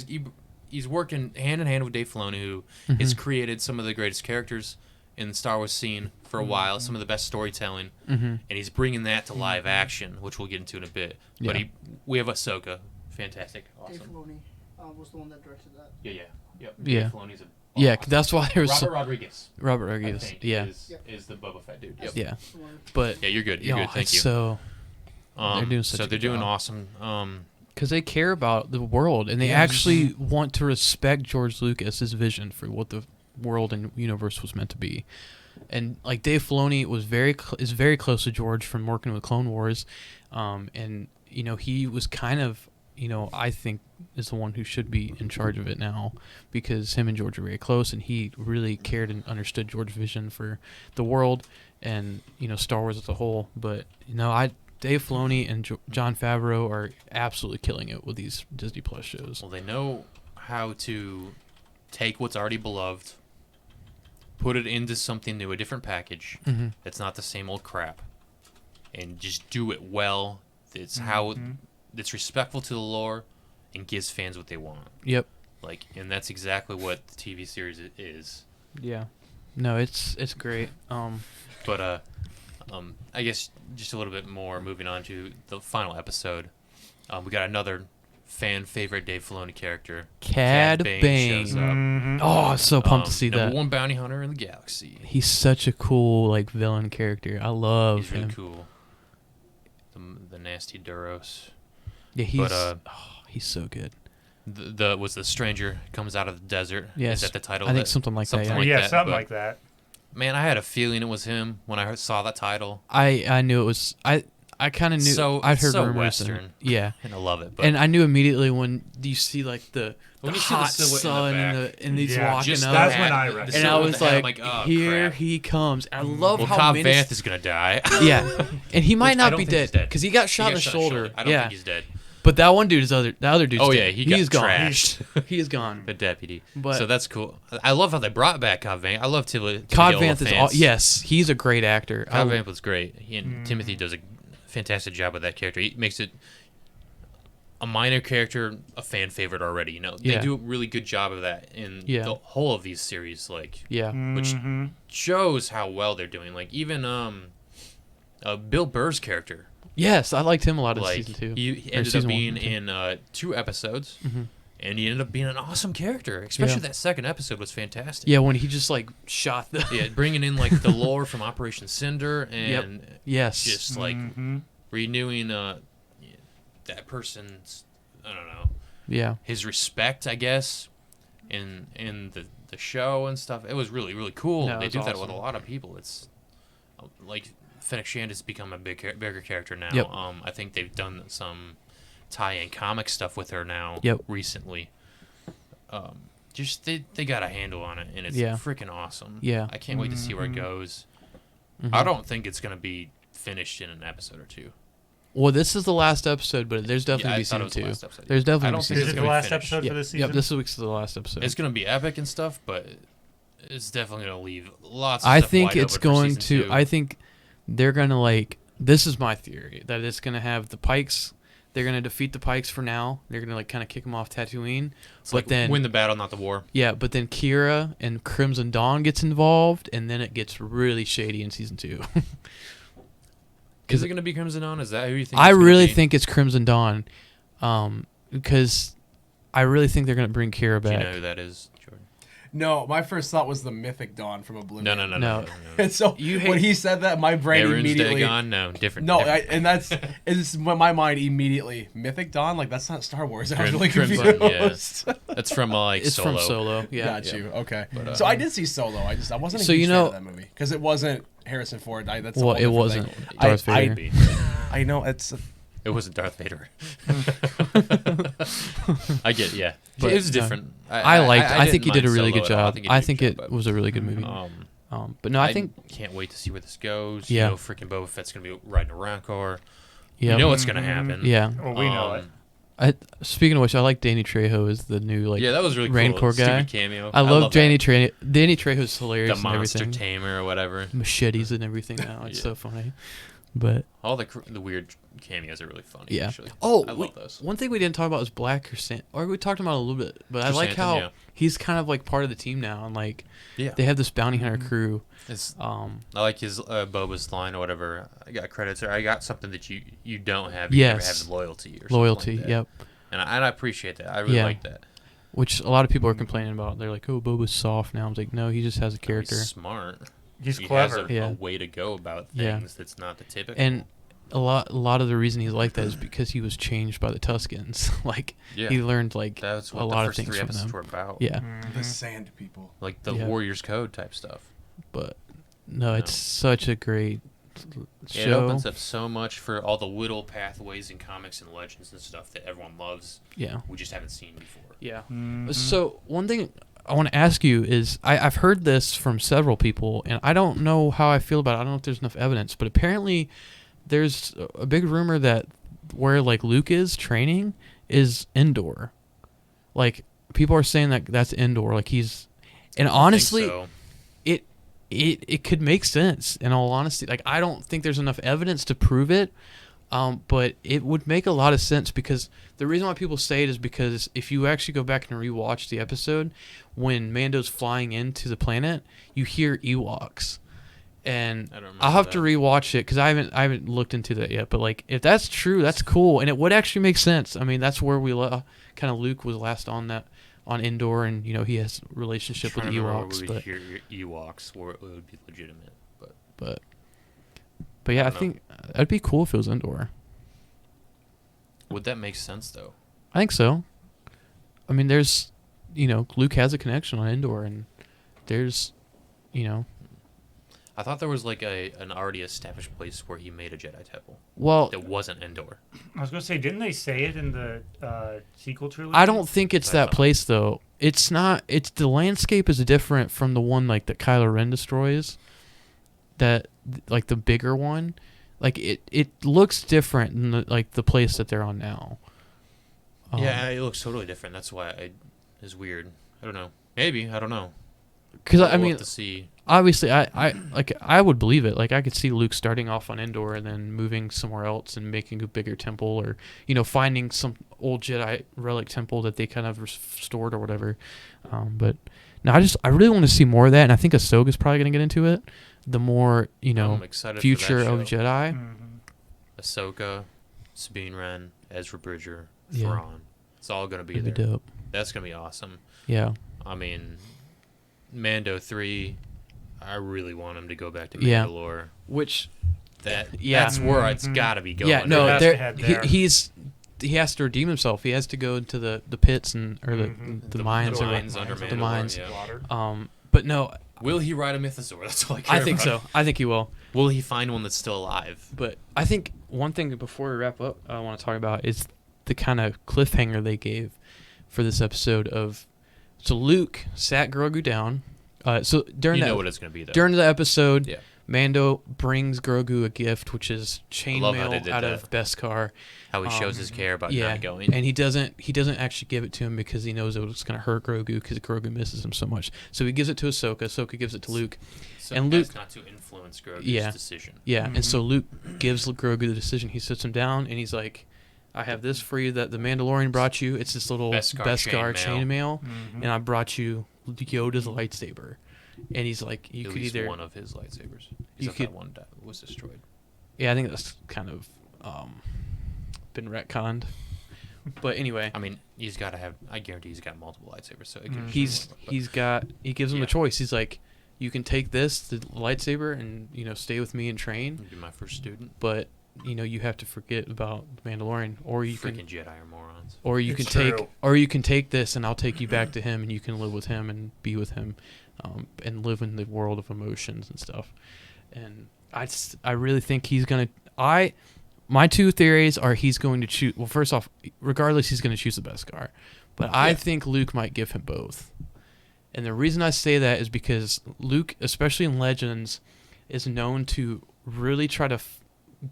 [SPEAKER 5] He's working hand in hand with Dave Filoni, who has created some of the greatest characters in the Star Wars scene for a while, some of the best storytelling, and he's bringing that to live action, which we'll get into in a bit. But
[SPEAKER 1] Yeah.
[SPEAKER 5] we have Ahsoka, fantastic,
[SPEAKER 4] Dave
[SPEAKER 5] awesome.
[SPEAKER 4] Filoni was the one that directed that.
[SPEAKER 5] Yep.
[SPEAKER 1] Yeah.
[SPEAKER 5] Dave Filoni's
[SPEAKER 1] Yeah,
[SPEAKER 5] awesome.
[SPEAKER 1] that's why there was
[SPEAKER 5] Robert Rodriguez.
[SPEAKER 1] Robert
[SPEAKER 5] I
[SPEAKER 1] Rodriguez.
[SPEAKER 5] think,
[SPEAKER 1] Yeah.
[SPEAKER 5] is the Boba Fett dude. Yep.
[SPEAKER 1] Yeah. But
[SPEAKER 5] Yeah, you're good.
[SPEAKER 1] yo,
[SPEAKER 5] You're good. Thank
[SPEAKER 1] it's
[SPEAKER 5] you.
[SPEAKER 1] so they're doing such
[SPEAKER 5] so
[SPEAKER 1] a
[SPEAKER 5] they're
[SPEAKER 1] good
[SPEAKER 5] doing
[SPEAKER 1] job.
[SPEAKER 5] awesome.
[SPEAKER 1] because they care about the world and they actually want to respect George Lucas's vision for what the world and universe was meant to be. And like Dave Filoni was is very close to George from working with Clone Wars, and he was kind of I think is the one who should be in charge of it now, because him and George are very close and he really cared and understood George's vision for the world and Star Wars as a whole. But Dave Filoni and Jon Favreau are absolutely killing it with these Disney Plus shows.
[SPEAKER 5] Well, they know how to take what's already beloved, put it into something new, a different package that's not the same old crap, and just do it well. It's how it's respectful to the lore and gives fans what they want.
[SPEAKER 1] Yep.
[SPEAKER 5] And that's exactly what the TV series is.
[SPEAKER 1] Yeah. No, it's great.
[SPEAKER 5] But I guess just a little bit more. Moving on to the final episode, we got another fan favorite Dave Filoni character.
[SPEAKER 1] Cad Bane.
[SPEAKER 5] shows up.
[SPEAKER 1] Oh, I'm so pumped to see
[SPEAKER 5] number
[SPEAKER 1] that.
[SPEAKER 5] one bounty hunter in the galaxy.
[SPEAKER 1] He's such a cool villain character. I love
[SPEAKER 5] He's
[SPEAKER 1] him.
[SPEAKER 5] really cool. The nasty Duros.
[SPEAKER 1] Yeah, he's
[SPEAKER 5] But,
[SPEAKER 1] he's so good.
[SPEAKER 5] The stranger comes out of the desert.
[SPEAKER 1] Yes.
[SPEAKER 5] Is that the title?
[SPEAKER 1] I
[SPEAKER 5] of
[SPEAKER 1] think
[SPEAKER 5] it?
[SPEAKER 1] something like that. Yeah.
[SPEAKER 5] like
[SPEAKER 3] yeah,
[SPEAKER 5] that,
[SPEAKER 3] something
[SPEAKER 5] but-
[SPEAKER 3] like that.
[SPEAKER 5] Man, I had a feeling it was him when I saw that title,
[SPEAKER 1] I knew it was. I kind of knew.
[SPEAKER 5] So-
[SPEAKER 1] I'd heard
[SPEAKER 5] so
[SPEAKER 1] rumors.
[SPEAKER 5] Western.
[SPEAKER 1] Yeah.
[SPEAKER 5] and I love it. But
[SPEAKER 1] And I knew immediately when you see the
[SPEAKER 5] When you see the
[SPEAKER 1] hot
[SPEAKER 5] silhouette in the
[SPEAKER 1] sun
[SPEAKER 5] back.
[SPEAKER 1] and he's
[SPEAKER 3] Yeah,
[SPEAKER 1] walking
[SPEAKER 5] just
[SPEAKER 1] up.
[SPEAKER 3] that's
[SPEAKER 5] the
[SPEAKER 3] when
[SPEAKER 5] hat-
[SPEAKER 3] I
[SPEAKER 5] the
[SPEAKER 3] recognized
[SPEAKER 1] And I
[SPEAKER 5] silhouette
[SPEAKER 1] was
[SPEAKER 5] of the hat,
[SPEAKER 1] like,
[SPEAKER 5] I'm oh,
[SPEAKER 1] here
[SPEAKER 5] crap.
[SPEAKER 1] he comes. And I love
[SPEAKER 5] Well,
[SPEAKER 1] how
[SPEAKER 5] Cobb
[SPEAKER 1] menacing-
[SPEAKER 5] Vanth is gonna die.
[SPEAKER 1] Yeah, and he might
[SPEAKER 5] Which I
[SPEAKER 1] not
[SPEAKER 5] don't
[SPEAKER 1] be
[SPEAKER 5] think he's
[SPEAKER 1] dead
[SPEAKER 5] dead.
[SPEAKER 1] because he got shot in the shoulder.
[SPEAKER 5] I don't
[SPEAKER 1] yeah,
[SPEAKER 5] think he's dead.
[SPEAKER 1] but that one dude is the other dude's
[SPEAKER 5] Oh
[SPEAKER 1] dead.
[SPEAKER 5] yeah, he got
[SPEAKER 1] is gone.
[SPEAKER 5] trashed.
[SPEAKER 1] He is gone.
[SPEAKER 5] The deputy.
[SPEAKER 1] But-
[SPEAKER 5] so that's cool. I love how they brought back Cobb Vanth. I love Timothy
[SPEAKER 1] Cobb Vanth is
[SPEAKER 5] Olyphant.
[SPEAKER 1] yes, he's a great actor.
[SPEAKER 5] Cobb Vanth was great. He and Timothy does a fantastic job with that character. He makes it a minor character, a fan favorite already. You know, they do a really good job of that in the whole of these series. Like, which shows how well they're doing. Like even Bill Burr's character.
[SPEAKER 1] Yes, I liked him a lot in season 2.
[SPEAKER 5] He ended up being in 2 episodes. And he ended up being an awesome character. Especially that second episode was fantastic.
[SPEAKER 1] Yeah, when he just like shot the
[SPEAKER 5] bringing in like the lore from Operation Cinder and just like renewing that person's, I don't know, his respect, I guess, in the show and stuff. It was really, really cool.
[SPEAKER 1] No,
[SPEAKER 5] they do that
[SPEAKER 1] awesome.
[SPEAKER 5] with a lot of people. It's like Fennec Shand has become a bigger character now.
[SPEAKER 1] Yep.
[SPEAKER 5] I think they've done some tie-in comic stuff with her now recently. Just they got a handle on it, and it's freaking awesome.
[SPEAKER 1] Yeah.
[SPEAKER 5] I can't wait to see where it goes. I don't think it's going to be finished in an episode or 2.
[SPEAKER 1] Well, this is the last episode, but there's definitely season 2. There's definitely
[SPEAKER 5] I don't think
[SPEAKER 3] Is
[SPEAKER 5] it's
[SPEAKER 3] it the
[SPEAKER 5] gonna be
[SPEAKER 3] last
[SPEAKER 5] finished.
[SPEAKER 3] episode for this season?
[SPEAKER 1] Yep, this week's the last episode.
[SPEAKER 5] It's going to be epic and stuff, but it's definitely going to leave lots of
[SPEAKER 1] I
[SPEAKER 5] stuff
[SPEAKER 1] think
[SPEAKER 5] wide
[SPEAKER 1] it's
[SPEAKER 5] open for
[SPEAKER 1] going
[SPEAKER 5] season
[SPEAKER 1] to.
[SPEAKER 5] 2.
[SPEAKER 1] I think they're gonna like. This is my theory that it's gonna have the Pikes. They're gonna defeat the Pikes for now. They're gonna like kind of kick them off Tatooine,
[SPEAKER 5] It's
[SPEAKER 1] but
[SPEAKER 5] like
[SPEAKER 1] then
[SPEAKER 5] win the battle, not the war.
[SPEAKER 1] yeah, but then Kira and Crimson Dawn gets involved, and then it gets really shady in season 2.
[SPEAKER 5] Is it going to be Crimson Dawn? Is that who you think?
[SPEAKER 1] I
[SPEAKER 5] it's gonna
[SPEAKER 1] really
[SPEAKER 5] be?
[SPEAKER 1] think it's Crimson Dawn, because I really think they're gonna bring Kira
[SPEAKER 5] Do you
[SPEAKER 1] back.
[SPEAKER 5] know who that is, Jordan?
[SPEAKER 2] No, my first thought was the Mythic Dawn from Oblivion.
[SPEAKER 5] No.
[SPEAKER 2] And so when he said that, my brain
[SPEAKER 5] Aaron's
[SPEAKER 2] immediately.
[SPEAKER 5] Dagon? No, different.
[SPEAKER 2] No,
[SPEAKER 5] different.
[SPEAKER 2] and that's is when my mind immediately Mythic Dawn. Like that's not Star Wars. I was really
[SPEAKER 5] Crimson,
[SPEAKER 2] confused.
[SPEAKER 5] That's from like
[SPEAKER 1] It's
[SPEAKER 5] Solo.
[SPEAKER 1] from Solo. Yeah.
[SPEAKER 2] Got you. Okay.
[SPEAKER 5] But,
[SPEAKER 2] So I did see Solo. I wasn't a
[SPEAKER 1] So
[SPEAKER 2] huge
[SPEAKER 1] you
[SPEAKER 2] fan
[SPEAKER 1] know-
[SPEAKER 2] of that movie because it wasn't Harrison Ford. That's a
[SPEAKER 1] Well,
[SPEAKER 2] whole
[SPEAKER 1] it
[SPEAKER 2] different
[SPEAKER 1] wasn't
[SPEAKER 2] thing.
[SPEAKER 1] Darth
[SPEAKER 2] I,
[SPEAKER 1] Vader.
[SPEAKER 2] I know it's.
[SPEAKER 5] It wasn't Darth Vader. I get, yeah.
[SPEAKER 1] But,
[SPEAKER 5] it was
[SPEAKER 1] no.
[SPEAKER 5] different.
[SPEAKER 1] I think he
[SPEAKER 5] didn't
[SPEAKER 1] did a
[SPEAKER 5] mind
[SPEAKER 1] really good
[SPEAKER 5] Solo at all.
[SPEAKER 1] job.
[SPEAKER 5] did
[SPEAKER 1] I
[SPEAKER 5] a good
[SPEAKER 1] think
[SPEAKER 5] job,
[SPEAKER 1] it
[SPEAKER 5] but,
[SPEAKER 1] was a really good movie. But no, I think
[SPEAKER 5] can't wait to see where this goes.
[SPEAKER 1] Yeah.
[SPEAKER 5] You know, freaking Boba Fett's gonna be riding a Rancor.
[SPEAKER 1] yeah,
[SPEAKER 5] You know what's gonna happen.
[SPEAKER 1] yeah.
[SPEAKER 3] Well, we know it.
[SPEAKER 1] Speaking of which, I like Danny Trejo as the new like
[SPEAKER 5] Yeah, that was really
[SPEAKER 1] Rancor
[SPEAKER 5] cool.
[SPEAKER 1] guy.
[SPEAKER 5] Stupid cameo.
[SPEAKER 1] I love Danny
[SPEAKER 5] that.
[SPEAKER 1] Trejo. Danny Trejo's hilarious
[SPEAKER 5] The
[SPEAKER 1] and
[SPEAKER 5] monster
[SPEAKER 1] everything.
[SPEAKER 5] tamer or whatever.
[SPEAKER 1] Machetes and everything now. It's
[SPEAKER 5] Yeah.
[SPEAKER 1] so funny. But
[SPEAKER 5] All the weird cameos are really funny.
[SPEAKER 1] yeah.
[SPEAKER 5] Actually.
[SPEAKER 1] Oh,
[SPEAKER 5] I love those.
[SPEAKER 1] one thing we didn't talk about was Black Chrysanthemum. Or we talked about it a little bit, but I like how
[SPEAKER 5] Chrysanthemum,
[SPEAKER 1] he's kind of like part of the team now, and like
[SPEAKER 5] Yeah.
[SPEAKER 1] they have this bounty hunter crew.
[SPEAKER 5] It's, I like his Boba's line or whatever. I got credits or I got something that you don't have. You never
[SPEAKER 1] Yes.
[SPEAKER 5] have loyalty or something
[SPEAKER 1] Loyalty.
[SPEAKER 5] like that.
[SPEAKER 1] Yep.
[SPEAKER 5] And I appreciate that. I really
[SPEAKER 1] Yeah.
[SPEAKER 5] like that.
[SPEAKER 1] Which a lot of people are complaining about. They're like, "Oh, Boba's soft now." I was like, "No, he just has a character."
[SPEAKER 5] He's smart.
[SPEAKER 3] He's
[SPEAKER 5] He
[SPEAKER 3] clever.
[SPEAKER 5] has
[SPEAKER 1] Yeah.
[SPEAKER 5] a way to go about
[SPEAKER 1] Yeah.
[SPEAKER 5] things that's not the typical.
[SPEAKER 1] And a lot of the reason he's like that is because he was changed by the Tuskens. Like
[SPEAKER 5] Yeah.
[SPEAKER 1] he learned like
[SPEAKER 5] that's what
[SPEAKER 1] a
[SPEAKER 5] the
[SPEAKER 1] lot of
[SPEAKER 5] first
[SPEAKER 1] things
[SPEAKER 5] 3
[SPEAKER 1] from
[SPEAKER 5] episodes
[SPEAKER 1] them.
[SPEAKER 5] were about.
[SPEAKER 1] Yeah,
[SPEAKER 2] The Sand People.
[SPEAKER 5] Like the
[SPEAKER 1] Yeah.
[SPEAKER 5] Warriors Code type stuff.
[SPEAKER 1] but no, it's such a great
[SPEAKER 5] It
[SPEAKER 1] show.
[SPEAKER 5] opens up so much for all the Whittle pathways in comics and legends and stuff that everyone loves.
[SPEAKER 1] Yeah,
[SPEAKER 5] We just haven't seen before.
[SPEAKER 1] yeah.
[SPEAKER 3] Mhm.
[SPEAKER 1] So one thing I want to ask you is I've heard this from several people, and I don't know how I feel about it. I don't know if there's enough evidence, but apparently there's a big rumor that where like Luke is training is indoor. Like people are saying that that's indoor. Like he's, and honestly,
[SPEAKER 5] I think so.
[SPEAKER 1] it could make sense in all honesty. Like I don't think there's enough evidence to prove it, but it would make a lot of sense because the reason why people say it is because if you actually go back and rewatch the episode, when Mando's flying into the planet, you hear Ewoks, and
[SPEAKER 5] I don't remember
[SPEAKER 1] I'll have to
[SPEAKER 5] that.
[SPEAKER 1] rewatch it because I haven't looked into that yet. But like if that's true, that's cool, and it would actually make sense. I mean that's where we kind of Luke was last on Endor, and you know he has a relationship with
[SPEAKER 5] Trying
[SPEAKER 1] the
[SPEAKER 5] to remember
[SPEAKER 1] Ewoks,
[SPEAKER 5] where we
[SPEAKER 1] but.
[SPEAKER 5] hear Ewoks where it would be legitimate. But
[SPEAKER 1] But yeah, I
[SPEAKER 5] I don't know.
[SPEAKER 1] think that'd be cool if it was indoor.
[SPEAKER 5] would that make sense though?
[SPEAKER 1] I think so. I mean, there's, Luke has a connection on Endor, and there's,
[SPEAKER 5] I thought there was like an already established place where he made a Jedi temple
[SPEAKER 1] well,
[SPEAKER 5] that wasn't Endor.
[SPEAKER 3] I was gonna say, didn't they say it in the sequel trilogy?
[SPEAKER 1] I don't think it's
[SPEAKER 5] I
[SPEAKER 1] that
[SPEAKER 5] thought-
[SPEAKER 1] place though. It's not. It's the landscape is different from the one like that Kylo Ren destroys. That like the bigger one, like it looks different than the place that they're on now.
[SPEAKER 5] Yeah, it looks totally different. That's why it's weird. I don't know. Maybe I don't know.
[SPEAKER 1] because
[SPEAKER 5] We'll
[SPEAKER 1] I mean,
[SPEAKER 5] have to see.
[SPEAKER 1] obviously, I would believe it. Like, I could see Luke starting off on Endor and then moving somewhere else and making a bigger temple, or finding some old Jedi relic temple that they kind of restored or whatever. But no, I really want to see more of that, and I think Ahsoka's probably going to get into it. The more
[SPEAKER 5] I'm excited
[SPEAKER 1] future
[SPEAKER 5] for that
[SPEAKER 1] of
[SPEAKER 5] show.
[SPEAKER 1] Jedi.
[SPEAKER 5] Ahsoka, Sabine Wren, Ezra Bridger,
[SPEAKER 1] Yeah.
[SPEAKER 5] Thrawn. It's all going to be
[SPEAKER 1] That'd
[SPEAKER 5] there.
[SPEAKER 1] be dope.
[SPEAKER 5] That's going to be awesome.
[SPEAKER 1] Yeah.
[SPEAKER 5] I mean, Mando 3, I really want him to go back to
[SPEAKER 1] Yeah.
[SPEAKER 5] Mandalore.
[SPEAKER 1] Which,
[SPEAKER 5] That's where it's got to be going.
[SPEAKER 1] yeah, no,
[SPEAKER 3] It has to head there.
[SPEAKER 1] he has to redeem himself. He has to go into the pits the mines
[SPEAKER 5] the
[SPEAKER 1] or
[SPEAKER 5] mines under
[SPEAKER 1] the
[SPEAKER 5] Mandalore,
[SPEAKER 1] mines.
[SPEAKER 5] yeah.
[SPEAKER 1] But no,
[SPEAKER 5] Will he ride a mythosaur? That's all I care
[SPEAKER 1] I think
[SPEAKER 5] about.
[SPEAKER 1] so. I think he will.
[SPEAKER 5] Will he find one that's still alive?
[SPEAKER 1] But I think one thing before we wrap up, I want to talk about is the kind of cliffhanger they gave for this episode of. So Luke sat Grogu down. So during
[SPEAKER 5] You know what it's going to be, though.
[SPEAKER 1] during the episode,
[SPEAKER 5] Yeah.
[SPEAKER 1] Mando brings Grogu a gift, which is
[SPEAKER 5] love how they
[SPEAKER 1] chainmail
[SPEAKER 5] did
[SPEAKER 1] out
[SPEAKER 5] that.
[SPEAKER 1] of Beskar.
[SPEAKER 5] How he shows his care about
[SPEAKER 1] Yeah,
[SPEAKER 5] not going.
[SPEAKER 1] and he doesn't actually give it to him because he knows it's going to hurt Grogu because Grogu misses him so much. So he gives it to Ahsoka. Ahsoka gives it to Luke.
[SPEAKER 5] So
[SPEAKER 1] and
[SPEAKER 5] as
[SPEAKER 1] Luke-
[SPEAKER 5] not to influence Grogu's
[SPEAKER 1] Yeah.
[SPEAKER 5] decision.
[SPEAKER 1] Yeah, and so Luke gives Grogu the decision. He sits him down and he's like, I have this for you that the Mandalorian brought you. It's this little
[SPEAKER 5] Beskar
[SPEAKER 1] chainmail, and I brought you Yoda's lightsaber. And he's like, you
[SPEAKER 5] At
[SPEAKER 1] could
[SPEAKER 5] least
[SPEAKER 1] either...
[SPEAKER 5] one of his lightsabers.
[SPEAKER 1] You
[SPEAKER 5] Except
[SPEAKER 1] could-
[SPEAKER 5] that one was destroyed.
[SPEAKER 1] Yeah, I think that's kind of been retconned. But anyway,
[SPEAKER 5] I mean, he's got to have... I guarantee he's got multiple lightsabers. So it could
[SPEAKER 1] he gives him
[SPEAKER 5] Yeah.
[SPEAKER 1] the choice. He's like, you can take this, the lightsaber, and stay with me and train,
[SPEAKER 5] be my first student.
[SPEAKER 1] but you have to forget about the Mandalorian, or you
[SPEAKER 5] Freaking
[SPEAKER 1] can,
[SPEAKER 5] Jedi are morons.
[SPEAKER 1] or you
[SPEAKER 3] It's
[SPEAKER 1] can
[SPEAKER 3] true.
[SPEAKER 1] take this, and I'll take you back to him, and you can live with him and be with him, and live in the world of emotions and stuff. And I really think he's gonna. My two theories are he's going to choose. Well, first off, regardless, he's going to choose the Beskar, but I think Luke might give him both. And the reason I say that is because Luke, especially in Legends, is known to really try to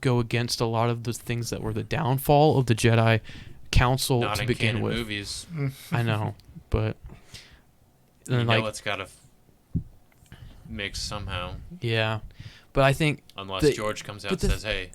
[SPEAKER 1] go against a lot of the things that were the downfall of the Jedi Council
[SPEAKER 5] Not
[SPEAKER 1] to
[SPEAKER 5] in
[SPEAKER 1] begin
[SPEAKER 5] canon
[SPEAKER 1] with.
[SPEAKER 5] movies.
[SPEAKER 1] I know, but
[SPEAKER 5] You
[SPEAKER 1] then,
[SPEAKER 5] know it's got to mix somehow.
[SPEAKER 1] yeah, but I think
[SPEAKER 5] Unless George comes out
[SPEAKER 1] but
[SPEAKER 5] and
[SPEAKER 1] the-
[SPEAKER 5] says, hey,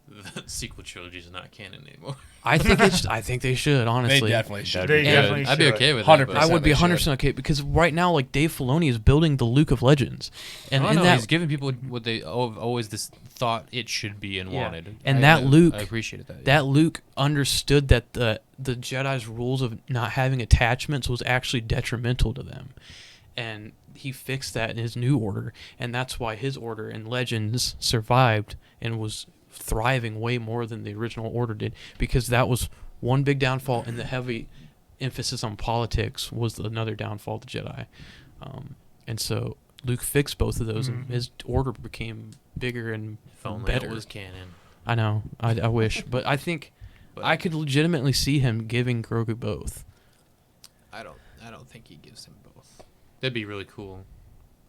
[SPEAKER 5] the sequel trilogy is not canon anymore.
[SPEAKER 1] I think they should honestly.
[SPEAKER 2] They definitely should.
[SPEAKER 3] They
[SPEAKER 2] be.
[SPEAKER 3] definitely
[SPEAKER 5] I'd be
[SPEAKER 3] should.
[SPEAKER 5] okay with
[SPEAKER 2] 100%.
[SPEAKER 5] it. but-
[SPEAKER 1] I would be
[SPEAKER 2] They should.
[SPEAKER 1] 100% okay because right now, like Dave Filoni is building the Luke of Legends, and
[SPEAKER 5] I
[SPEAKER 1] in
[SPEAKER 5] know,
[SPEAKER 1] that
[SPEAKER 5] he's giving people what they always thought it should be and
[SPEAKER 1] Yeah.
[SPEAKER 5] wanted.
[SPEAKER 1] And
[SPEAKER 5] I
[SPEAKER 1] that Luke-
[SPEAKER 5] appreciated that.
[SPEAKER 1] that Luke understood that the Jedi's rules of not having attachments was actually detrimental to them, and he fixed that in his new order, and that's why his order in Legends survived and was thriving way more than the original order did, because that was one big downfall, and the heavy emphasis on politics was another downfall of the Jedi. And so Luke fixed both of those, and his order became bigger and
[SPEAKER 5] if only
[SPEAKER 1] better.
[SPEAKER 5] it was canon.
[SPEAKER 1] I know. I wish, but I think
[SPEAKER 5] But
[SPEAKER 1] I could legitimately see him giving Grogu both.
[SPEAKER 5] I don't think he gives him both. That'd be really cool.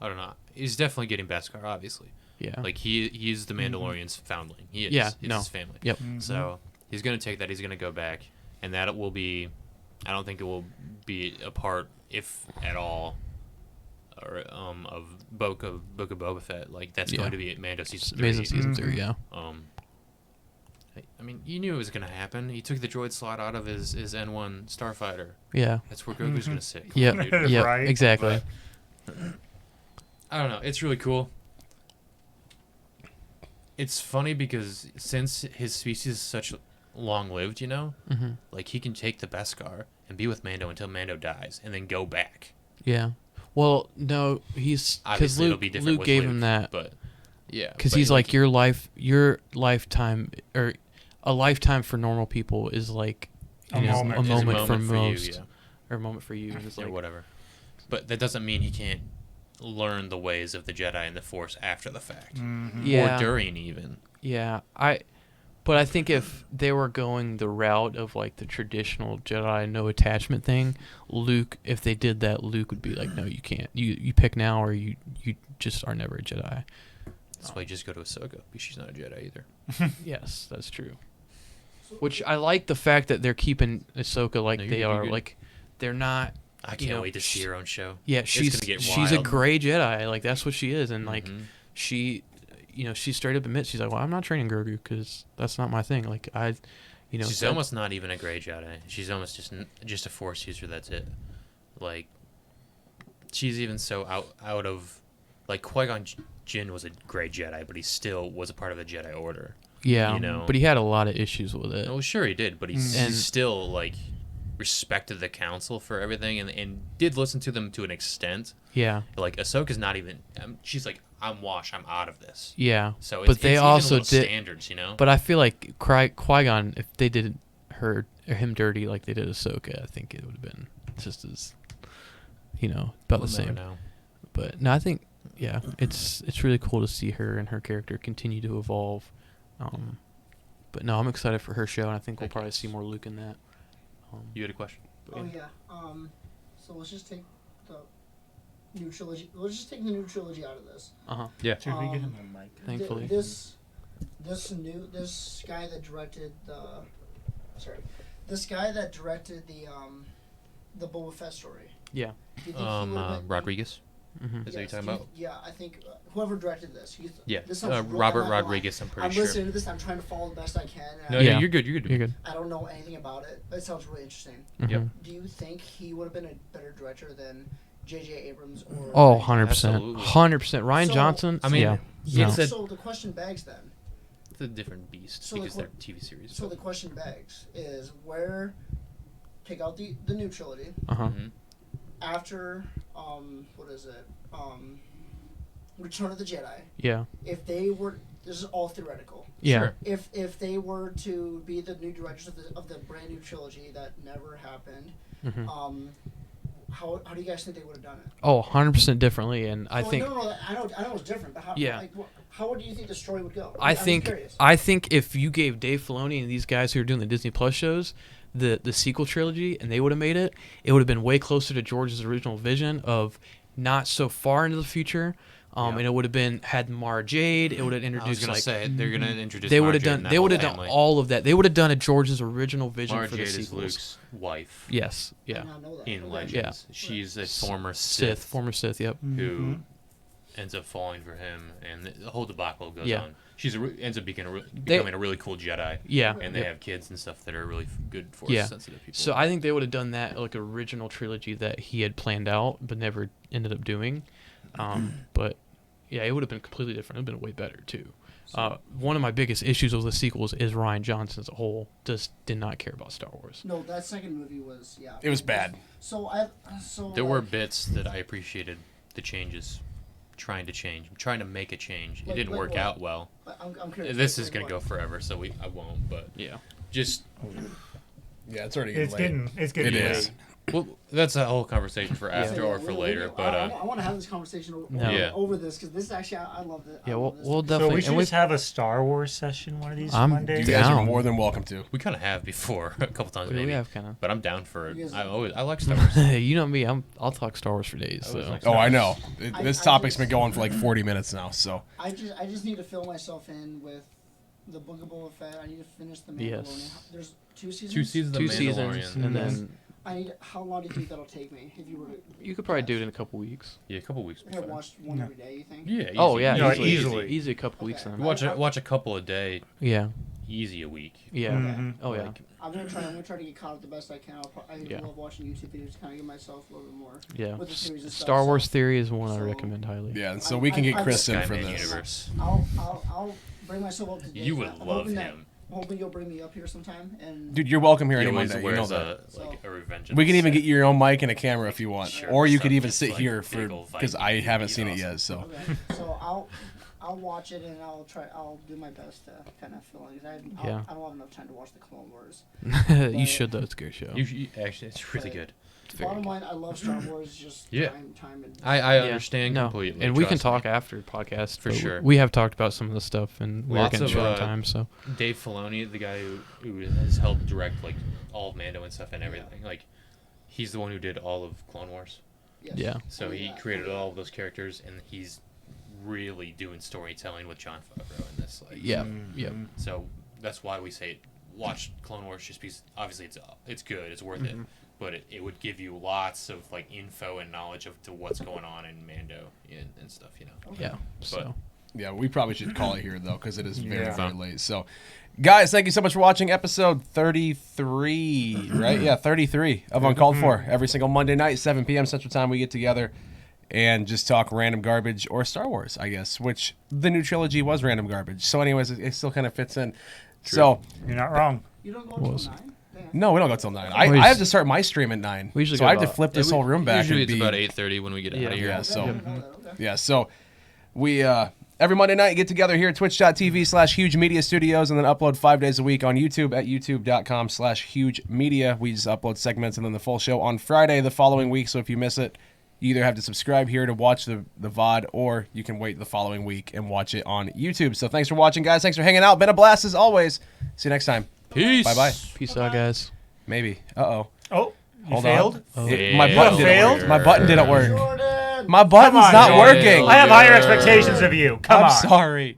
[SPEAKER 5] I don't know. He's definitely getting Beskar, obviously.
[SPEAKER 1] Yeah.
[SPEAKER 5] Like he's the Mandalorian's foundling. He is.
[SPEAKER 1] Yeah,
[SPEAKER 5] It's
[SPEAKER 1] no.
[SPEAKER 5] his family.
[SPEAKER 1] Yep.
[SPEAKER 5] So he's gonna take that. He's gonna go back, and that will be. I don't think it will be a part, if at all, or of Book of Boba Fett. Like that's
[SPEAKER 1] Yeah.
[SPEAKER 5] going to be Mando season 3.
[SPEAKER 1] Amazing season 3. Yeah.
[SPEAKER 5] I mean, you knew it was gonna happen. He took the droid slot out of his N1 starfighter.
[SPEAKER 1] Yeah.
[SPEAKER 5] That's where Grogu's gonna sit. Come
[SPEAKER 1] Yep.
[SPEAKER 5] on, dude.
[SPEAKER 1] Yep.
[SPEAKER 3] Right.
[SPEAKER 1] Exactly.
[SPEAKER 5] I don't know. It's really cool. It's funny because since his species is such long-lived,
[SPEAKER 1] Mhm.
[SPEAKER 5] like he can take the Beskar and be with Mando until Mando dies, and then go back.
[SPEAKER 1] Yeah. Well, no, he's because
[SPEAKER 5] Obviously, it'll
[SPEAKER 1] Luke,
[SPEAKER 5] be different
[SPEAKER 1] Luke
[SPEAKER 5] with
[SPEAKER 1] gave
[SPEAKER 5] Luke,
[SPEAKER 1] him that
[SPEAKER 5] but yeah,
[SPEAKER 1] because
[SPEAKER 5] but
[SPEAKER 1] he's like your lifetime or a lifetime for normal people is like
[SPEAKER 3] A moment.
[SPEAKER 1] a
[SPEAKER 3] Is a
[SPEAKER 1] moment for
[SPEAKER 5] you,
[SPEAKER 1] most
[SPEAKER 5] yeah,
[SPEAKER 1] or a moment for you. And it's
[SPEAKER 5] or
[SPEAKER 1] like
[SPEAKER 5] whatever. But that doesn't mean he can't learn the ways of the Jedi and the Force after the fact,
[SPEAKER 1] yeah,
[SPEAKER 5] or during even.
[SPEAKER 1] yeah. But I think if they were going the route of like the traditional Jedi no attachment thing, Luke, if they did that, Luke would be like, no, you can't. You pick now, or you just are never a Jedi.
[SPEAKER 5] That's why you just go to Ahsoka, because she's not a Jedi either.
[SPEAKER 1] Yes, that's true. Which I like the fact that they're keeping Ahsoka like
[SPEAKER 5] No,
[SPEAKER 1] they
[SPEAKER 5] you're
[SPEAKER 1] are.
[SPEAKER 5] good.
[SPEAKER 1] Like they're not
[SPEAKER 5] I can't wait to see her own show.
[SPEAKER 1] Yeah,
[SPEAKER 5] It's
[SPEAKER 1] she's
[SPEAKER 5] gonna get
[SPEAKER 1] she's a
[SPEAKER 5] wild.
[SPEAKER 1] gray Jedi. Like that's what she is, and like
[SPEAKER 5] Mhm.
[SPEAKER 1] she, she straight up admits she's like, well, I'm not training Grogu because that's not my thing. Like
[SPEAKER 5] She's
[SPEAKER 1] so-
[SPEAKER 5] almost not even a gray Jedi. She's almost just a Force user. That's it. Like, she's even so out of, like, Qui-Gon Jinn was a gray Jedi, but he still was a part of the Jedi Order.
[SPEAKER 1] Yeah,
[SPEAKER 5] you know.
[SPEAKER 1] but he had a lot of issues with it.
[SPEAKER 5] Oh, sure he did, but he
[SPEAKER 1] And-
[SPEAKER 5] still like respected the council for everything and did listen to them to an extent.
[SPEAKER 1] Yeah,
[SPEAKER 5] Like Ahsoka's not even. She's like, I'm washed. I'm out of this.
[SPEAKER 1] yeah.
[SPEAKER 5] So
[SPEAKER 1] but they
[SPEAKER 5] it's
[SPEAKER 1] also
[SPEAKER 5] even little
[SPEAKER 1] did.
[SPEAKER 5] standards, you know.
[SPEAKER 1] But I feel like Qui-Gon, if they did her or him dirty like they did Ahsoka, I think it would have been just as, about
[SPEAKER 5] We'll
[SPEAKER 1] the same.
[SPEAKER 5] never know.
[SPEAKER 1] But no, I think it's really cool to see her and her character continue to evolve. But no, I'm excited for her show, and I think we'll probably see more Luke in that.
[SPEAKER 5] You had a question?
[SPEAKER 4] Oh yeah. So let's just take the new trilogy. Let's just take the new trilogy out of this.
[SPEAKER 5] Yeah.
[SPEAKER 3] Should we get him a mic?
[SPEAKER 1] Thankfully.
[SPEAKER 4] This guy that directed the Boba Fett story.
[SPEAKER 1] Yeah.
[SPEAKER 4] Do you think he would've been-
[SPEAKER 5] Rodriguez.
[SPEAKER 1] Mm-hmm.
[SPEAKER 5] Is that what you're talking about?
[SPEAKER 4] Yeah, I think whoever directed this.
[SPEAKER 5] Yeah.
[SPEAKER 4] This sounds real-
[SPEAKER 5] Robert
[SPEAKER 4] I'm not gonna lie.
[SPEAKER 5] Rodriguez. I'm pretty
[SPEAKER 4] I'm
[SPEAKER 5] sure.
[SPEAKER 4] listening to this. I'm trying to follow the best I can. And
[SPEAKER 5] No,
[SPEAKER 1] Yeah.
[SPEAKER 5] no, you're good. You're good.
[SPEAKER 1] You're good.
[SPEAKER 4] I don't know anything about it. But it sounds really interesting.
[SPEAKER 5] Yep.
[SPEAKER 1] Mhm.
[SPEAKER 4] Do you think he would have been a better director than J.J. Abrams or?
[SPEAKER 1] Oh,
[SPEAKER 4] Ryan
[SPEAKER 1] 100%.
[SPEAKER 5] Absolutely.
[SPEAKER 1] 100%. Ryan
[SPEAKER 4] So-
[SPEAKER 1] Johnson.
[SPEAKER 5] I mean,
[SPEAKER 1] yeah.
[SPEAKER 5] he
[SPEAKER 1] No.
[SPEAKER 5] said
[SPEAKER 4] So the question begs then.
[SPEAKER 5] it's a different beast
[SPEAKER 4] So
[SPEAKER 5] because
[SPEAKER 4] the
[SPEAKER 5] they're TV series.
[SPEAKER 4] So the question begs is where take out the new trilogy
[SPEAKER 1] Uh-huh.
[SPEAKER 5] Mhm.
[SPEAKER 4] after Return of the Jedi.
[SPEAKER 1] Yeah.
[SPEAKER 4] If they were, this is all theoretical.
[SPEAKER 1] Yeah.
[SPEAKER 5] Sure.
[SPEAKER 4] If they were to be the new directors of the brand new trilogy that never happened,
[SPEAKER 1] Mhm.
[SPEAKER 4] how do you guys think they would have done it?
[SPEAKER 1] Oh, 100% differently, and I
[SPEAKER 4] Well,
[SPEAKER 1] think
[SPEAKER 4] no, I know it's different, but how?
[SPEAKER 1] Yeah.
[SPEAKER 4] Like, how do you think the story would go?
[SPEAKER 1] I
[SPEAKER 4] I'm just
[SPEAKER 1] think
[SPEAKER 4] curious.
[SPEAKER 1] I think if you gave Dave Filoni and these guys who are doing the Disney Plus shows the sequel trilogy and they would have made it, it would have been way closer to George's original vision of not so far into the future. And it would have been had Mara Jade. It would have
[SPEAKER 5] I was
[SPEAKER 1] introduced
[SPEAKER 5] gonna
[SPEAKER 1] like
[SPEAKER 5] say they're gonna introduce.
[SPEAKER 1] they
[SPEAKER 5] Mara
[SPEAKER 1] would have
[SPEAKER 5] Jade
[SPEAKER 1] done
[SPEAKER 5] and that
[SPEAKER 1] they would
[SPEAKER 5] whole
[SPEAKER 1] have done
[SPEAKER 5] family.
[SPEAKER 1] all of that. They would have done a George's original vision
[SPEAKER 5] Mara
[SPEAKER 1] for
[SPEAKER 5] Jade
[SPEAKER 1] the
[SPEAKER 5] is
[SPEAKER 1] sequels.
[SPEAKER 5] Luke's wife
[SPEAKER 1] Yes.
[SPEAKER 4] I
[SPEAKER 1] Yeah.
[SPEAKER 4] did not know that.
[SPEAKER 5] in
[SPEAKER 4] Okay.
[SPEAKER 5] Legends. She's a former
[SPEAKER 1] Sith,
[SPEAKER 5] Sith
[SPEAKER 1] former Sith. Yep.
[SPEAKER 5] who ends up falling for him, and the whole debacle goes
[SPEAKER 1] Yeah.
[SPEAKER 5] on. She's ends up becoming a really cool Jedi.
[SPEAKER 1] Yeah.
[SPEAKER 5] And they
[SPEAKER 1] Yep.
[SPEAKER 5] have kids and stuff that are really good Force
[SPEAKER 1] Yeah.
[SPEAKER 5] sensitive people.
[SPEAKER 1] So I think they would have done that like original trilogy that he had planned out but never ended up doing. But yeah, it would have been completely different. It would have been way better too. One of my biggest issues with the sequels is Ryan Johnson as a whole just did not care about Star Wars.
[SPEAKER 4] No, that second movie was
[SPEAKER 2] It was bad.
[SPEAKER 5] there were bits that I appreciated the changes, trying to make a change. It
[SPEAKER 4] Like-
[SPEAKER 5] didn't
[SPEAKER 4] like
[SPEAKER 5] work
[SPEAKER 4] what?
[SPEAKER 5] out well.
[SPEAKER 4] I'm curious.
[SPEAKER 5] This
[SPEAKER 4] like
[SPEAKER 5] is gonna
[SPEAKER 4] what?
[SPEAKER 5] go forever, so I won't. But
[SPEAKER 1] Yeah.
[SPEAKER 5] just
[SPEAKER 2] Yeah, it's already
[SPEAKER 3] It's
[SPEAKER 2] getting late.
[SPEAKER 3] getting
[SPEAKER 2] It
[SPEAKER 3] late.
[SPEAKER 2] is.
[SPEAKER 5] well, that's a whole conversation for after or for later. But
[SPEAKER 4] I want to have this conversation
[SPEAKER 1] No.
[SPEAKER 5] Yeah.
[SPEAKER 4] over this because this actually I love it.
[SPEAKER 1] Yeah,
[SPEAKER 4] I love this.
[SPEAKER 1] we'll
[SPEAKER 3] So
[SPEAKER 1] definitely.
[SPEAKER 3] we should
[SPEAKER 1] and we-
[SPEAKER 3] just have a Star Wars session one of these
[SPEAKER 1] I'm
[SPEAKER 3] Mondays.
[SPEAKER 2] You guys are
[SPEAKER 1] down.
[SPEAKER 2] more than welcome to.
[SPEAKER 5] we kind of have before a couple times
[SPEAKER 1] we
[SPEAKER 5] maybe.
[SPEAKER 1] have kind of.
[SPEAKER 5] But I'm down for it.
[SPEAKER 4] You guys-
[SPEAKER 5] I like Star Wars.
[SPEAKER 1] You know me. I'll talk Star Wars for days.
[SPEAKER 5] I was
[SPEAKER 1] So.
[SPEAKER 5] like-
[SPEAKER 2] Oh, I know.
[SPEAKER 4] I-
[SPEAKER 2] This
[SPEAKER 4] I
[SPEAKER 2] topic's
[SPEAKER 4] just-
[SPEAKER 2] been going for like 40 minutes now, so.
[SPEAKER 4] I just need to fill myself in with the Book of Boba Fett. I need to finish the Mandalorian.
[SPEAKER 1] Yes.
[SPEAKER 4] There's 2 seasons.
[SPEAKER 5] 2 seasons of
[SPEAKER 1] Two
[SPEAKER 5] Mandalorian.
[SPEAKER 1] seasons, and then
[SPEAKER 4] I need. How long do you think that'll take me? If you were to.
[SPEAKER 1] you could probably do it in a couple weeks.
[SPEAKER 5] Yeah, a couple weeks.
[SPEAKER 4] I have
[SPEAKER 5] Before.
[SPEAKER 4] watched one every day. You think?
[SPEAKER 5] Yeah. Easy,
[SPEAKER 1] Oh yeah,
[SPEAKER 3] No,
[SPEAKER 1] easily,
[SPEAKER 3] easily.
[SPEAKER 1] easy a couple weeks.
[SPEAKER 4] Okay.
[SPEAKER 1] Then.
[SPEAKER 5] You watch a couple a day,
[SPEAKER 1] Yeah,
[SPEAKER 5] easy a week.
[SPEAKER 1] yeah.
[SPEAKER 3] Mhm.
[SPEAKER 1] Oh yeah,
[SPEAKER 5] Like,
[SPEAKER 4] I'm gonna try to get caught up the best I can. I
[SPEAKER 1] Yeah.
[SPEAKER 4] love watching YouTube videos to kind of give myself a little bit more.
[SPEAKER 1] yeah.
[SPEAKER 4] With the series and stuff,
[SPEAKER 1] Star
[SPEAKER 4] so-
[SPEAKER 1] Wars Theory is one I
[SPEAKER 4] so-
[SPEAKER 1] recommend highly.
[SPEAKER 2] Yeah, and so we can get Chris in for
[SPEAKER 5] Skyman
[SPEAKER 2] this.
[SPEAKER 5] universe.
[SPEAKER 4] I'll bring myself up to date.
[SPEAKER 5] You would
[SPEAKER 4] I'm
[SPEAKER 5] love
[SPEAKER 4] hoping
[SPEAKER 5] him.
[SPEAKER 4] I'm hoping you'll bring me up here sometime. And
[SPEAKER 2] Dude, you're welcome here
[SPEAKER 5] He
[SPEAKER 2] any
[SPEAKER 5] always
[SPEAKER 2] Monday. You know
[SPEAKER 5] wears
[SPEAKER 2] that.
[SPEAKER 5] a revenge.
[SPEAKER 2] We can even get you your own mic and a camera if you want,
[SPEAKER 5] Sure,
[SPEAKER 2] or you could even
[SPEAKER 5] something
[SPEAKER 2] sit
[SPEAKER 5] like
[SPEAKER 2] here
[SPEAKER 5] big
[SPEAKER 2] for
[SPEAKER 5] old
[SPEAKER 2] because
[SPEAKER 5] Viking
[SPEAKER 2] I
[SPEAKER 5] would
[SPEAKER 2] haven't
[SPEAKER 5] be
[SPEAKER 2] seen it
[SPEAKER 5] awesome.
[SPEAKER 2] yet. So
[SPEAKER 4] okay, so I'll watch it and I'll do my best to kind of fill in. 'Cause
[SPEAKER 1] Yeah.
[SPEAKER 4] I don't have enough time to watch the Clone Wars.
[SPEAKER 1] You should though. It's a great show.
[SPEAKER 5] Actually, it's really good.
[SPEAKER 1] It's very
[SPEAKER 4] Bottom
[SPEAKER 1] good.
[SPEAKER 4] line, I love Star Wars. Just
[SPEAKER 5] Yeah.
[SPEAKER 4] time and.
[SPEAKER 5] I
[SPEAKER 1] Yeah.
[SPEAKER 5] understand
[SPEAKER 1] No,
[SPEAKER 5] completely.
[SPEAKER 1] and we can
[SPEAKER 5] trust
[SPEAKER 1] talk
[SPEAKER 5] me.
[SPEAKER 1] after podcast
[SPEAKER 5] For
[SPEAKER 1] but
[SPEAKER 5] sure.
[SPEAKER 1] We have talked about some of the stuff, and we're
[SPEAKER 5] Lots
[SPEAKER 1] getting
[SPEAKER 5] of,
[SPEAKER 1] short on
[SPEAKER 5] uh,
[SPEAKER 1] time. So
[SPEAKER 5] Dave Filoni, the guy who has helped direct like all of Mando and stuff and everything, like he's the one who did all of Clone Wars.
[SPEAKER 4] Yes.
[SPEAKER 1] yeah,
[SPEAKER 5] So
[SPEAKER 4] Oh,
[SPEAKER 5] he
[SPEAKER 4] yeah.
[SPEAKER 5] created all of those characters, and he's really doing storytelling with Jon Favreau in this. Like,
[SPEAKER 1] yeah, yeah.
[SPEAKER 5] So that's why we say watch Clone Wars, just because obviously it's good, it's worth it, but it would give you lots of like info and knowledge of to what's going on in Mando and stuff, you know.
[SPEAKER 1] Yeah. So.
[SPEAKER 2] Yeah, we probably should call it here though, because it is very,
[SPEAKER 3] Yeah.
[SPEAKER 2] very late. So, guys, thank you so much for watching episode 33, right? Yeah, 33 of Uncalled For. Every single Monday night, 7 p.m. Central Time, we get together and just talk random garbage or Star Wars, I guess, which the new trilogy was random garbage. So, anyways, it still kind of fits in.
[SPEAKER 5] True.
[SPEAKER 2] So,
[SPEAKER 3] You're not wrong.
[SPEAKER 4] You don't go until 9?
[SPEAKER 2] no, we don't go till 9. I have to start my stream at 9.
[SPEAKER 1] We usually
[SPEAKER 2] so
[SPEAKER 1] go
[SPEAKER 2] I have to
[SPEAKER 1] about-
[SPEAKER 2] flip this whole room back.
[SPEAKER 5] Usually
[SPEAKER 2] and
[SPEAKER 5] it's
[SPEAKER 2] be,
[SPEAKER 5] about 8:30 when we get out of here.
[SPEAKER 2] Yeah,
[SPEAKER 4] I
[SPEAKER 2] so.
[SPEAKER 4] didn't know that. Okay.
[SPEAKER 2] Yeah, so we every Monday night get together here at twitch.tv/Huge Media Studios and then upload 5 days a week on YouTube at youtube.com/Huge Media. We just upload segments and then the full show on Friday the following week. So if you miss it, you either have to subscribe here to watch the VOD or you can wait the following week and watch it on YouTube. So thanks for watching, guys. Thanks for hanging out. Been a blast as always. See you next time.
[SPEAKER 5] Peace.
[SPEAKER 2] Bye-bye.
[SPEAKER 1] Peace out, guys.
[SPEAKER 2] Maybe. Uh-oh.
[SPEAKER 3] Oh, you
[SPEAKER 2] Hold
[SPEAKER 3] failed?
[SPEAKER 2] on.
[SPEAKER 5] Oh.
[SPEAKER 2] My button didn't
[SPEAKER 3] failed?
[SPEAKER 2] work. My button didn't work.
[SPEAKER 4] Jordan!
[SPEAKER 2] My button's
[SPEAKER 3] on,
[SPEAKER 2] not
[SPEAKER 3] Jordan.
[SPEAKER 2] working.
[SPEAKER 3] I have higher expectations of you. Come
[SPEAKER 2] I'm
[SPEAKER 3] on.
[SPEAKER 2] sorry.